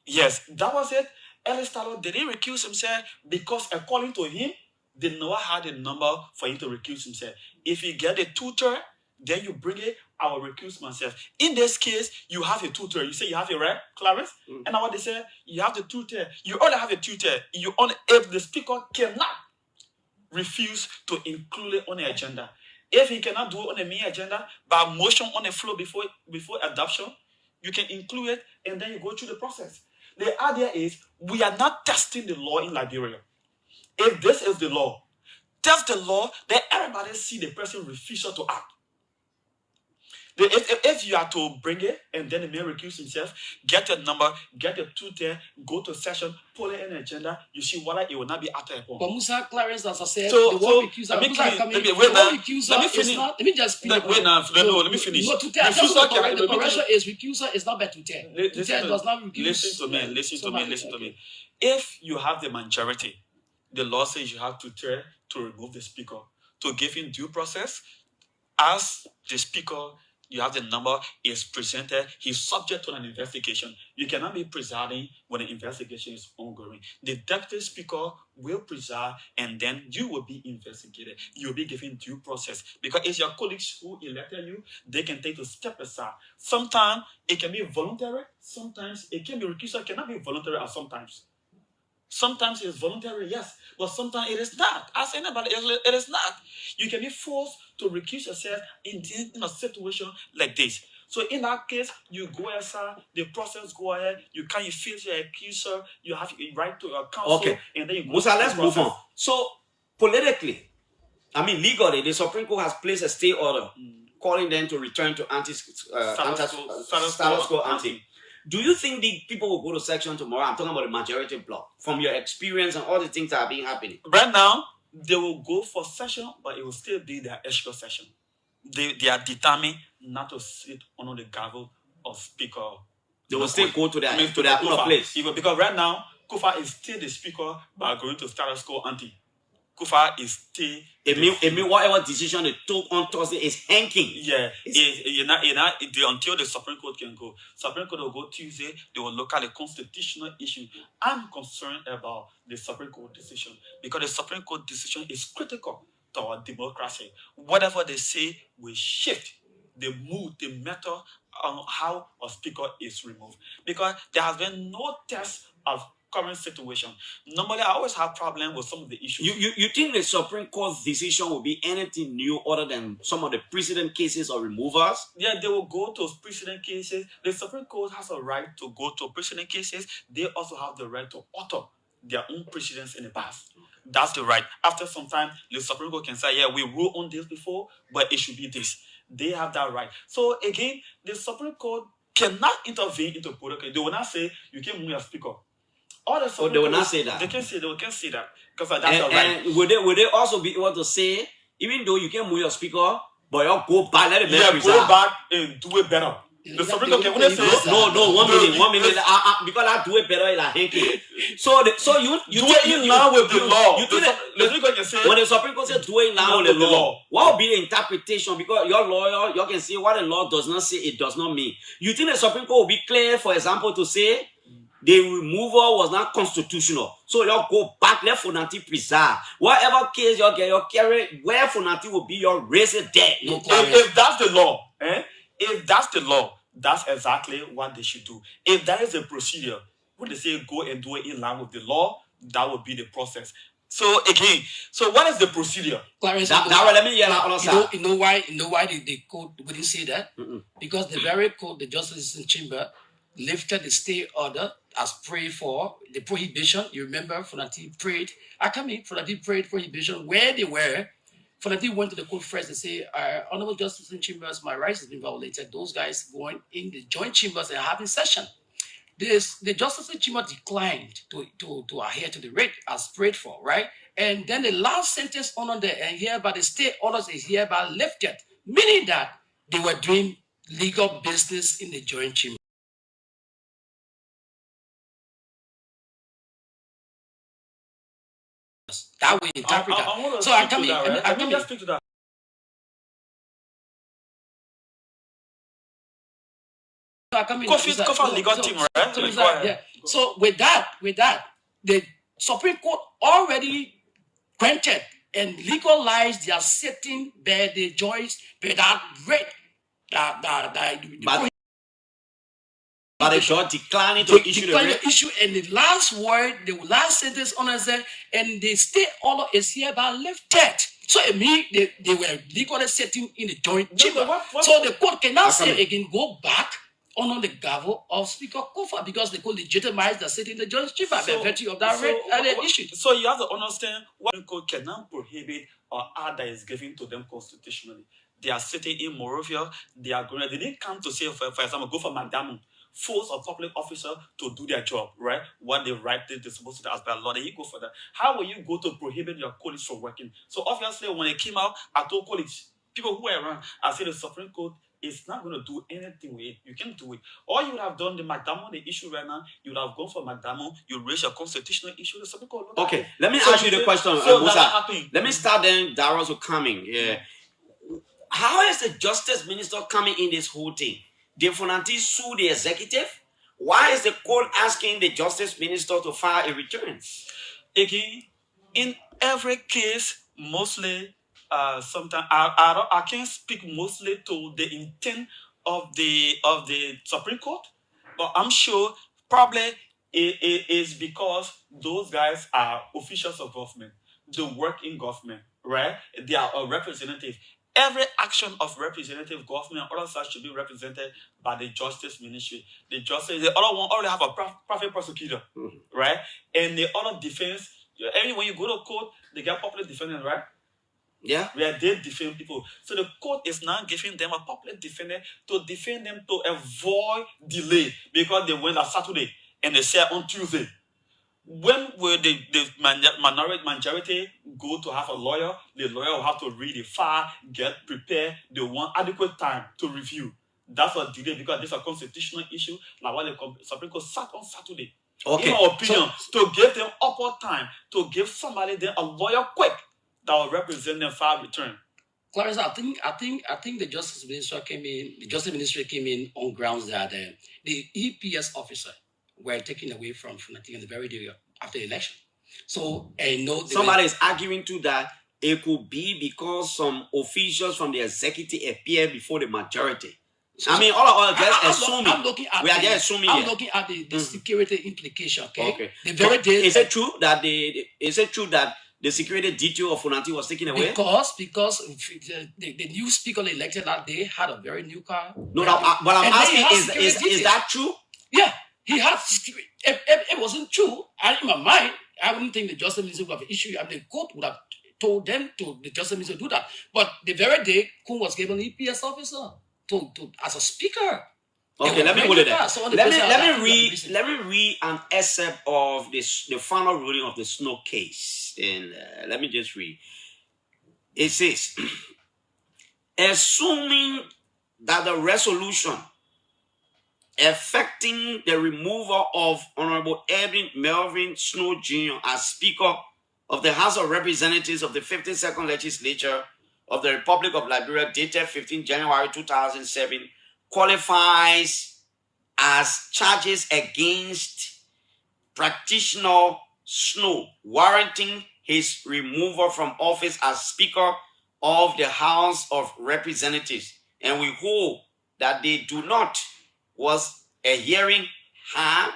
Yes, that was it. Eric Stahler didn't recuse himself because according to him, they never had a number for him to recuse himself. If you get a tutor, then you bring it, I will recuse myself. In this case, you have a tutor. You say you have a right, Clarence? And now what they say, you have the tutor. You only have a tutor. If the speaker cannot refuse to include it on the agenda, if he cannot do it on the main agenda, by motion on the floor before adoption, you can include it and then you go through the process. The idea is we are not testing the law in Liberia. If this is the law, Test the law, then everybody see the person refusal to act. If you are to bring it and then the man recuse himself, get a number, get a truth there, go to session, pull it in an agenda, you see whether it will not be acted upon. But Musa Clarence, as I said, So, the so one recuser, let me Musa finish. coming, Let me the wait now. one recuser Let me is finish. not, let me just finish. Wait now. No, let me finish. No, to tell. Refuser can- The let me correction finish. is recuser is not bad to tell. To Listen tell to- does not recuse. Listen to me. Listen to me. Listen to me. If you have the majority, the law says you have to try to remove the speaker to give him due process. As the speaker, you have the number is presented. He's subject to an investigation. You cannot be presiding when the investigation is ongoing. The deputy speaker will preside, and then you will be investigated. You'll be given due process because it's your colleagues who elected you. They can take a step aside. Sometimes it can be voluntary. Sometimes it can be recusal. It cannot be voluntary. Or sometimes it's voluntary, yes, but sometimes it is not. As anybody, it is not. You can be forced to recuse yourself in a situation like this. So in that case, you go aside, the process go ahead, you face your accuser, you have a right to a counsel, Okay. and then you go Musa, through let's the move process. on. So, politically, I mean, legally, the Supreme Court has placed a stay order calling them to return to status quo ante. Do you think the people will go to section tomorrow? I'm talking about the majority bloc. From your experience and all the things that are being happening. Right now, they will go for session, but it will still be their extra session. They are determined not to sit under the gavel of speaker. They will still go to their own Kufa. place. Because right now, Kufa is still the speaker, but going to status quo ante. Kufa is still. It mean whatever decision they took on Thursday is hanking. Yeah, until the Supreme Court can go. Supreme Court will go Tuesday. They will look at the constitutional issue. I'm concerned about the Supreme Court decision because the Supreme Court decision is critical to our democracy. Whatever they say will shift the mood, the method on how a speaker is removed. Because there has been no test of current situation. Normally, I always have problem with some of the issues. You think the Supreme Court's decision will be anything new other than some of the precedent cases or removals? Yeah, they will go to precedent cases. The Supreme Court has a right to go to precedent cases. They also have the right to alter their own precedents in the past. That's the right. After some time, the Supreme Court can say, yeah, we ruled on this before, but it should be this. They have that right. So again, the Supreme Court cannot intervene into protocol. They will not say, you can move your speaker. Oh, they will not say that. They can say that because that's a right. And will they also be able to say, even though you can move your speaker, but you go back, let the man go back and do it better. The Supreme Court can say no, 1 minute. Because I do it better like hanky. So you do it in line with the law. The Supreme Court can say when the Supreme Court says do it in line with the law, what will be the interpretation? Because your lawyer, you can say what the law does not say, it does not mean. You think the Supreme Court will be clear, for example, to say the removal was not constitutional. So you go back, let Fonanti preside. Whatever case you get, you carry, where Fonanti will be your raising debt. If that's the law, if that's the law, that's exactly what they should do. If there is a procedure, when they say go and do it in line with the law, that would be the process. So again, what is the procedure? Clarence, let me hear that. You know why the court wouldn't say that? Because the very court, the Justice Chamber, lifted the stay order as prayed for the prohibition. You remember Fonanti prayed. Fonanti prayed prohibition where they were. Fonanti went to the court first and say, Honorable Justice in Chambers, my rights has been violated. Those guys going in the joint chambers and having session. The Justice in Chamber declined to adhere to the writ as prayed for, right? And then the last sentence on there, and hereby the stay orders is hereby lifted, meaning that they were doing legal business in the joint chamber. That way interpret that. So I can just speak to that. Kofi legal team, right? So with that, the Supreme Court already granted and legalized their sitting by the judge by that rate. But the judge declined to issue the issue, and the last word, the last sentence on us, and the stay order is hereby lifted. So it means they were legally sitting in the joint chamber. So the court cannot say again, go back honor the gavel of Speaker Kofa because they could legitimize the sitting the judge chief by virtue of that issue. So you have to understand what the code cannot prohibit or order is given to them constitutionally. They are sitting in Morovia, they are going. They didn't come to say, for example, go for McDermott, force a public officer to do their job, right? What they write, they're supposed to do as by law. Then you go for that. How will you go to prohibit your colleagues from working? So obviously, when it came out, I told colleagues, people who were around, I said the Supreme Court is not going to do anything with it. You can't do it. All you would have done, the McDermott, the issue right now, you would have gone for McDermott, you raise your constitutional issue, the Supreme Court. Okay, let me ask you the question, Musa. Let me start then, Darrow coming. Yeah. How is the Justice Minister coming in this whole thing? Did Fonanti sue the executive? Why is the court asking the Justice Minister to file a return? Again, in every case, mostly, sometimes I can't speak mostly to the intent of the Supreme Court, but I'm sure probably it is because those guys are officials of government. They work in government, right? They are a representative. Every action of representative government, all of that should be represented by the Justice Ministry. The other one already have a private prosecutor, right? And the other defense, when you go to court, they get public defendant, right? Yeah. Where they defend people. So the court is now giving them a public defender to defend them to avoid delay because they went on Saturday and they said on Tuesday. When will the majority go to have a lawyer? The lawyer will have to read the file, get prepared. They want adequate time to review. That's a delay because this is a constitutional issue. Like what the Supreme Court sat on Saturday. Okay. In my opinion, to give them upward time, to give somebody then a lawyer quick that will represent them file return. Clarissa, I think the Justice Ministry came in on grounds that the EPS officer were taken away from Fonanti on the very day after the election. So, somebody is arguing to that it could be because some officials from the executive appear before the majority. So, I mean, all of us assuming. I'm looking at the security implication. Okay. The very day. Is it true that the security detail of Fonanti was taken away? Because the new speaker elected that day had a very new car. No, but I'm asking, is that true? Yeah. He had, it wasn't true. And in my mind, I wouldn't think the Justice Minister would have issued, and the court would have told them to, the Justice Minister to do that. But the very day, Kun was given an EPS officer as a speaker. Okay, let me put it there. So let me read an excerpt of the final ruling of the Snow case. And let me just read. It says, assuming that the resolution affecting the removal of Honorable Edwin Melvin Snow Jr. as Speaker of the House of Representatives of the 52nd Legislature of the Republic of Liberia, dated 15 January 2007, qualifies as charges against Practitioner Snow, warranting his removal from office as Speaker of the House of Representatives. And we hope that they do not. Was a hearing had?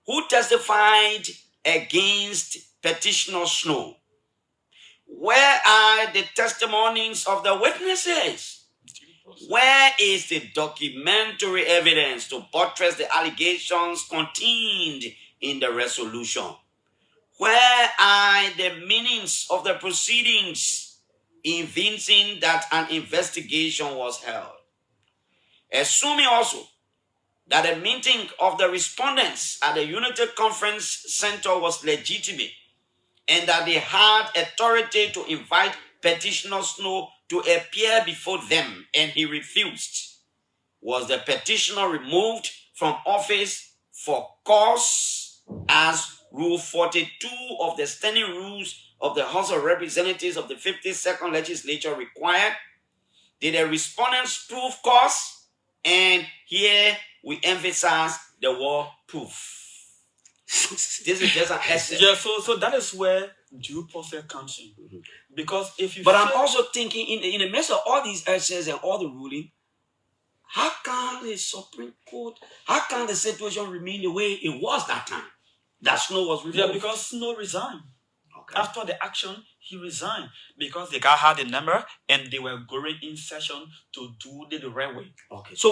Who testified against Petitioner Snow? Where are the testimonies of the witnesses? Where is the documentary evidence to buttress the allegations contained in the resolution? Where are the meanings of the proceedings evincing that an investigation was held? Assuming also that the meeting of the respondents at the United Conference Center was legitimate and that they had authority to invite Petitioner Snow to appear before them and he refused, was the petitioner removed from office for cause as Rule 42 of the Standing Rules of the House of Representatives of the 52nd Legislature required? Did the respondents prove cause? And here we emphasize the word proof. This is just an essay. Yeah, so that is where due process comes in. Because if you I'm also thinking in the midst of all these essays and all the ruling, how can the Supreme Court, how can the situation remain the way it was that time? That Snow was removed? Yeah, because Snow resigned. Okay. After the action, he resigned because the guy had a number and they were going in session to do the right way. Okay. So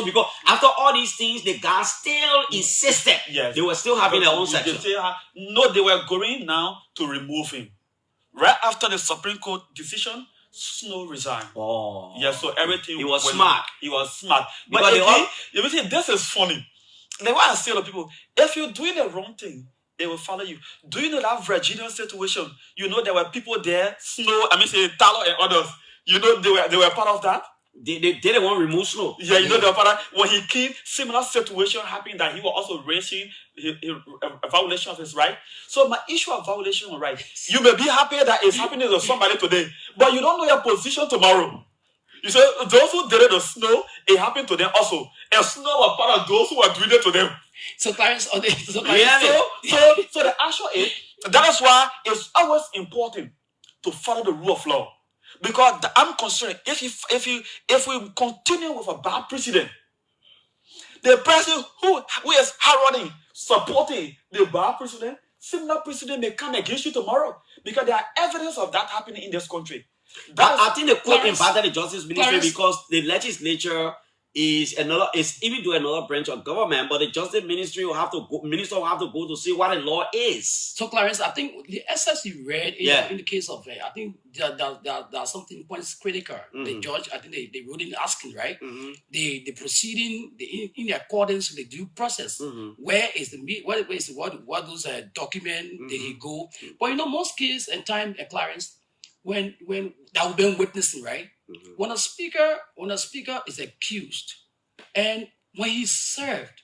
because after all these things, the guy still insisted. Yes. They were still having their own section. They were going now to remove him. Right after the Supreme Court decision, Snow resigned. Oh. Yeah, so everything. He was smart. He was smart. But if you this is funny. Like what I say to people, if you're doing the wrong thing, they will follow you. Do you know that Virginia situation? You know there were people there, Snow, Talo and others. You know they were part of that. They didn't want to remove Snow. Yeah, you know they were part of that. When he came, similar situation happened that he was also raising a violation of his right. So my issue of violation of right, you may be happy that it's happening to somebody today, but you don't know your position tomorrow. You say those who did it to Snow, it happened to them also. And Snow was part of those who were doing it to them. So Clarence, so the actual is that is why it's always important to follow the rule of law. Because I'm concerned if we continue with a bad precedent, the person who is running, supporting the bad precedent, similar precedent may come against you tomorrow. Because there are evidence of that happening in this country. I think the court invited the Justice Ministry because the legislature is even to another branch of government, but the Justice Ministry minister will have to go to see what the law is. So Clarence, I think the essence you read in the case of I think there are something points critical. The judge, I think they wrote in asking, right? The proceeding in accordance with the due process. Where is what those document did he go? But most cases and time, Clarence, when that we've been witnessing, right? When a speaker is accused, and when he's served,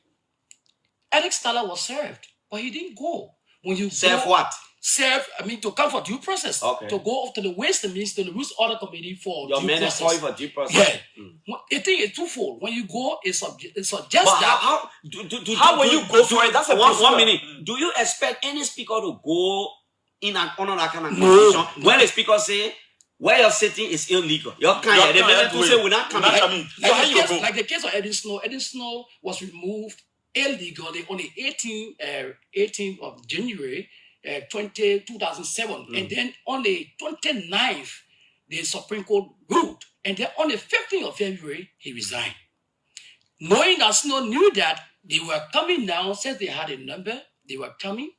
Eric Stala was served, but he didn't go. When you serve what? Serve, to come for due process. Okay. To go up to the Waste and Means, to the Rules Order Committee for your due process. Your for due process. Yeah. I think it's twofold. When you go, it suggests that. How will you go for it? That's one minute. Do you expect any speaker to go in and honor that kind of constitution? When the speaker say where you're sitting is illegal, the people say will not come in. Like the case of Edwin Snow. Edwin Snow was removed illegally on the 18th of January 2007, and then on the 29th the Supreme Court ruled, and then on the 15th of February he resigned, knowing that Snow knew that they were coming now. Since they had a number, they were coming.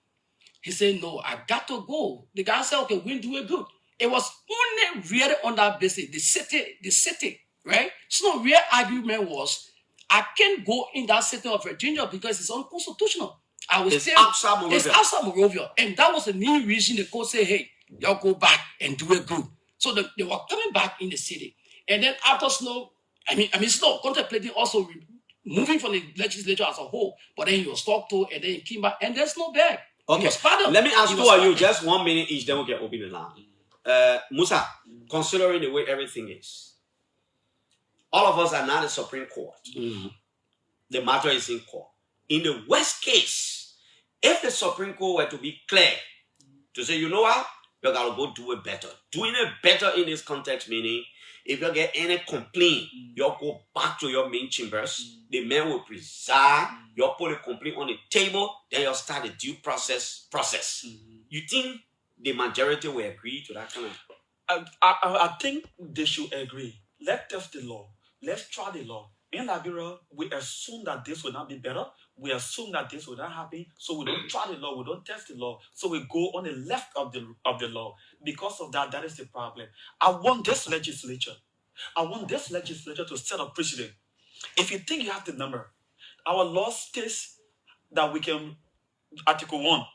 He said, no, I got to go. The guy said, okay, we'll do it good. It was only really on that basis, the city, right? So the real argument was, I can't go in that city of Virginia because it's unconstitutional. It's outside Monrovia. And that was the main reason the court said, hey, y'all go back and do it good. So they were coming back in the city. And then after Snow, Snow contemplating also moving from the legislature as a whole, but then he was talked to, and then he came back, and there's no bag. Okay, let me ask two of you, just 1 minute each, then we can open the line. Musa, considering the way everything is, all of us are now in the Supreme Court. The matter is in court. In the worst case, if the Supreme Court were to be clear to say, you know what, you gotta go do it better. Doing it better in this context, meaning if you get any complaint, you go back to your main chambers. The men will preside. You put a complaint on the table. Then you start the due process. You think the majority will agree to that kind of? I think they should agree. Let's test the law. Let's try the law. In Liberia, we assume that this will not be better. We assume that this will not happen. So we don't try the law. We don't test the law. So we go on the left of the law. Because of that, that is the problem. I want this legislature to set a precedent. If you think you have the number, our law states that we can, Article 1,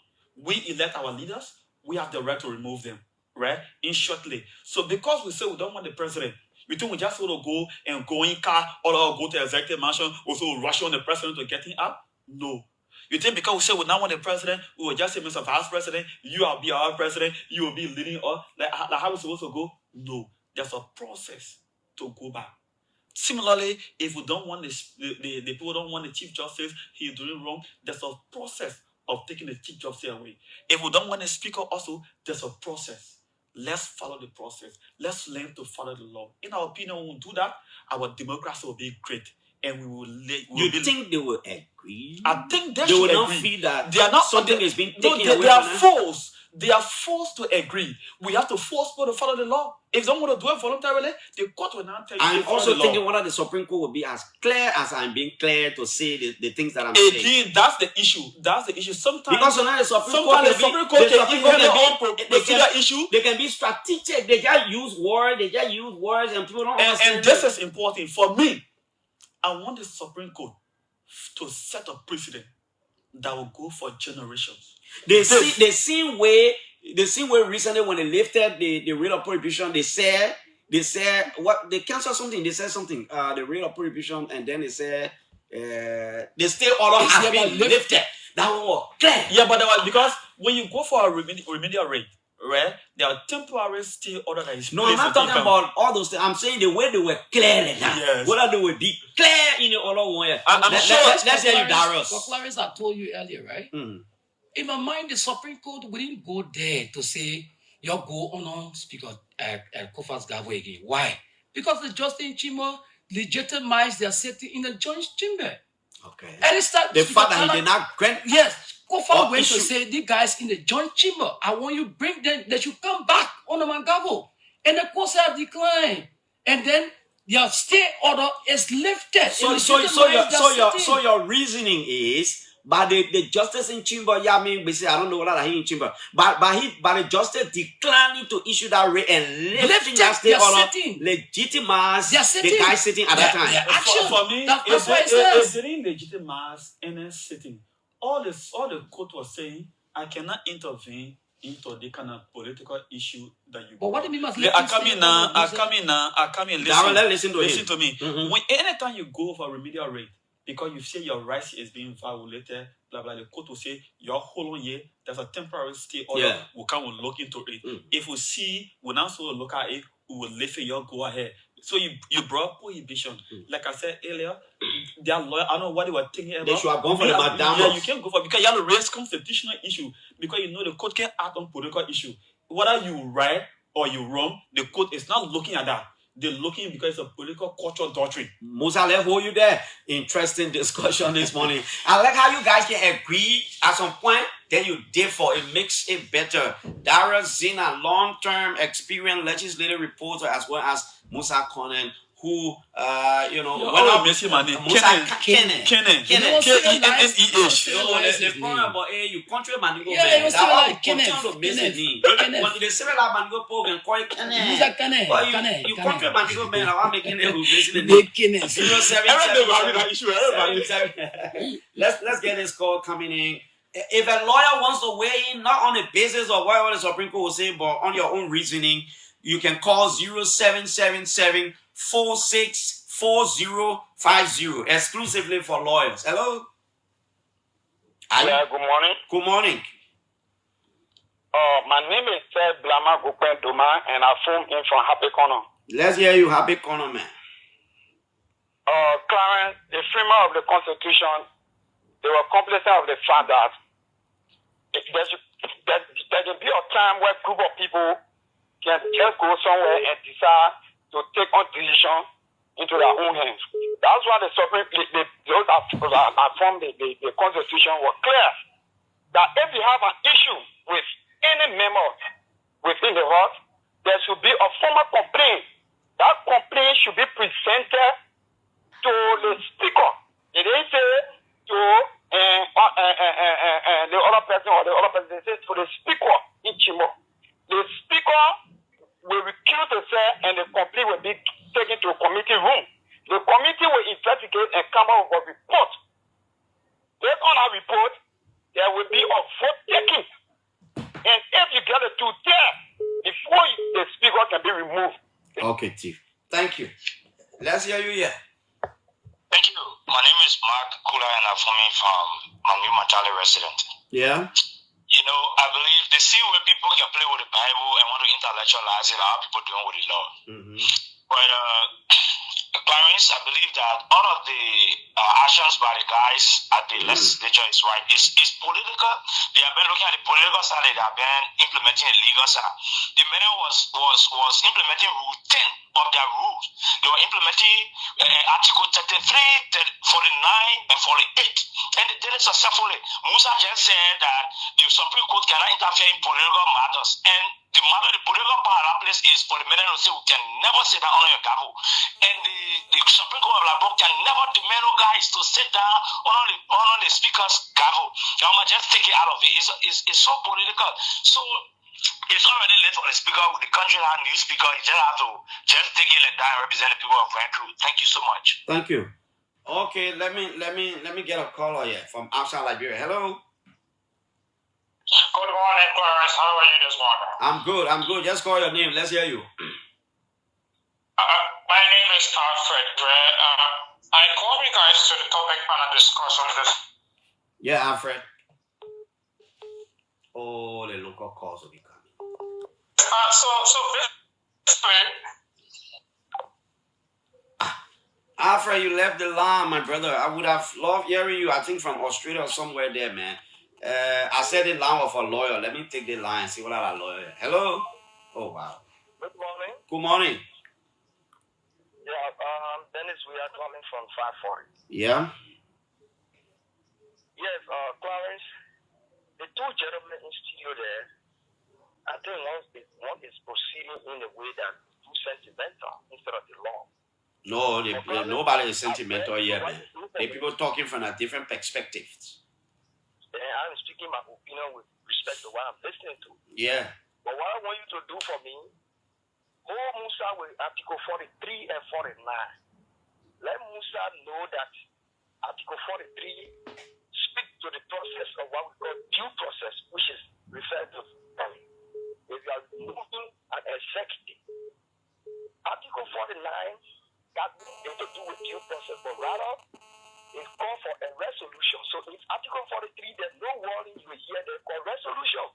we elect our leaders, we have the right to remove them, right? In shortly. So because we say we don't want the president, we think we just want to go in car or go to executive mansion, also rush on the president to get him out? No. You think because we say we don't want the president, we will just say, Mr. Vice President, you will be our president, you will be leading us. Like how are we supposed to go? No. There's a process to go back. Similarly, if we don't want the people don't want the Chief Justice, he's doing wrong, there's a process of taking the Chief Justice away. If we don't want the Speaker also, there's a process. Let's follow the process. Let's learn to follow the law. In our opinion, when we do that, our democracy will be great. And we will think they will agree? I think they will should not agree. feel that they are not something is being taken away. They are fools. they are forced to agree. We have to force people to follow the law. If they don't want to do it voluntarily, the court will not tell you. I'm to follow also the thinking law. whether the Supreme Court will be as clear as I'm being clear to say the things that I'm saying. Again, that's the issue. That's the issue. Sometimes, Because now the Supreme Court sometimes the Supreme Court can give them their own procedure issue. They can be strategic. They just use words. And people don't understand. And this is important for me. I want the Supreme Court to set a precedent that will go for generations. The same way recently when they lifted the rate of prohibition, they said what they canceled something. They said something. The rate of prohibition, and then they said the state order has been lifted. That one was clear. Yeah, but because when you go for a remedial rate, right, there are temporary stay order that is. No, I'm not talking about all those things. I'm saying the way they were clear like that. Yes. Whether they will be clear in the other one. I'm sure. Let's hear you, Darius. For Clarence, I told you earlier, right? In my mind, the Supreme Court wouldn't go there to say, you go on Speaker Kofa's Gabo again. Why? Because the Justin Chimo legitimized their sitting in the joint chamber. Okay. And it's that the fact that he did not grant. Yes. Kofa went to say, the guys in the joint chamber, I want you to bring them, they should come back on the Mangabo. And the courts have declined. And then your stay order is lifted. So your reasoning is, but the justice in chamber, I don't know whether he in chamber, but the justice declining to issue that rate and lifting that stay order legitimize the guy sitting at that time. For me, it didn't legitimize any sitting. All the court was saying, I cannot intervene into the kind of political issue that you. But what do you mean? I come in. Listen to me. Mm-hmm. When anytime you go for a remedial rate, because you say your rights is being violated, blah blah, the court will say your whole on here. There's a temporary stay order. Yeah. We come and look into it. If we see, we now so look at it, we will lift it. You go ahead. So you brought prohibition. Like I said earlier, their lawyer, I don't know what they were thinking about. They should have gone for the madam. Yeah, you can't go for it because you have to raise constitutional issue. Because you know the court can act on political issue. Whether you right or you wrong, the court is not looking at that. They're looking because it's a political cultural doctrine. Musa, let's hold you there. Interesting discussion this morning. I like how you guys can agree at some point, then you differ. It makes it better. Darius Zina, long-term experienced legislative reporter, as well as Musa Conan, who, Musa Kenneth. The problem about you country man go yeah, back. That all continue to miss it name. When the civil man go poke and call it Kenneth. You country man go back. I want making it who basically name. 077. Let's get this call coming in. If a lawyer wants to weigh in, not on the basis of whatever the Supreme Court will say, but on your own reasoning, you can call 0777 464050 exclusively for lawyers. Hello? Yeah, good morning. Good morning. My name is Ted Blama Gupen Doma, and I phone in from Happy Corner. Let's hear you, Happy Corner, man. Clarence, the framer of the Constitution, they were complacent of the fact that there can be a time where a group of people can just go somewhere and decide to take on decision into their own hands. That's why the Supreme, those that formed the Constitution were clear that if you have an issue with any member within the House, there should be a formal complaint. That complaint should be presented to the Speaker. They didn't say to the other person or the other person. They say to the Speaker in Chimo. The Speaker will recuse herself and the complaint will be taken to a committee room. The committee will investigate and come up with a report. Based on our report, there will be a vote taken. And if you get a two there, before the Speaker can be removed. Okay, Chief. Thank you. Let's hear you here. Thank you. My name is Mark Kula and I'm from Manu Matale resident. Yeah. You know, I believe the same way people can play with the Bible and want to intellectualize it, how people doing with the law. But Clarence, I believe that all of the actions by the guys at the legislature is right. It's political. They have been looking at the political side. They have been implementing the legal side. The man was implementing Rule 10 of their rules. They were implementing Article 33, 49, and 48. And they did it successfully. Musa just said that the Supreme Court cannot interfere in political matters. And the matter, the political power of place is for the men who say we can never sit down on your gavel. And the Supreme Court of Labor can never demand no guys to sit down on the speaker's gavel. You might just take it out of it. It's so political. So it's already late for the speaker. The country has a new speaker. You just have to just take it like that and represent the people of Vancouver. Thank you so much. Thank you. Okay, let me get a caller here from outside Liberia. Hello. Good morning, Clarence. How are you this morning? I'm good. Just call your name. Let's hear you. My name is Alfred Gray. I call you guys to the topic on a discussion this. Yeah, Alfred. Oh, the local calls will be coming. So basically. Alfred, you left the line, my brother. I would have loved hearing you, I think from Australia or somewhere there, man. I said the line was for a lawyer. Let me take the line and see what other lawyer. Hello? Oh, wow. Good morning. Good morning. Yeah, Dennis, we are calling from Farford. Yeah? Yes, Clarence, the two gentlemen in studio there, I think one is proceeding in a way that is too sentimental instead of the law. No, nobody is sentimental here, man. The people talking from a different perspective. I'm speaking my opinion with respect to what I'm listening to. Yeah. But what I want you to do for me, hold Musa with Article 43 and 49. Let Musa know that Article 43 speaks to the process of what we call due process, which is referred to if you are moving an executive. Article 49 got nothing to do with due process, but rather it calls for a resolution. So in Article 43, there's no warning you will hear there called resolution.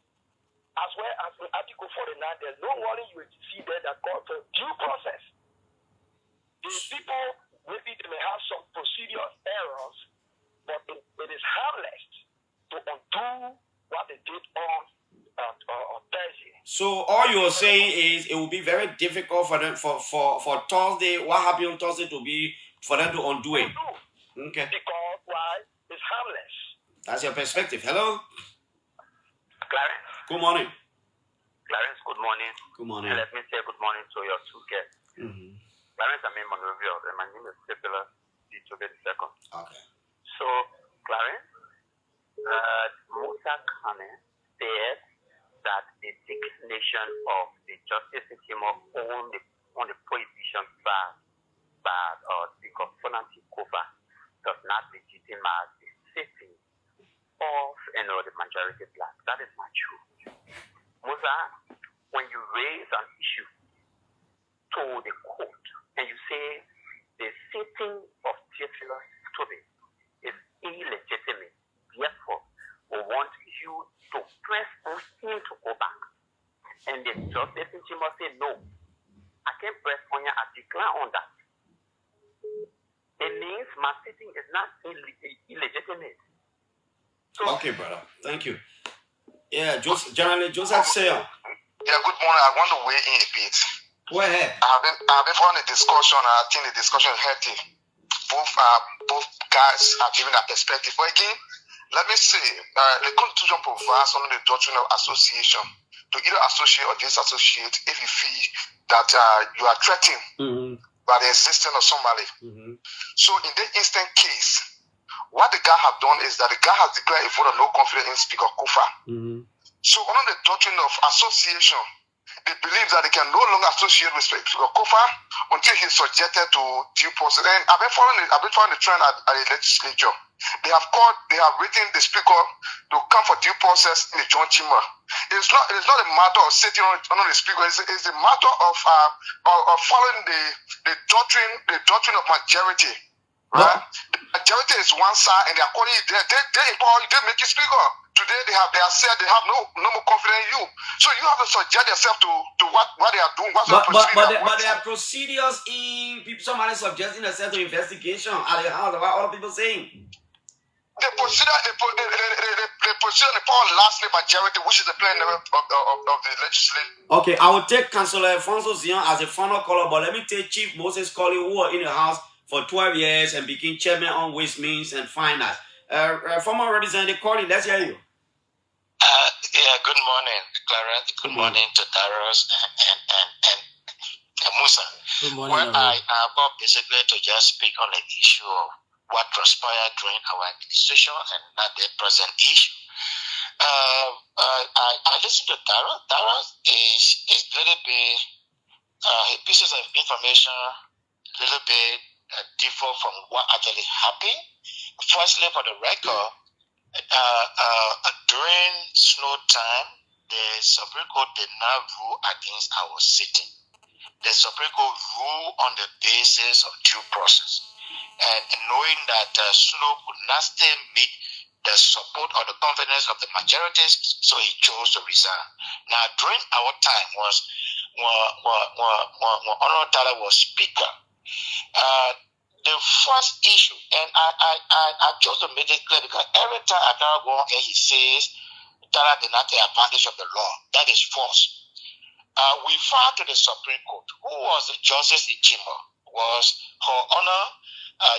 As well as in Article 49, there's no warning you will see there that calls for due process. The people, maybe they may have some procedural errors, but it is harmless to undo what they did on Thursday. So all you're saying is it will be very difficult for them for Thursday. What happened on Thursday to be for them to undo it? Okay. Because why? It's harmless. That's your perspective. Hello. Clarence. Good morning. Clarence, good morning. Good morning. And let me say good morning to your two guests. Mm-hmm. Clarence, I'm in Monrovia, and my name is Sipila Ditobe II. Okay. So, Clarence, Musa Kane said that the declination of the Justice in Timor on the prohibition by Speaker Fonanti Kofa does not legitimize the sitting of the majority black. That is not true. Musa, when you raise an issue to the court and you say the sitting of Theophilus Toby is illegitimate, therefore we want you to press on him to go back. And the Justice in Timor say no, I can't press on you, I decline on that. It means my sitting is not illegitimate. So, okay, brother. Thank you. Yeah, General Joseph Sayer. Yeah, good morning. I want to weigh in a bit. Go ahead. I've been following the discussion, and I think the discussion is healthy. Both guys are giving their perspective. But again, let me say, the Constitution provides under the doctrine of association to either associate or disassociate if you feel that you are threatened by the existence of somebody. So in this instant case, what the guy have done is that the guy has declared a vote of no confidence in Speaker Kofa. So under the doctrine of association, they believe that they can no longer associate with Speaker Kofa until he's subjected to due process. And I've been following the trend at the legislature. They have written the Speaker to come for due process in the joint chamber. It's not a matter of sitting under the Speaker. It's a matter of following the doctrine of majority. Right? The majority is one side, and they are calling it. They empower you. They make you Speaker. Today they have said they have no more confidence in you. So you have to subject yourself to what they are doing. But there are procedures in somebody subjecting themselves to investigation at the house. What are other people saying? They proceed the power lastly majority, which is the plain of the legislature. Okay, I will take Councillor Alfonso Zion as a final caller, but let me take Chief Moses Colley, who was in the House for 12 years and became chairman on Waste, Means and Finance. Former Representative Colley, let's hear you. Yeah, good morning, Clarence. Good morning to Darius and Musa. Good morning. Well, I got basically to just speak on the issue of what transpired during our administration and not the present issue. I listened to Darius. Darius is a little bit pieces of information, a little bit different from what actually happened. Firstly, for the record, during snow time, the Supreme Court did not rule against our sitting. The Supreme Court ruled on the basis of due process, and knowing that Snow could not still meet the support or the confidence of the majorities, so he chose to resign. Now, during our time was when Honorable Tala was speaker. The first issue, and I chose to make it clear because every time I now go on here, he says Tala did not take advantage of the law. That is false. We filed to the Supreme Court. Who was the Justice Ichimba? Was Her Honor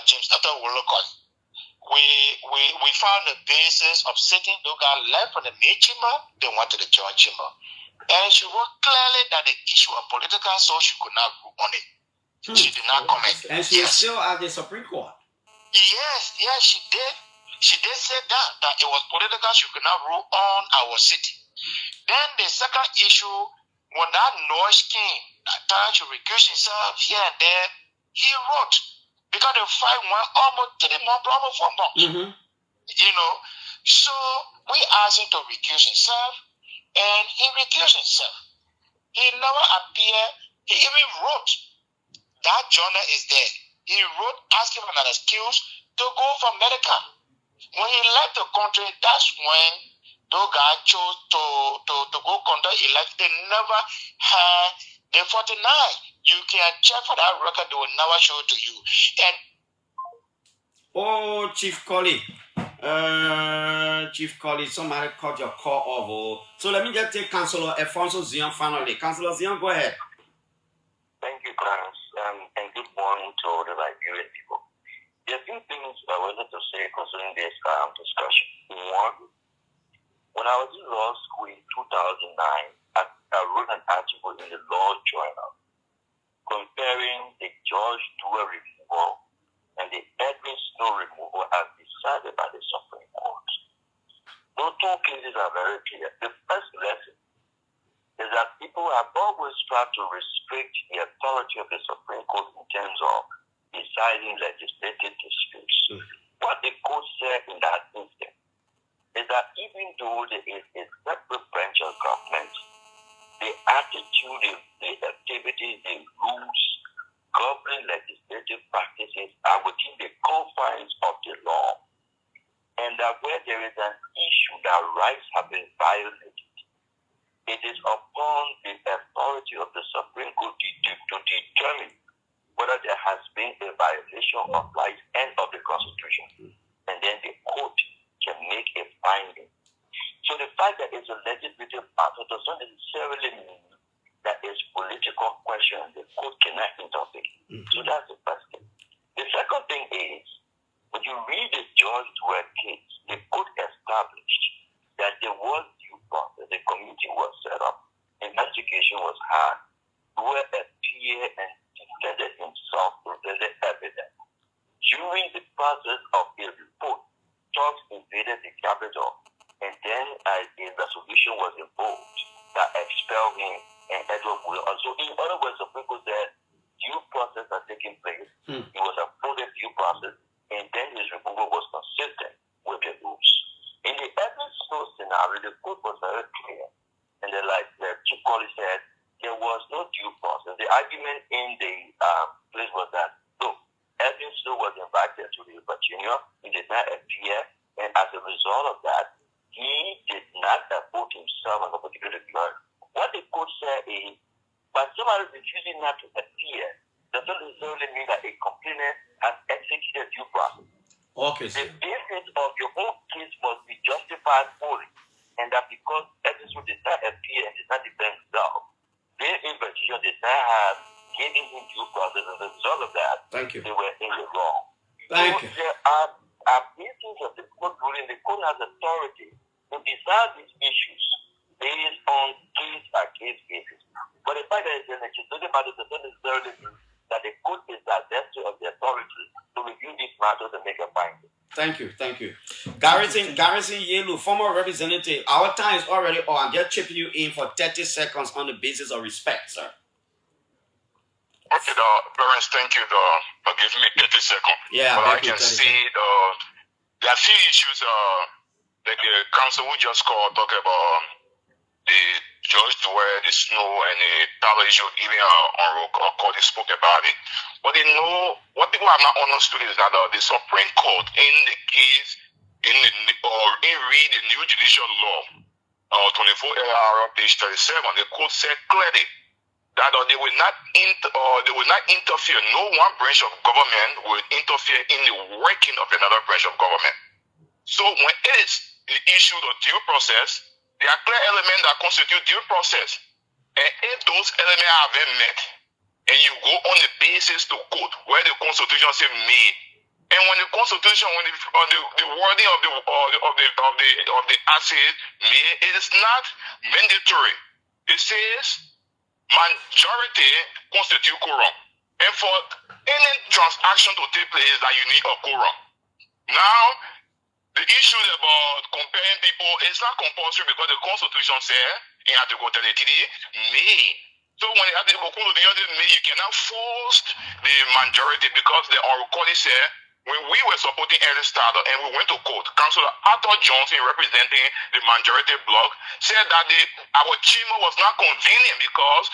James Arthur Wolokoi. We found the basis of sitting. Those guys left from the main chamber, they went to the joint chamber. And she wrote clearly that the issue of political, so she could not rule on it. She did not comment. And she is still at the Supreme Court. Yes, she did. She did say that it was political, she could not rule on our city. Then the second issue, when that noise came, trying to recuse himself here and there, he wrote, because the fight went almost 3 months, almost 4 months. You know, so we asked him to recuse himself, and he recused himself. He never appeared. He even wrote, that journal is there. He wrote asking for an excuse to go for medical. When he left the country, that's when those guys chose to go conduct election. They never had the 49. You can check for that record, they will never show it to you. And Chief Colley. Chief Colley, somebody cut your call off. So let me just take Councillor Alfonso Zion finally. Councillor Zion, go ahead. Thank you, Clarence, and good morning to all the Liberian people. There are a few things I wanted to say concerning this discussion. One, when I was in law school in 2009, I wrote an article in the Law Journal comparing the George Dewar removal and the Edwin Snow removal as decided by the Supreme Court. Those two cases are very clear. The first lesson is that people have always tried to restrict the authority of the Supreme Court in terms of deciding legislative disputes. What the court said in that instance is that even though there is a separate branch of government, the attitude, the activities, the rules governing legislative practices are within the confines of the law. And that where there is an issue that rights have been violated, it is upon the authority of the Supreme Court to determine whether there has been a violation of rights and of the Constitution. And then the court can make a finding. So the fact that it's a legislative matter does not necessarily mean that it's political question. The court cannot intervene. So that's the first thing. The second thing is, when you read the George Dewar case, the court established that there was due process. The committee was set up. Investigation was had. Dewar appeared and defended himself with the evidence. During the process of a report, thugs invaded the Capitol, and then a resolution was imposed that expelled him and Edward Will. So in other words, the people said due process had taken place. It was a afforded due process, and then his removal was consistent with the rules. In the Edwin Snow scenario, the court was very clear, and then, like Chief Colley said, there was no due process. The argument in the place was that, look, Edwin Snow was invited to the Virginia. He did not appear, and as a result of that, he did not appoint himself as a particular judge. What the court said is, by somebody refusing not to appear, does not necessarily mean that a complainant has executed due process. Okay. The basis of your own case must be justified fully, and that because Edison did not appear and did not defend himself, their investigation did not have given him due process. As a result of that, Thank you. they were in the wrong. Thank you. There are bases of the court ruling. The court has authority to decide these issues based on case-by-case basis. But the fact that it's a legislative matter does not necessarily mean that the court is divested of the authority to review these matters and make a finding. Thank you. Garrison Yelu, former representative. Our time is already on. I'm just chipping you in for 30 seconds on the basis of respect, sir. Okay, Lawrence, thank you for giving me 30 seconds. Yeah, but I can see there are few issues like the council we just called talk about the George Dwyer, the snow, and the travel issue, even on road call, they spoke about it. But they know, what people have not understood is that the Supreme Court, in the case, in read the new judicial law, 24 AR page 37, the court said clearly that they will not interfere. No one branch of government will interfere in the working of another branch of government. So when it is the issue of due process, there are clear elements that constitute due process. And if those elements have been met, and you go on the basis to court where the Constitution says may, and when the Constitution, when the wording of the act says may, it is not mandatory. It says majority constitute quorum, and for any transaction to take place, that you need a quorum. Now, the issue about comparing people is not compulsory because the Constitution says in Article 33 may. So when the Article 33 may, you cannot force the majority because the Orukoli said when we were supporting Early Starter and we went to court, Councillor Arthur Johnson, representing the majority bloc, said that our chamber was not convenient because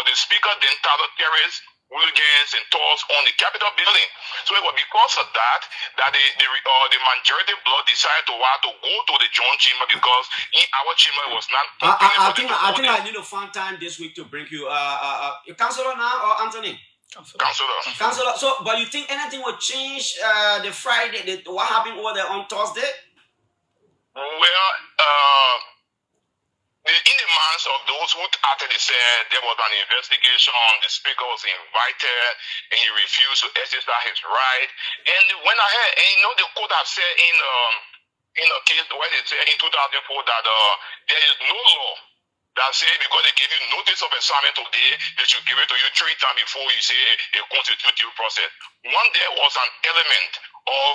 the speaker then terrorists, hooligans and tours on the Capitol building. So it was because of that the majority bloc decided to go to the joint chamber because in our chamber it was not. I think I need to find time this week to bring you Councillor now or Anthony? Councillor. So, but you think anything will change the Friday? What happened over there on Thursday? Well, in the minds of those who actually said there was an investigation, the speaker was invited and he refused to exercise his right, and they went ahead. And the court have said in a case where they said in 2004 that there is no law that say because they give you notice of assignment today, they should give it to you 3 times before you say a constitutive process. One, there was an element of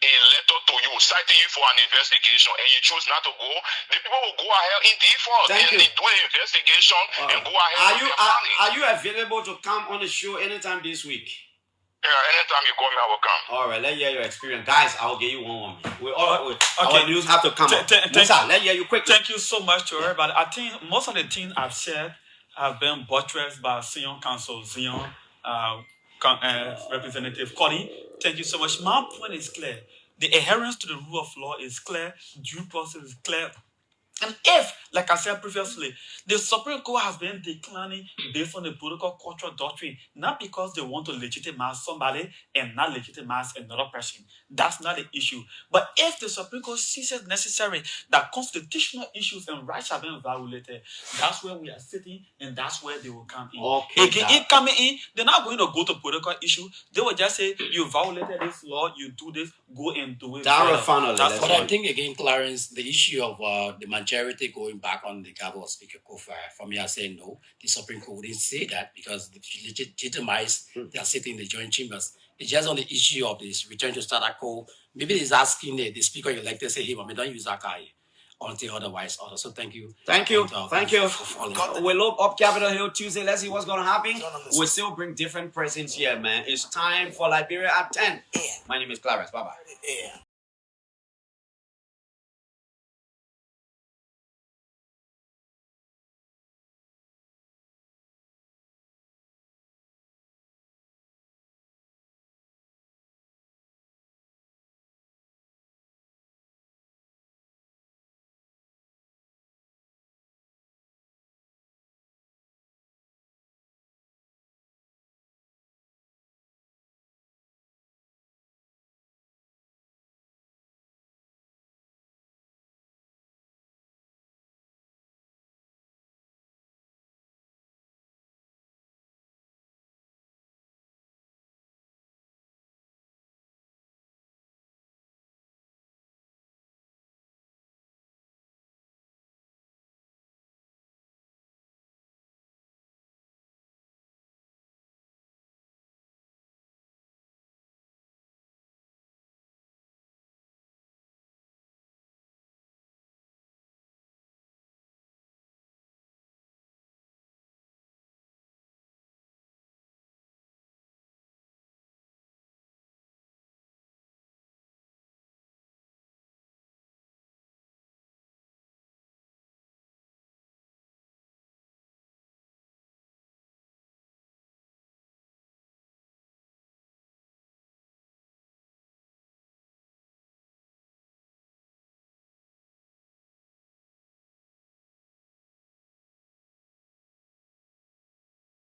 a letter to you citing you for an investigation and you choose not to go, the people will go ahead in default and they do an investigation and go ahead. Are you available to come on the show anytime this week? Yeah, anytime you call me, I will come. All right, let's hear your experience. Guys, I'll give you one. Our news have to come up. Let's hear you quickly. Thank you so much to everybody. I think most of the things I've said have been buttressed by Senior Counsel Zion, Representative Cody. Thank you so much. My point is clear. The adherence to the rule of law is clear. Due process is clear. And if, like I said previously, the Supreme Court has been declining based on the political cultural doctrine, not because they want to legitimize somebody and not legitimize another person. That's not the issue. But if the Supreme Court sees it necessary that constitutional issues and rights have been violated, that's where we are sitting and that's where they will come in. Okay, in coming in, they're not going to go to political issue. They will just say, you violated this law, you do this, go and do it. But I think again, Clarence, the issue of the majority going back on the gavel of Speaker Kofa, for me, I say no. The Supreme Court wouldn't say that because they legitimize their sitting in the joint chambers. It's just on the issue of this return to status quo. Maybe he's asking the speaker elected say, hey, but we don't use that guy until otherwise. So thank you. Thank you. We look up Capitol Hill Tuesday. Let's see what's going to happen. We still bring different presents here, man. It's time for Liberia at 10. My name is Clarence. Bye-bye.